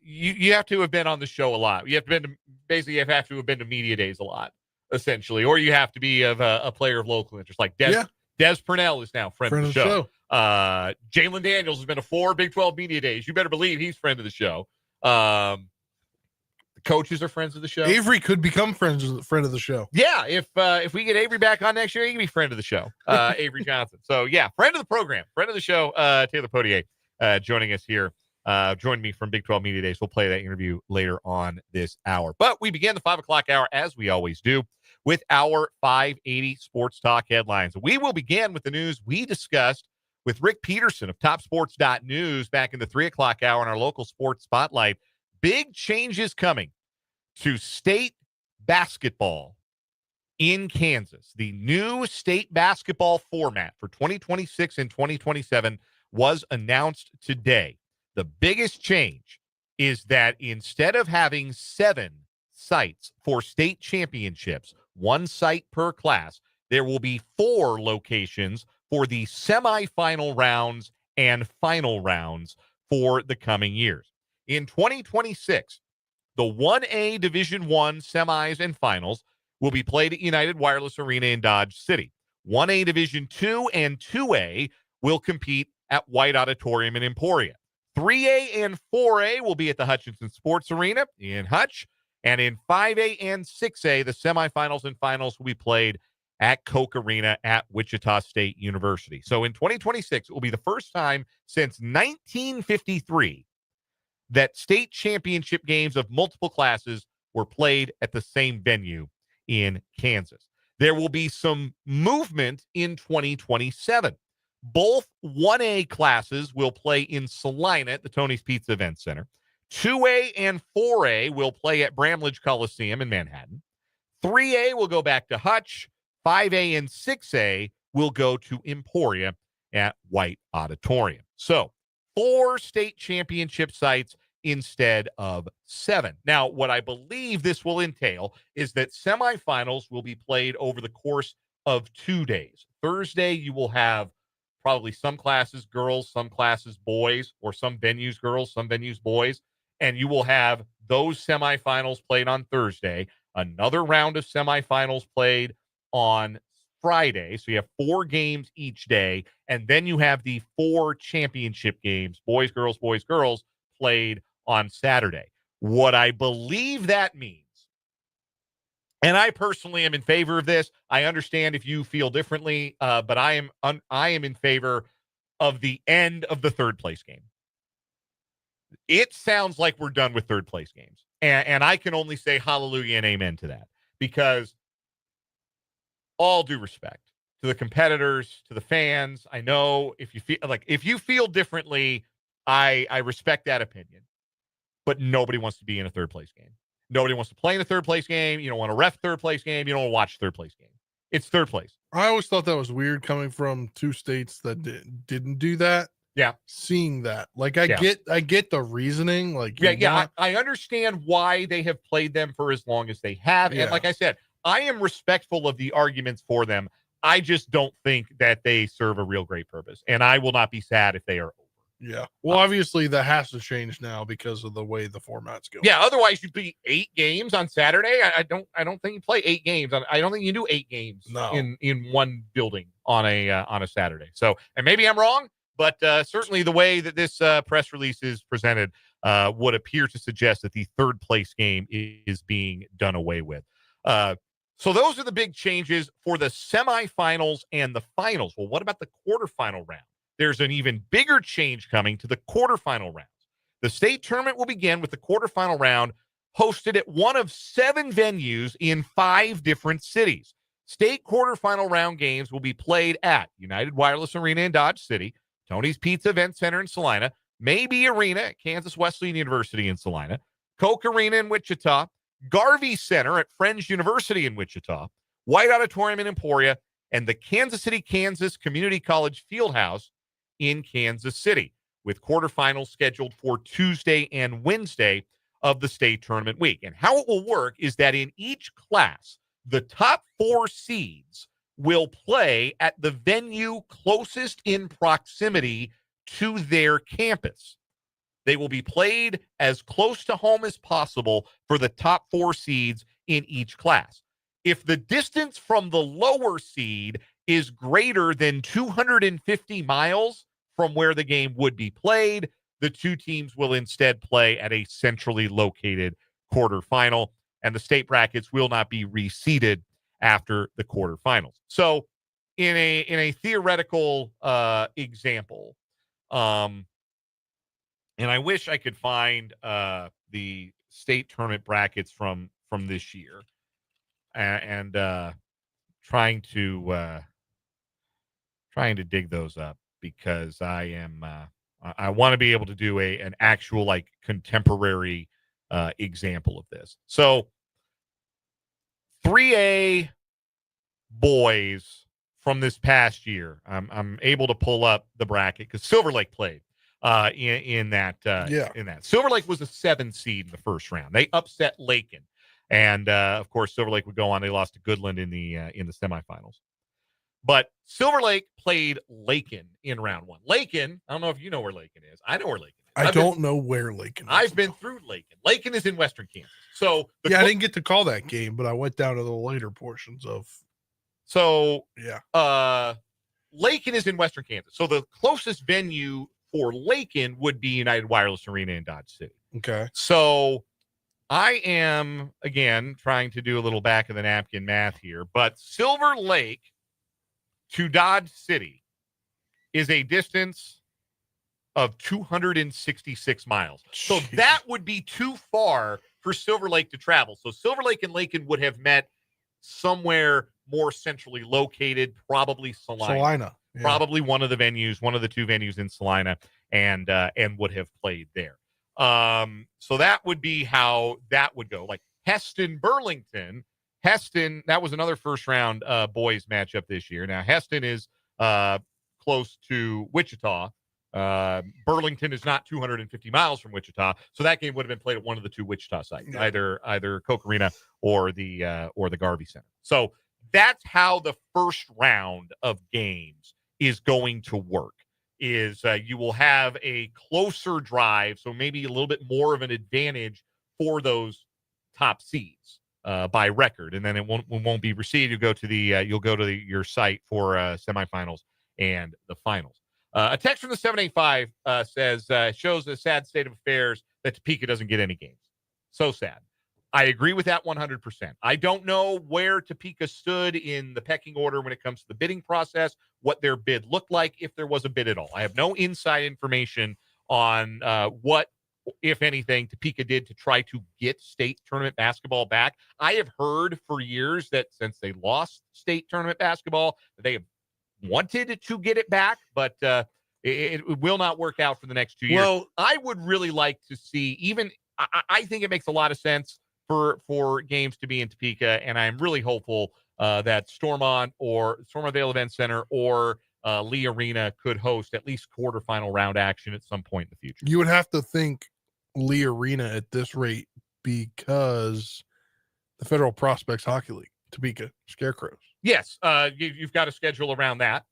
You have to have been on the show a lot. You have to have to have been to media days a lot, essentially, or you have to be a player of local interest. Like Des Purnell is now friend of the show. Jalen Daniels has been to 4 Big 12 media days. You better believe he's friend of the show. Coaches are friends of the show. Avery could become friend of the show. Yeah, if we get Avery back on next year, he can be friend of the show. Avery Johnson. So yeah, friend of the program, friend of the show. Taylor Poitier joining us here. Join me from Big 12 Media Days. We'll play that interview later on this hour. But we begin the 5 o'clock hour, as we always do, with our 580 Sports Talk headlines. We will begin with the news we discussed with Rick Peterson of TopSports.news back in the 3 o'clock hour in our local sports spotlight. Big changes coming to state basketball in Kansas. The new state basketball format for 2026 and 2027 was announced today. The biggest change is that instead of having 7 sites for state championships, 1 site per class, there will be 4 locations for the semifinal rounds and final rounds for the coming years. In 2026, the 1A Division I semis and finals will be played at United Wireless Arena in Dodge City. 1A Division II and 2A will compete at White Auditorium in Emporia. 3A and 4A will be at the Hutchinson Sports Arena in Hutch. And in 5A and 6A, the semifinals and finals will be played at Koch Arena at Wichita State University. So in 2026, it will be the first time since 1953 that state championship games of multiple classes were played at the same venue in Kansas. There will be some movement in 2027. Both 1A classes will play in Salina at the Tony's Pizza Event Center. 2A and 4A will play at Bramlage Coliseum in Manhattan. 3A will go back to Hutch. 5A and 6A will go to Emporia at White Auditorium. So 4 state championship sites instead of 7. Now, what I believe this will entail is that semifinals will be played over the course of 2 days. Thursday, you will have probably some classes girls, some classes boys, or some venues girls, some venues boys, and you will have those semifinals played on Thursday, another round of semifinals played on Friday. So you have 4 games each day, and then you have the 4 championship games, boys, girls, played on Saturday. What I believe that means, and I personally am in favor of this. I understand if you feel differently, but I am in favor of the end of the third place game. It sounds like we're done with third place games, and I can only say hallelujah and amen to that, because all due respect to the competitors, to the fans, I know if you feel differently, I respect that opinion, but nobody wants to be in a third place game. Nobody wants to play in a third place game. You don't want to ref third place game. You don't want to watch third place game. It's third place. I always thought that was weird coming from 2 states that didn't do that. Yeah. Seeing that, like, I get the reasoning. Like, I understand why they have played them for as long as they have. Yeah. And like I said, I am respectful of the arguments for them. I just don't think that they serve a real great purpose. And I will not be sad if they are over. Yeah. Well, obviously that has to change now because of the way the format's going. Yeah. Otherwise, you'd be 8 games on Saturday. I don't think you play 8 games. I don't think you do 8 games in one building on a Saturday. So, and maybe I'm wrong, but certainly the way that this press release is presented would appear to suggest that the third place game is being done away with. So those are the big changes for the semifinals and the finals. Well, what about the quarterfinal round? There's an even bigger change coming to the quarterfinal rounds. The state tournament will begin with the quarterfinal round hosted at one of 7 venues in 5 different cities. State quarterfinal round games will be played at United Wireless Arena in Dodge City, Tony's Pizza Event Center in Salina, Maybe Arena at Kansas Wesleyan University in Salina, Koch Arena in Wichita, Garvey Center at Friends University in Wichita, White Auditorium in Emporia, and the Kansas City, Kansas Community College Fieldhouse in Kansas City, with quarterfinals scheduled for Tuesday and Wednesday of the state tournament week. And how it will work is that in each class, the top 4 seeds will play at the venue closest in proximity to their campus. They will be played as close to home as possible for the top 4 seeds in each class. If the distance from the lower seed is greater than 250 miles from where the game would be played, the 2 teams will instead play at a centrally located quarterfinal, and the state brackets will not be reseeded after the quarterfinals. So in a theoretical example, and I wish I could find the state tournament brackets from this year, and trying to dig those up, because I want to be able to do an actual like contemporary example of this. So 3A boys from this past year, I'm able to pull up the bracket because Silver Lake played in that. Silver Lake was a 7 seed in the first round. They upset Lakin, and of course Silver Lake would go on. They lost to Goodland in the semifinals. But Silver Lake played Lakin in round 1. Lakin, I don't know if you know where Lakin is. I know where Lakin is. I don't know where Lakin is. I've been through Lakin. Lakin is in western Kansas. So I didn't get to call that game, but I went down to the later portions of. So Lakin is in western Kansas. So the closest venue for Lakin would be United Wireless Arena in Dodge City. Okay. So I am, again, trying to do a little back of the napkin math here, but Silver Lake to Dodge City is a distance of 266 miles. So that would be too far for Silver Lake to travel. So Silver Lake and Lakin would have met somewhere more centrally located, probably Salina. Yeah. Probably one of the 2 venues in Salina, and would have played there. So that would be how that would go. Like Heston Burlington. Heston, that was another first round boys matchup this year. Now Heston is close to Wichita. Burlington is not 250 miles from Wichita, so that game would have been played at one of the 2 Wichita sites, either Koch Arena or the Garvey Center. So that's how the first round of games is going to work. Is you will have a closer drive, so maybe a little bit more of an advantage for those top seeds by record, and then it won't be received. You'll go to your site for semifinals and the finals. A text from the 785 says shows a sad state of affairs that Topeka doesn't get any games. So sad. I agree with that 100%. I don't know where Topeka stood in the pecking order when it comes to the bidding process, what their bid looked like, if there was a bid at all. I have no inside information on what, if anything, Topeka did to try to get state tournament basketball back. I have heard for years that since they lost state tournament basketball, they have wanted to get it back, but it will not work out for the next 2 years. Well, I would really like to see, I think it makes a lot of sense for games to be in Topeka, and I'm really hopeful that Stormont Vail Event Center or Lee Arena could host at least quarterfinal round action at some point in the future. You would have to think Lee Arena at this rate, because the Federal Prospects Hockey League, Topeka Scarecrows. Yes, you've got a schedule around that.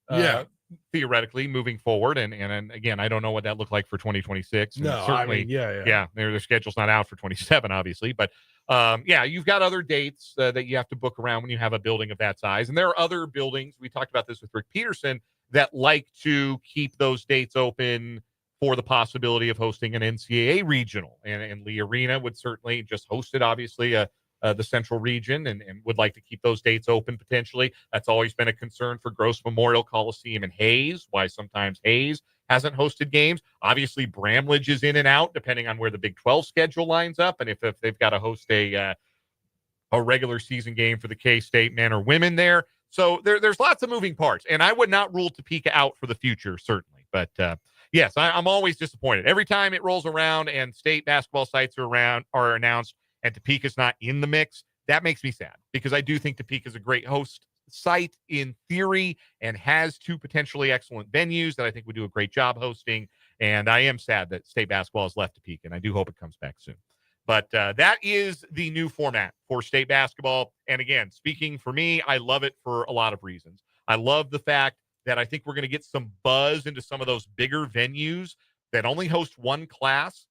theoretically moving forward. And again, I don't know what that looked like for 2026. And No, certainly, I mean, yeah. their schedule's not out for 27, obviously. But you've got other dates that you have to book around when you have a building of that size. And there are other buildings, we talked about this with Rick Peterson, that like to keep those dates open for the possibility of hosting an NCAA regional. And Lee Arena would certainly just host it, obviously, the Central region, and would like to keep those dates open potentially. That's always been a concern for Gross Memorial Coliseum and Hayes, why sometimes Hayes hasn't hosted games. Obviously, Bramlage is in and out, depending on where the Big 12 schedule lines up, and if they've got to host a regular season game for the K-State men or women there. So there's lots of moving parts, and I would not rule Topeka out for the future, certainly. But yes, I'm always disappointed. Every time it rolls around and state basketball sites are announced and Topeka's not in the mix, that makes me sad, because I do think Topeka's a great host site in theory and has two potentially excellent venues that I think would do a great job hosting. And I am sad that state basketball has left Topeka, and I do hope it comes back soon. But that is the new format for state basketball. And again, speaking for me, I love it for a lot of reasons. I love the fact that I think we're going to get some buzz into some of those bigger venues that only host one class,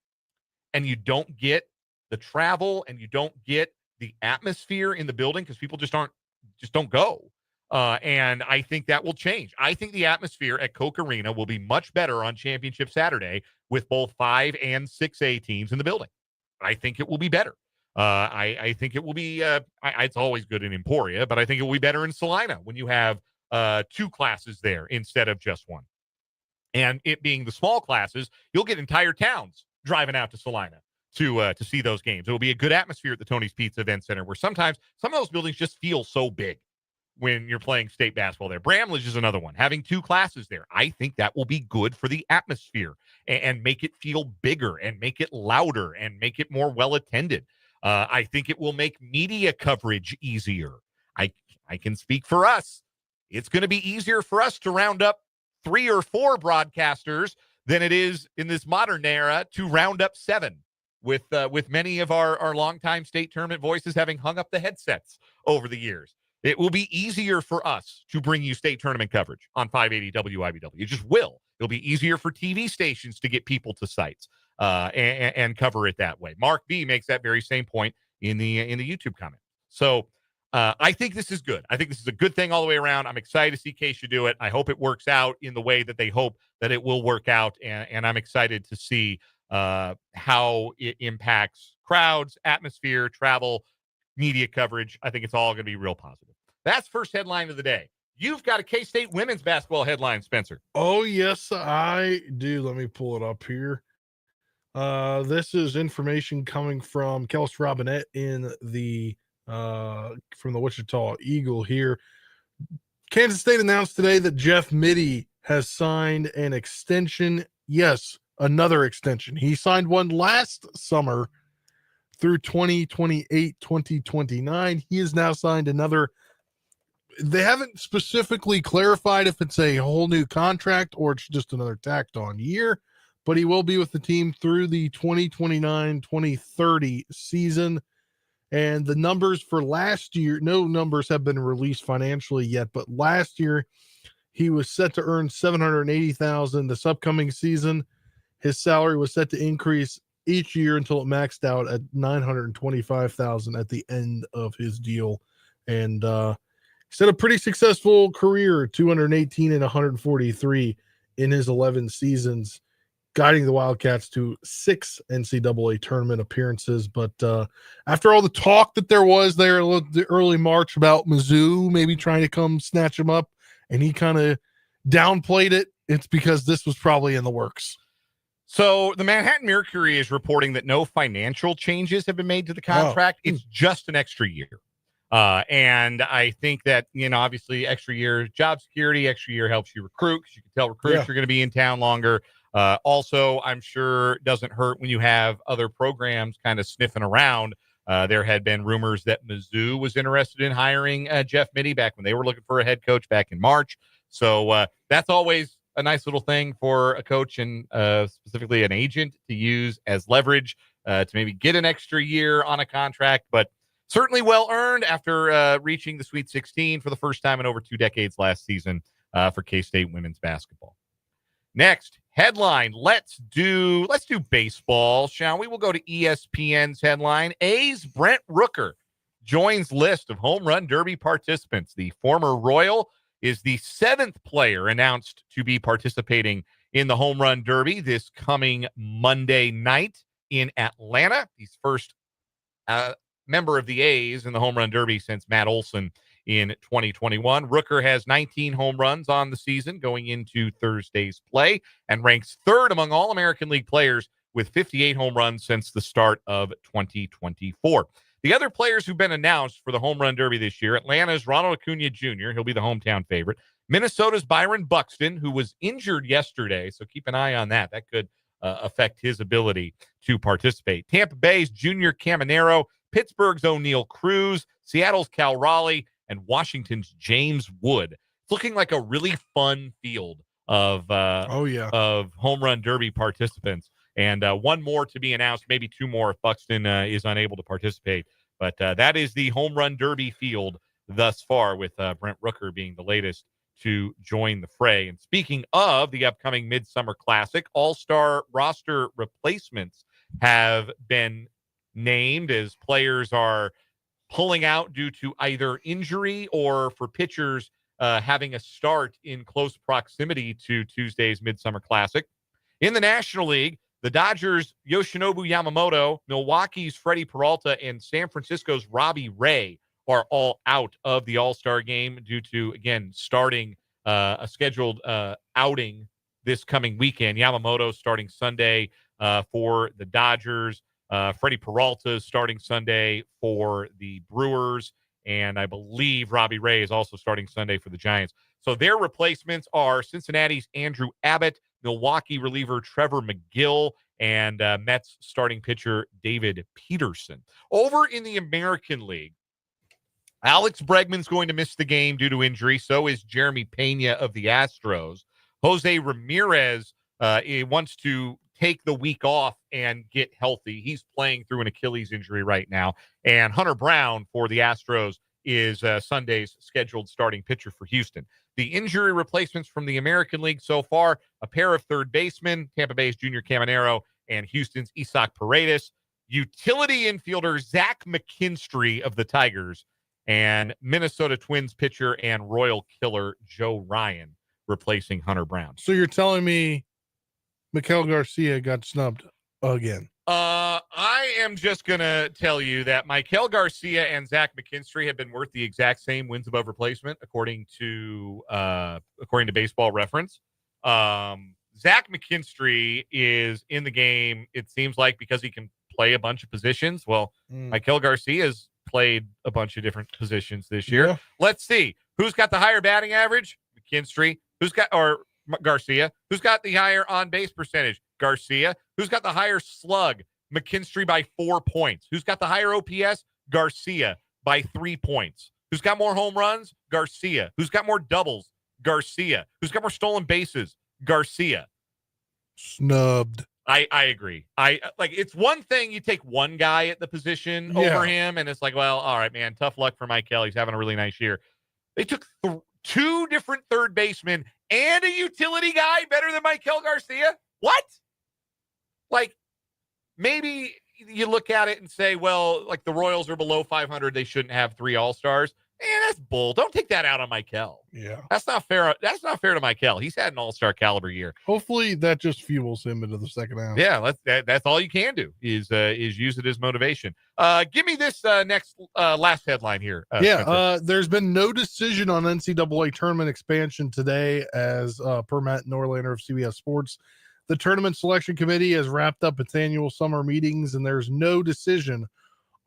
and you don't get the travel and you don't get the atmosphere in the building because people just don't go. And I think that will change. I think the atmosphere at Koch Arena will be much better on Championship Saturday with both 5 and 6A teams in the building. I think it will be better. I think it will be, it's always good in Emporia, but I think it will be better in Salina when you have 2 classes there instead of just one. And it being the small classes, you'll get entire towns driving out to Salina to see those games. It will be a good atmosphere at the Tony's Pizza Event Center, where sometimes some of those buildings just feel so big when you're playing state basketball there. Bramlage is another one. Having 2 classes there, I think that will be good for the atmosphere and make it feel bigger and make it louder and make it more well-attended. I think it will make media coverage easier. I can speak for us. It's going to be easier for us to round up 3 or 4 broadcasters than it is in this modern era to round up 7, with many of our longtime state tournament voices having hung up the headsets over the years. It will be easier for us to bring you state tournament coverage on 580 WIBW. It just will. It'll be easier for TV stations to get people to sites and cover it that way. Mark B makes that very same point in the YouTube comment. So I think this is good. I think this is a good thing all the way around. I'm excited to see Keisha do it. I hope it works out in the way that they hope that it will work out. And I'm excited to see how it impacts crowds, atmosphere, travel, media coverage. I think it's all going to be real positive. That's first headline of the day. You've got a K-State women's basketball headline, Spencer. Oh, yes, I do. Let me pull it up here. This is information coming from Kels Robinette in the from the Wichita Eagle here. Kansas State announced today that Jeff Mittie has signed an extension. Yes, another extension. He signed one last summer through 2028, 2029. He has now signed another. They haven't specifically clarified if it's a whole new contract or it's just another tacked on year, but he will be with the team through the 2029-2030 season. And the numbers for last year, no numbers have been released financially yet, but last year he was set to earn $780,000. This upcoming season, his salary was set to increase each year until it maxed out at $925,000 at the end of his deal. And he's had a pretty successful career, 218 and 143 in his 11 seasons, guiding the Wildcats to 6 NCAA tournament appearances. But after all the talk that there was there the early March about Mizzou maybe trying to come snatch him up, and he kind of downplayed it, it's because this was probably in the works. So the Manhattan Mercury is reporting that no financial changes have been made to the contract. It's just an extra year. And I think that, obviously extra year job security, extra year helps you recruit, because you can tell recruits you're going to be in town longer. Also, I'm sure it doesn't hurt when you have other programs kind of sniffing around. There had been rumors that Mizzou was interested in hiring Jeff Mittie back when they were looking for a head coach back in March. So that's always a nice little thing for a coach and specifically an agent to use as leverage to maybe get an extra year on a contract, but certainly well earned after reaching the Sweet 16 for the first time in over 2 decades last season. for K-State women's basketball. Next headline, let's do baseball, shall we? We'll go to ESPN's headline. A's Brent Rooker joins list of home run derby participants. The former Royal is the 7th player announced to be participating in the home run derby this coming Monday night in Atlanta. He's first member of the A's in the home run derby since Matt Olson in 2021. Rooker has 19 home runs on the season going into Thursday's play and ranks 3rd among all American League players with 58 home runs since the start of 2024. The other players who've been announced for the home run derby this year, Atlanta's Ronald Acuna Jr., he'll be the hometown favorite. Minnesota's Byron Buxton, who was injured yesterday, so keep an eye on that. That could affect his ability to participate. Tampa Bay's Junior Caminero, Pittsburgh's O'Neal Cruz, Seattle's Cal Raleigh, and Washington's James Wood. It's looking like a really fun field of home run derby participants. And one more to be announced, maybe 2 more if Buxton is unable to participate. But that is the home run derby field thus far, with Brent Rooker being the latest to join the fray. And speaking of the upcoming Midsummer Classic, all-star roster replacements have been named as players are pulling out due to either injury or for pitchers having a start in close proximity to Tuesday's Midsummer Classic. In the National League, the Dodgers' Yoshinobu Yamamoto, Milwaukee's Freddie Peralta, and San Francisco's Robbie Ray are all out of the All-Star game due to, again, starting a scheduled outing this coming weekend. Yamamoto starting Sunday for the Dodgers. Freddie Peralta is starting Sunday for the Brewers. And I believe Robbie Ray is also starting Sunday for the Giants. So their replacements are Cincinnati's Andrew Abbott, Milwaukee reliever Trevor McGill, and Mets starting pitcher David Peterson. Over in the American League, Alex Bregman's going to miss the game due to injury. So is Jeremy Pena of the Astros. Jose Ramirez wants to take the week off and get healthy. He's playing through an Achilles injury right now. And Hunter Brown for the Astros is Sunday's scheduled starting pitcher for Houston. The injury replacements from the American League so far, a pair of third basemen, Tampa Bay's Junior Caminero and Houston's Isaac Paredes, utility infielder Zach McKinstry of the Tigers, and Minnesota Twins pitcher and Royal killer Joe Ryan replacing Hunter Brown. So you're telling me Miguel Garcia got snubbed again? I am just going to tell you that Miguel Garcia and Zach McKinstry have been worth the exact same wins above replacement, according to Baseball Reference. Zach McKinstry is in the game, it seems like, because he can play a bunch of positions. Well, Miguel Garcia has played a bunch of different positions this year. Yeah. Let's see. Who's got the higher batting average? McKinstry. Garcia. Who's got the higher on-base percentage? Garcia. Who's got the higher slug? McKinstry by 4 points. Who's got the higher OPS? Garcia by 3 points. Who's got more home runs? Garcia. Who's got more doubles? Garcia. Who's got more stolen bases? Garcia. Snubbed. I agree. It's one thing you take one guy at the position over him, and it's like, well, all right, man, tough luck for Mike Kelly. He's having a really nice year. They took 2 different third basemen and a utility guy better than Miguel Garcia? What? Maybe you look at it and say, well, the Royals are below 500. They shouldn't have 3 All-Stars. That's bull. Don't take that out on Michael. Yeah. That's not fair. That's not fair to Michael. He's had an all-star caliber year. Hopefully that just fuels him into the second half. Yeah, that's all you can do is use it as motivation. Give me this last headline here. There's been no decision on NCAA tournament expansion today, as per Matt Norlander of CBS Sports. The tournament selection committee has wrapped up its annual summer meetings, and there's no decision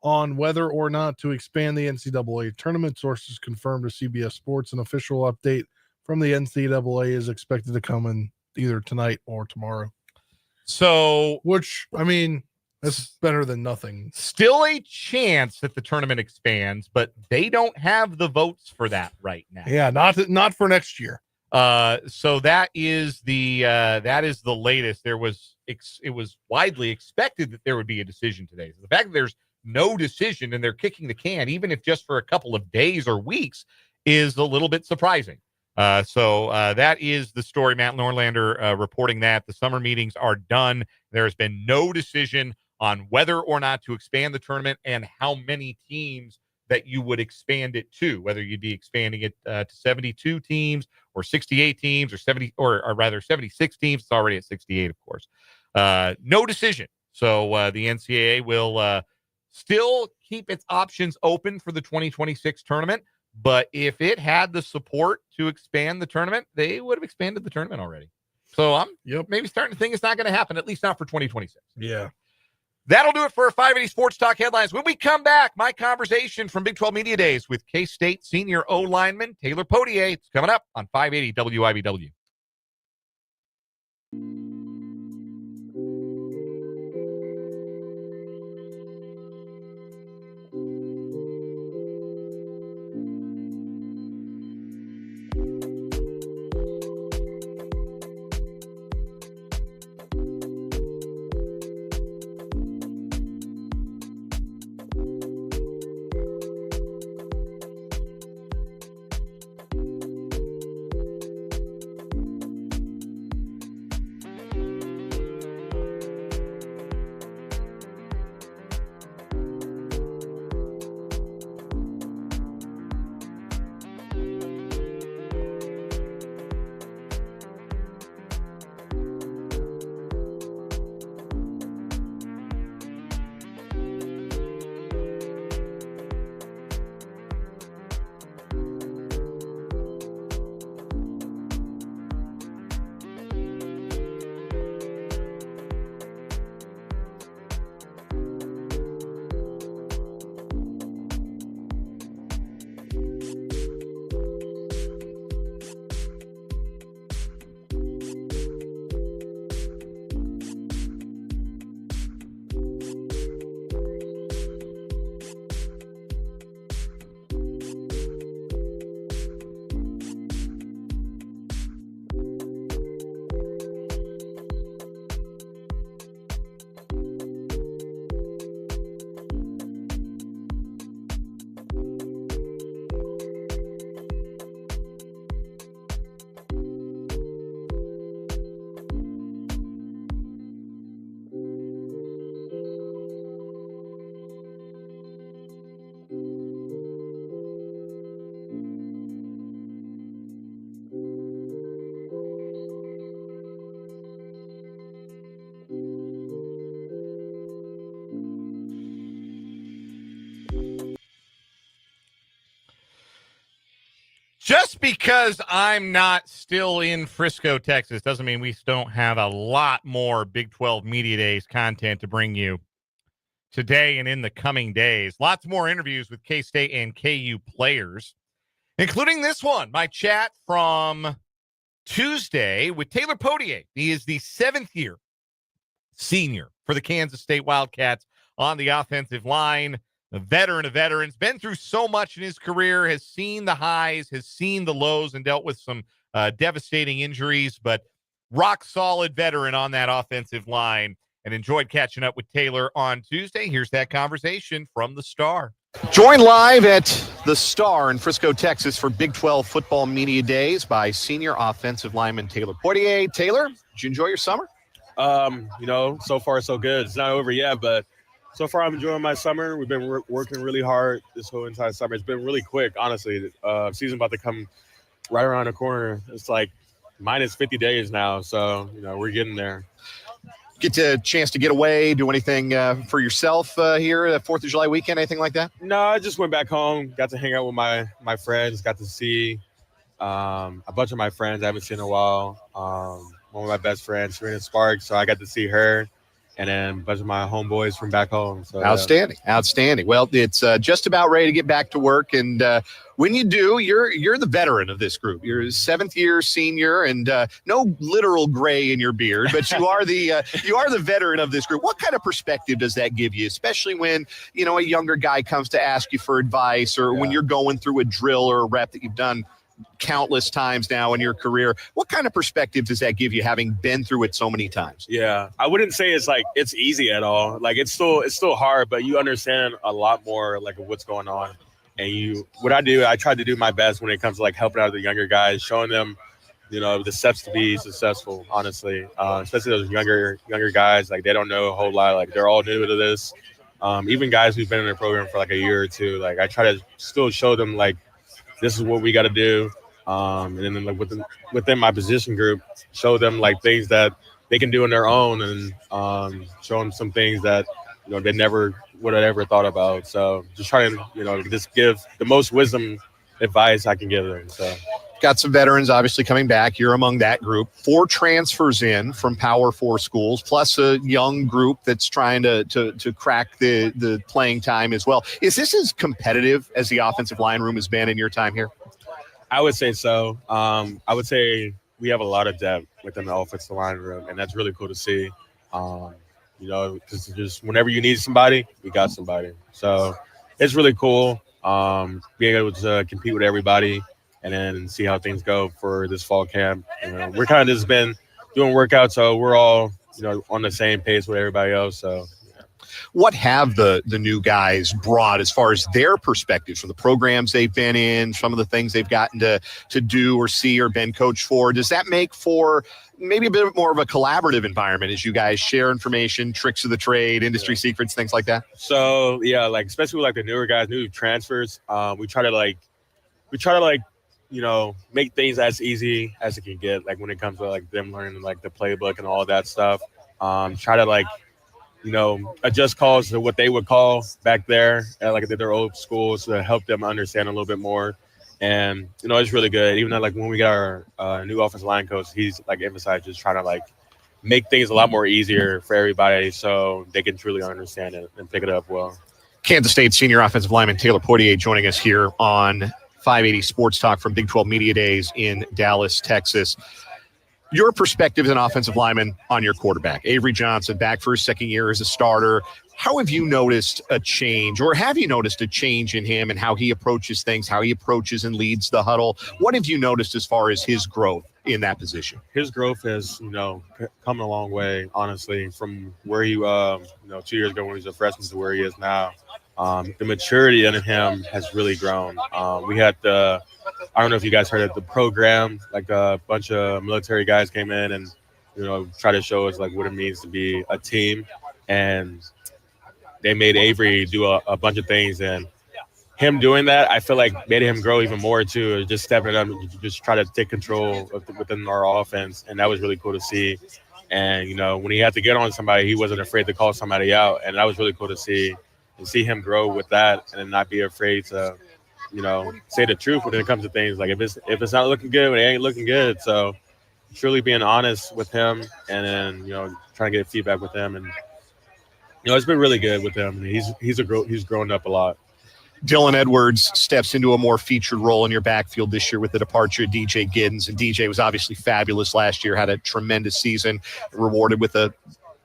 on whether or not to expand the NCAA tournament. Sources confirmed to CBS Sports. An official update from the NCAA is expected to come in either tonight or tomorrow. So, which, I mean, that's better than nothing. Still a chance that the tournament expands, but they don't have the votes for that right now. Yeah, not for next year. So that is the latest. It was widely expected that there would be a decision today. So the fact that there's no decision and they're kicking the can, even if just for a couple of days or weeks, is a little bit surprising. So that is the story. Matt Norlander reporting that the summer meetings are done. There has been no decision on whether or not to expand the tournament and how many teams that you would expand it to, whether you'd be expanding it to 72 teams or 68 teams or 70, or rather 76 teams. It's already at 68, of course. No decision. So the NCAA will still keep its options open for the 2026 tournament. But if it had the support to expand the tournament, they would have expanded the tournament already. So I'm maybe starting to think it's not going to happen, at least not for 2026. Yeah. That'll do it for 580 Sports Talk headlines. When we come back, my conversation from Big 12 Media Days with K-State senior O-lineman Taylor Poitier. It's coming up on 580 WIBW. Just because I'm not still in Frisco, Texas, doesn't mean we don't have a lot more Big 12 Media Days content to bring you today and in the coming days. Lots more interviews with K-State and KU players, including this one, my chat from Tuesday with Taylor Poitier. He is the 7th-year senior for the Kansas State Wildcats on the offensive line. A veteran of veterans, been through so much in his career, has seen the highs, has seen the lows, and dealt with some devastating injuries, but rock solid veteran on that offensive line, and enjoyed catching up with Taylor on Tuesday. Here's that conversation from the Star. Joined live at the Star in Frisco, Texas for Big 12 Football Media Days by senior offensive lineman Taylor Poitier. Taylor, did you enjoy your summer? So far so good. It's not over yet, but so far I'm enjoying my summer. We've been working really hard this whole entire summer. It's been really quick, honestly. Season about to come right around the corner. It's like minus 50 days now, so we're getting there. Get a chance to get away, do anything for yourself here at 4th of July weekend, anything like that? No, I just went back home, got to hang out with my friends, got to see a bunch of my friends I haven't seen in a while. One of my best friends, Serena Sparks, so I got to see her. And then a bunch of my homeboys from back home. So outstanding. Well, it's just about ready to get back to work. And when you do, you're the veteran of this group. You're a 7th-year senior, and no literal gray in your beard, but you are the veteran of this group. What kind of perspective does that give you, especially when a younger guy comes to ask you for advice, or when you're going through a drill or a rep that you've done countless times now in your career? What kind of perspective does that give you, having been through it so many times? Yeah, I wouldn't say it's easy at all. Like it's still hard, but you understand a lot more of what's going on. And what I do, I try to do my best when it comes to like helping out the younger guys, showing them, the steps to be successful, honestly, especially those younger guys. Like, they don't know a whole lot. Like, they're all new to this. Even guys who've been in the program for like a year or two, like, I try to still show them like, this is what we got to do. And then like within my position group, show them like things that they can do on their own, and show them some things that, they never would have ever thought about. So just trying to, just give the most wisdom advice I can give them. So. Got some veterans obviously coming back. You're among that group. 4 transfers in from Power 4 schools, plus a young group that's trying to crack the playing time as well. Is this as competitive as the offensive line room has been in your time here? I would say so. I would say we have a lot of depth within the offensive line room, and that's really cool to see. Because just whenever you need somebody, we got somebody. So it's really cool being able to compete with everybody, and then see how things go for this fall camp. We're kind of just been doing workouts, so we're all, on the same pace with everybody else. So, yeah. What have the new guys brought as far as their perspectives from the programs they've been in, some of the things they've gotten to do or see or been coached for? Does that make for maybe a bit more of a collaborative environment as you guys share information, tricks of the trade, industry secrets, things like that? So, yeah, like especially with like the newer guys, new transfers, we try to make things as easy as it can get, like when it comes to like them learning like the playbook and all that stuff. Try to adjust calls to what they would call back there at like their old schools to help them understand a little bit more. And it's really good. Even though like when we got our new offensive line coach, he's like emphasized just trying to like make things a lot more easier for everybody so they can truly understand it and pick it up well. Kansas State senior offensive lineman Taylor Poitier joining us here on 580 Sports Talk from Big 12 Media Days in Dallas, Texas. Your perspective as an offensive lineman on your quarterback, Avery Johnson, back for his second year as a starter. How have you noticed a change, or have you noticed a change in him and how he approaches things, how he approaches and leads the huddle? What have you noticed as far as his growth in that position? His growth has, come a long way, honestly, from where he, 2 years ago when he was a freshman to where he is now. The maturity in him has really grown. We had I don't know if you guys heard of the program, like a bunch of military guys came in and, try to show us like what it means to be a team. And they made Avery do a bunch of things, and him doing that, I feel like made him grow even more too, just stepping up, just try to take control within our offense. And that was really cool to see. And, when he had to get on somebody, he wasn't afraid to call somebody out. And that was really cool to see. And see him grow with that, and not be afraid to, say the truth when it comes to things. Like if it's not looking good, it ain't looking good. So truly being honest with him, and then trying to get feedback with him, and it's been really good with him. He's grown up a lot. Dylan Edwards steps into a more featured role in your backfield this year with the departure of DJ Giddens, and DJ was obviously fabulous last year, had a tremendous season, rewarded with a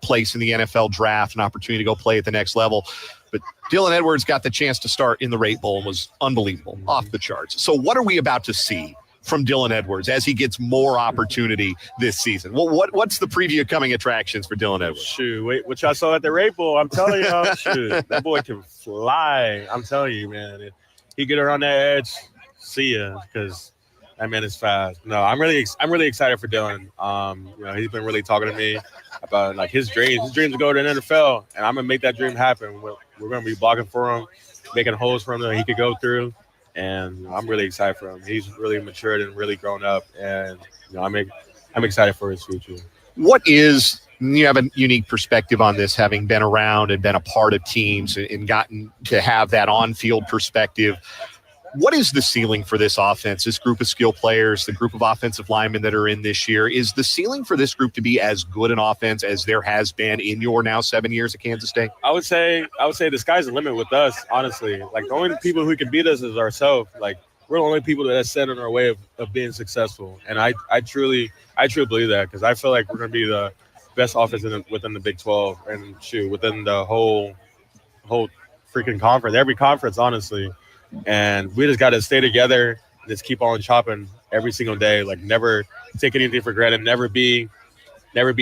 place in the NFL draft, an opportunity to go play at the next level. But Dylan Edwards got the chance to start in the Rate Bowl and was unbelievable, off the charts. So what are we about to see from Dylan Edwards as he gets more opportunity this season? Well, what's the preview of coming attractions for Dylan Edwards? Shoot, wait, what y'all saw at the Rate Bowl, I'm telling you, shoot, that boy can fly. I'm telling you, man. If he get around that edge, see ya, because that man is fast. No, I'm really excited for Dylan. He's been really talking to me about like his dreams. His dreams to go to the NFL, and I'm gonna make that dream happen. We're gonna be blocking for him, making holes for him that he could go through, and I'm really excited for him. He's really matured and really grown up, and I'm excited for his future. You have a unique perspective on this, having been around and been a part of teams and gotten to have that on-field perspective. What is the ceiling for this offense, this group of skill players, the group of offensive linemen that are in this year? Is the ceiling for this group to be as good an offense as there has been in your now 7 years at Kansas State? I would say the sky's the limit with us, honestly. Like, the only people who can beat us is ourselves. Like, we're the only people that set in our way of being successful. And I truly believe that, because I feel like we're going to be the best offense within the Big 12 and within the whole freaking conference, every conference, honestly. And we just got to stay together, and just keep on chopping every single day. Like, never take anything for granted. Never be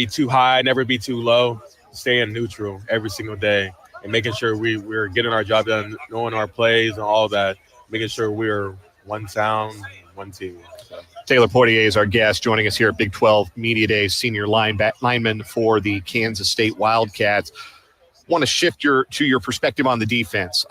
too high, never be too low. Staying neutral every single day, and making sure we're getting our job done, knowing our plays and all that. making sure we're one sound, one team. So. Taylor Poitier is our guest, joining us here at Big 12 Media Day, senior lineman for the Kansas State Wildcats. Want to shift to your perspective on the defense.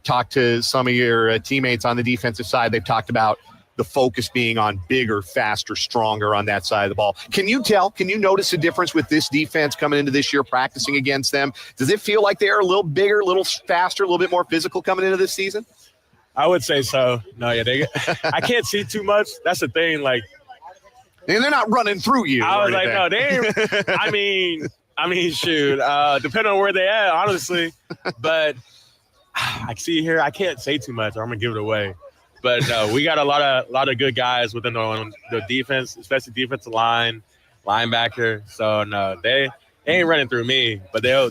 Talk to some of your teammates on the defensive side. They've talked about the focus being on bigger, faster, stronger on that side of the ball. Can you notice a difference with this defense coming into this year, practicing against them? Does it feel like they're a little bigger, a little faster, a little bit more physical coming into this season? I would say so. No, yeah, I can't see too much. That's the thing. Like, and they're not running through you. I was like, no, they ain't. I mean, shoot. Depending on where they at, honestly. But I see here, I can't say too much, or I'm gonna give it away. But no, we got a lot of good guys within the defense, especially defensive line, linebacker. So no, they ain't running through me, but they'll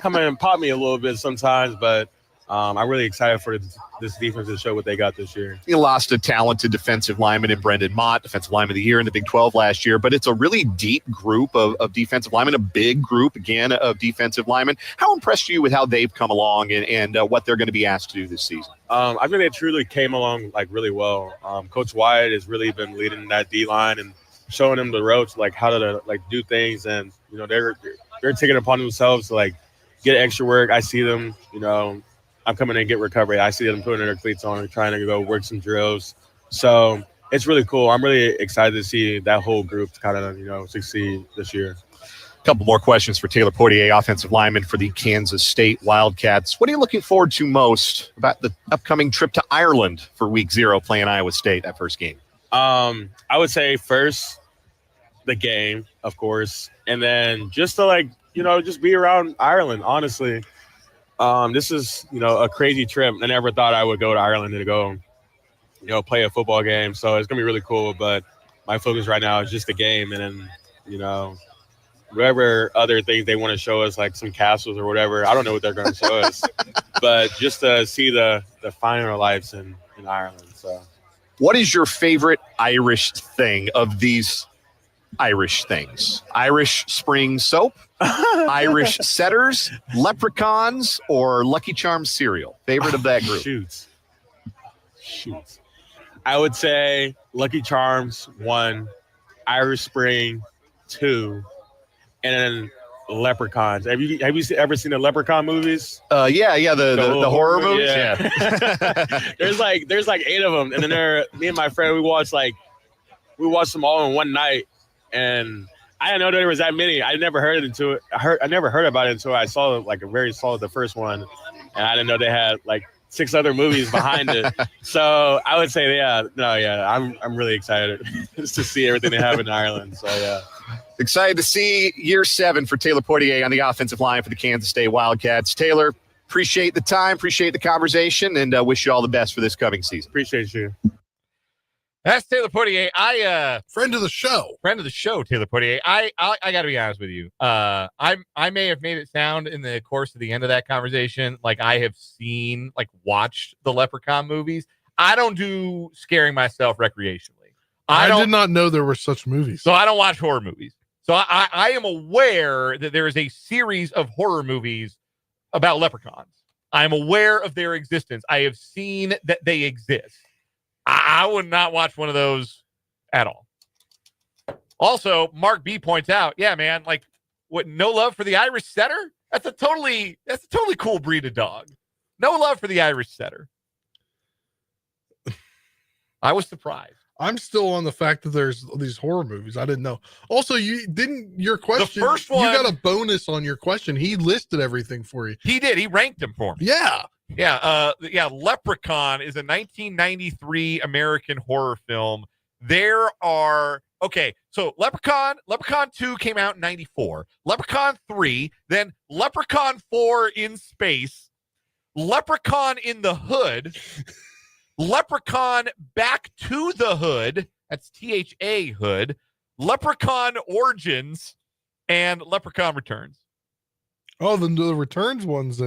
come in and pop me a little bit sometimes. But I'm really excited for this defense to show what they got this year. You lost a talented defensive lineman in Brendan Mott, defensive lineman of the year in the Big 12 last year, but it's a really deep group of defensive linemen, a big group, again, of defensive linemen. How impressed are you with how they've come along and what they're going to be asked to do this season? I think they truly came along like really well. Coach Wyatt has really been leading that D-line and showing them the ropes, like how to like do things. And, you know, they're taking it upon themselves to like get extra work. I see them, you know, I'm coming in and get recovery. I see them putting their cleats on and trying to go work some drills. So it's really cool. I'm really excited to see that whole group kind of, you know, succeed this year. A couple more questions for Taylor Poitier, offensive lineman for the Kansas State Wildcats. What are you looking forward to most about the upcoming trip to Ireland for week 0 playing Iowa State, that first game? I would say first the game, of course, and then just to like, you know, just be around Ireland, honestly. This is, you know, a crazy trip. I never thought I would go to Ireland to go, you know, play a football game. So it's going to be really cool. But my focus right now is just the game. And then, you know, whatever other things they want to show us, like some castles or whatever, I don't know what they're going to show us. But just to see the finer lives in Ireland. So, what is your favorite Irish thing of these Irish things? Irish spring soap, Irish setters, leprechauns, or Lucky Charms cereal? Favorite of that group? Shoots. I would say Lucky Charms 1, Irish Spring 2, and then leprechauns. Have you ever seen the leprechaun movies? Yeah, the horror movies. Yeah. there's like 8 of them, and then me and my friend we watched them all in one night. And I didn't know there was that many. I never heard about it until I saw the first one, and I didn't know they had like 6 other movies behind it. So I would say, I'm really excited just to see everything they have in Ireland. So yeah, excited to see year 7 for Taylor Poitier on the offensive line for the Kansas State Wildcats. Taylor, appreciate the time, appreciate the conversation, and wish you all the best for this coming season. Appreciate you. That's Taylor Poitier. Friend of the show, Taylor Poitier. I got to be honest with you. I may have made it sound in the course of the end of that conversation like I have watched the Leprechaun movies. I don't do scaring myself recreationally. I did not know there were such movies. So I don't watch horror movies. So I am aware that there is a series of horror movies about leprechauns. I'm aware of their existence. I have seen that they exist. I would not watch one of those at all. Also, Mark B points out, yeah, man, like what? No love for the Irish setter? That's a totally cool breed of dog. No love for the Irish setter. I was surprised. I'm still on the fact that there's these horror movies. I didn't know. Also, your question, the first one, you got a bonus on your question. He listed everything for you. He did. He ranked them for me. Yeah. Leprechaun is a 1993 American horror film. So Leprechaun 2 came out in 94. Leprechaun 3, then Leprechaun 4 in space, Leprechaun in the Hood, Leprechaun Back to the Hood, that's THA Hood, Leprechaun Origins, and Leprechaun Returns. Oh, the Returns one's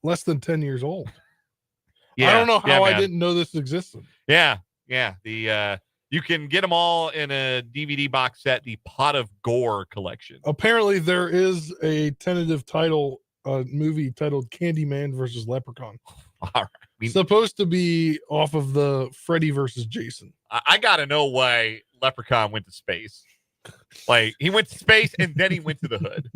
less than 10 years old. Yeah, I don't know how I man. didn't know this existed. Yeah. The you can get them all in a DVD box set, the Pot of Gore collection. Apparently, there is a tentative title movie titled Candyman versus Leprechaun. All right. Supposed to be off of the Freddy versus Jason. I got to know why Leprechaun went to space. Like, he went to space and then he went to the hood.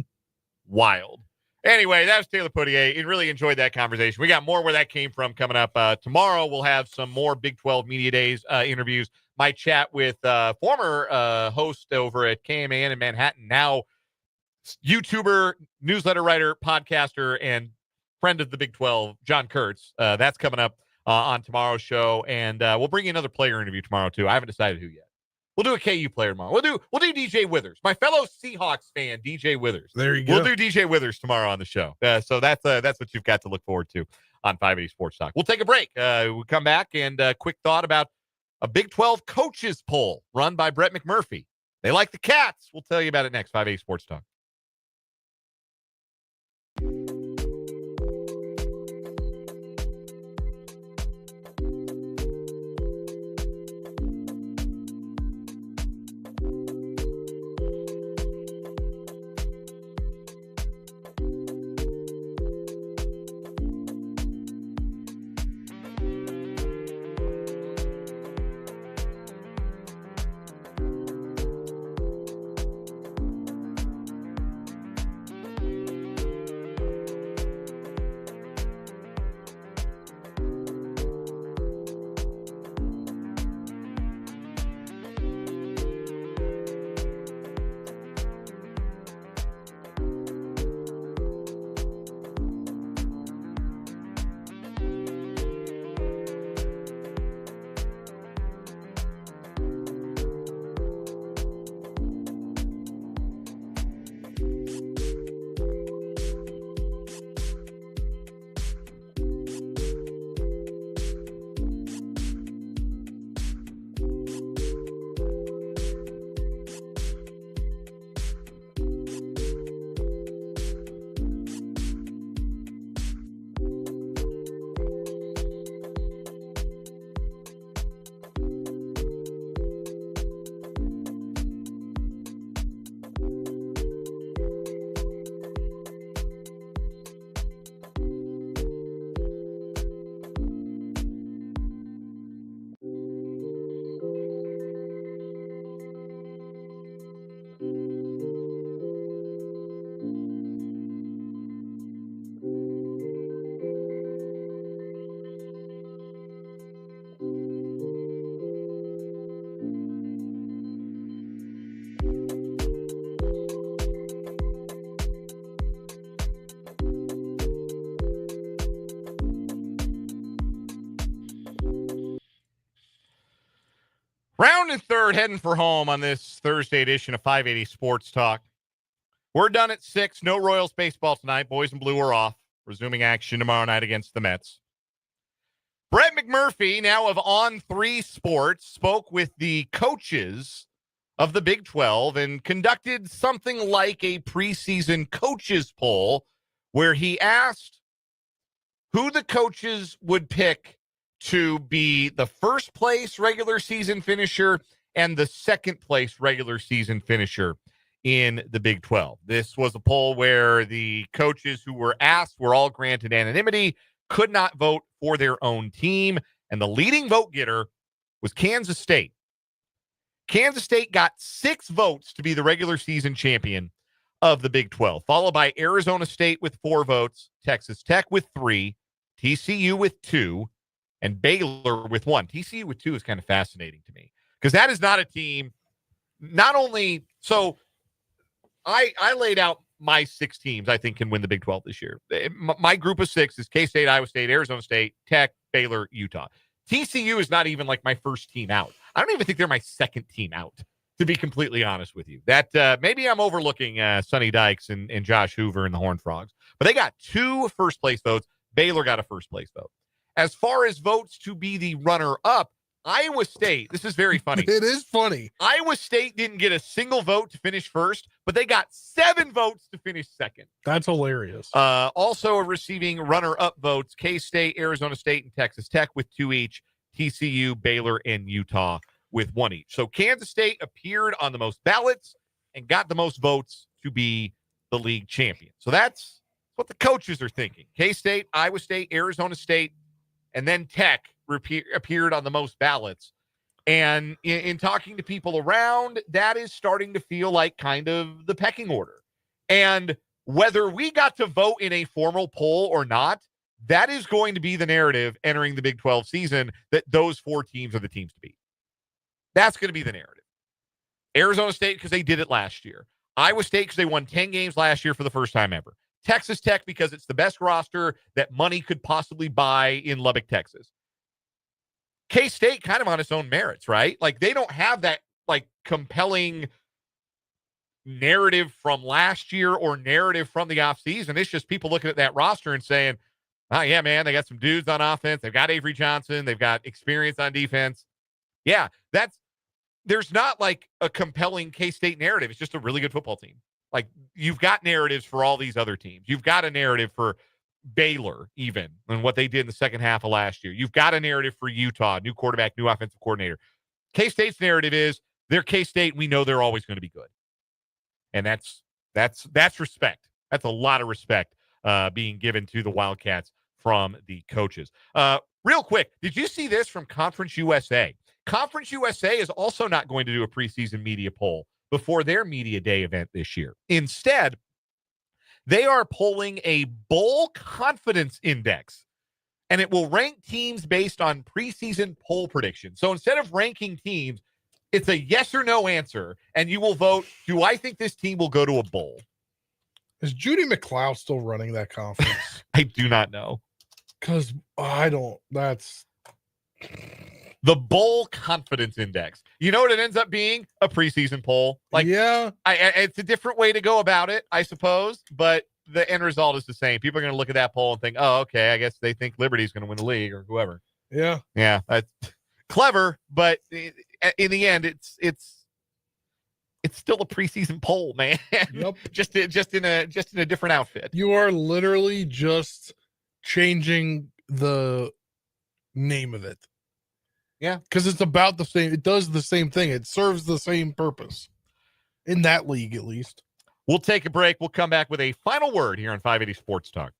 Wild. Anyway, that was Taylor Poitier. I really enjoyed that conversation. We got more where that came from coming up. Tomorrow, we'll have some more Big 12 Media Days interviews. My chat with former host over at KMAN in Manhattan, now YouTuber, newsletter writer, podcaster, and friend of the Big 12, John Kurtz. That's coming up on tomorrow's show. And we'll bring you another player interview tomorrow, too. I haven't decided who yet. We'll do a KU player tomorrow. We'll do DJ Withers, my fellow Seahawks fan, DJ Withers. There you go. We'll do DJ Withers tomorrow on the show. So that's what you've got to look forward to on 580 Sports Talk. We'll take a break. We'll come back and quick thought about a Big 12 coaches poll run by Brett McMurphy. They like the Cats. We'll tell you about it next. 580 Sports Talk. Round and third, heading for home on this Thursday edition of 580 Sports Talk. We're done at 6. No Royals baseball tonight. Boys in blue are off. Resuming action tomorrow night against the Mets. Brett McMurphy, now of On 3 Sports, spoke with the coaches of the Big 12 and conducted something like a preseason coaches poll where he asked who the coaches would pick to be the first place regular season finisher and the second place regular season finisher in the Big 12. This was a poll where the coaches who were asked were all granted anonymity, could not vote for their own team, and the leading vote getter was Kansas State. Kansas State got 6 votes to be the regular season champion of the Big 12, followed by Arizona State with 4 votes, Texas Tech with 3, TCU with 2, and Baylor with 1. TCU with 2 is kind of fascinating to me because that is not a team. Not only so, I laid out my 6 teams I think can win the Big 12 this year. My group of 6 is K-State, Iowa State, Arizona State, Tech, Baylor, Utah. TCU is not even like my first team out. I don't even think they're my second team out, to be completely honest with you. That maybe I'm overlooking Sonny Dykes and Josh Hoover and the Horned Frogs, but they got 2 first place votes. Baylor got a first place vote. As far as votes to be the runner-up, Iowa State, this is very funny. It is funny. Iowa State didn't get a single vote to finish first, but they got 7 votes to finish second. That's hilarious. Also receiving runner-up votes, K-State, Arizona State, and Texas Tech with 2 each, TCU, Baylor, and Utah with 1 each. So Kansas State appeared on the most ballots and got the most votes to be the league champion. So that's what the coaches are thinking. K-State, Iowa State, Arizona State, and then Tech appeared on the most ballots. And in talking to people around, that is starting to feel like kind of the pecking order. And whether we got to vote in a formal poll or not, that is going to be the narrative entering the Big 12 season, that those 4 teams are the teams to beat. That's going to be the narrative. Arizona State, because they did it last year. Iowa State, because they won 10 games last year for the first time ever. Texas Tech, because it's the best roster that money could possibly buy in Lubbock, Texas. K-State kind of on its own merits, right? Like, they don't have that, like, compelling narrative from last year or narrative from the offseason. It's just people looking at that roster and saying, oh, yeah, man, they got some dudes on offense. They've got Avery Johnson. They've got experience on defense. Yeah, there's not like a compelling K-State narrative. It's just a really good football team. Like, you've got narratives for all these other teams. You've got a narrative for Baylor, even, and what they did in the second half of last year. You've got a narrative for Utah, new quarterback, new offensive coordinator. K-State's narrative is they're K-State. We know they're always going to be good. And that's respect. That's a lot of respect being given to the Wildcats from the coaches. Real quick, did you see this from Conference USA? Conference USA is also not going to do a preseason media poll before their media day event this year. Instead, they are polling a bowl confidence index, and it will rank teams based on preseason poll predictions. So instead of ranking teams, it's a yes or no answer, and you will vote, do I think this team will go to a bowl? Is Judy McLeod still running that conference? I do not know. Because that's... The bowl confidence index. You know what it ends up being? A preseason poll. Like, yeah, it's a different way to go about it, I suppose, but the end result is the same. People are going to look at that poll and think, oh, okay, I guess they think Liberty's going to win the league or whoever. Yeah. Yeah, that's clever, but in the end, it's still a preseason poll, man. Yep. just in a different outfit. You are literally just changing the name of it. Yeah. Because it's about the same. It does the same thing. It serves the same purpose in that league, at least. We'll take a break. We'll come back with a final word here on 580 Sports Talk.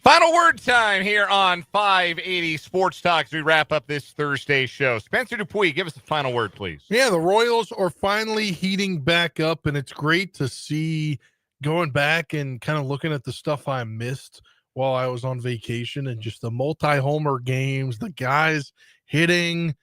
Final word time here on 580 Sports Talk as we wrap up this Thursday show. Spencer Dupuis, give us the final word, please. Yeah, the Royals are finally heating back up, and it's great to see going back and kind of looking at the stuff I missed while I was on vacation and just the multi-homer games, the guys hitting.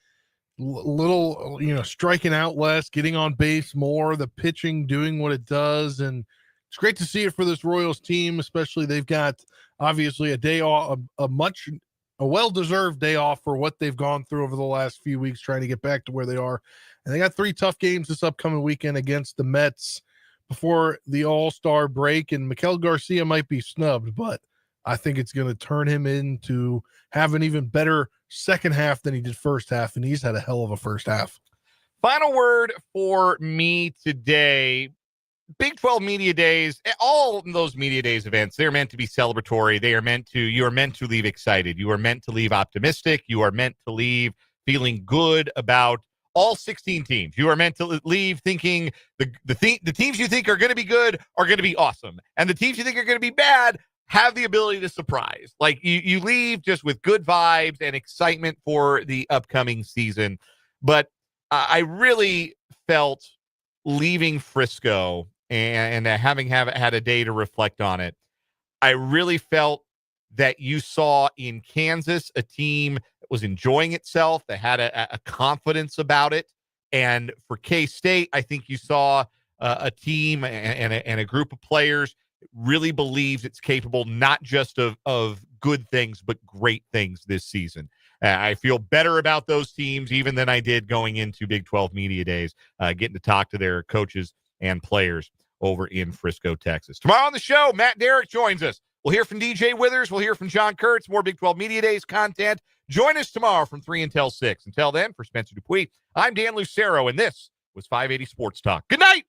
little, striking out less, getting on base more, the pitching doing what it does. And it's great to see it for this Royals team, especially they've got obviously a day off, a well-deserved day off for what they've gone through over the last few weeks, trying to get back to where they are. And they got 3 tough games this upcoming weekend against the Mets before the All-Star break. And Miguel Garcia might be snubbed, but I think it's going to turn him into have an even better second half than he did first half, and he's had a hell of a first half. Final word for me today. Big 12 Media Days, all those Media Days events, they're meant to be celebratory. You are meant to leave excited. You are meant to leave optimistic. You are meant to leave feeling good about all 16 teams. You are meant to leave thinking the teams you think are going to be good are going to be awesome. And the teams you think are going to be bad have the ability to surprise. Like you leave just with good vibes and excitement for the upcoming season. But I really felt leaving Frisco and having had a day to reflect on it, I really felt that you saw in Kansas a team that was enjoying itself, that had a confidence about it. And for K-State, I think you saw a team and a group of players that really believes it's capable not just of good things, but great things this season. I feel better about those teams even than I did going into Big 12 Media Days, getting to talk to their coaches and players over in Frisco, Texas. Tomorrow on the show, Matt Derrick joins us. We'll hear from DJ Withers. We'll hear from John Kurtz. More Big 12 Media Days content. Join us tomorrow from 3 until 6. Until then, for Spencer Dupuis, I'm Dan Lucero, and this was 580 Sports Talk. Good night.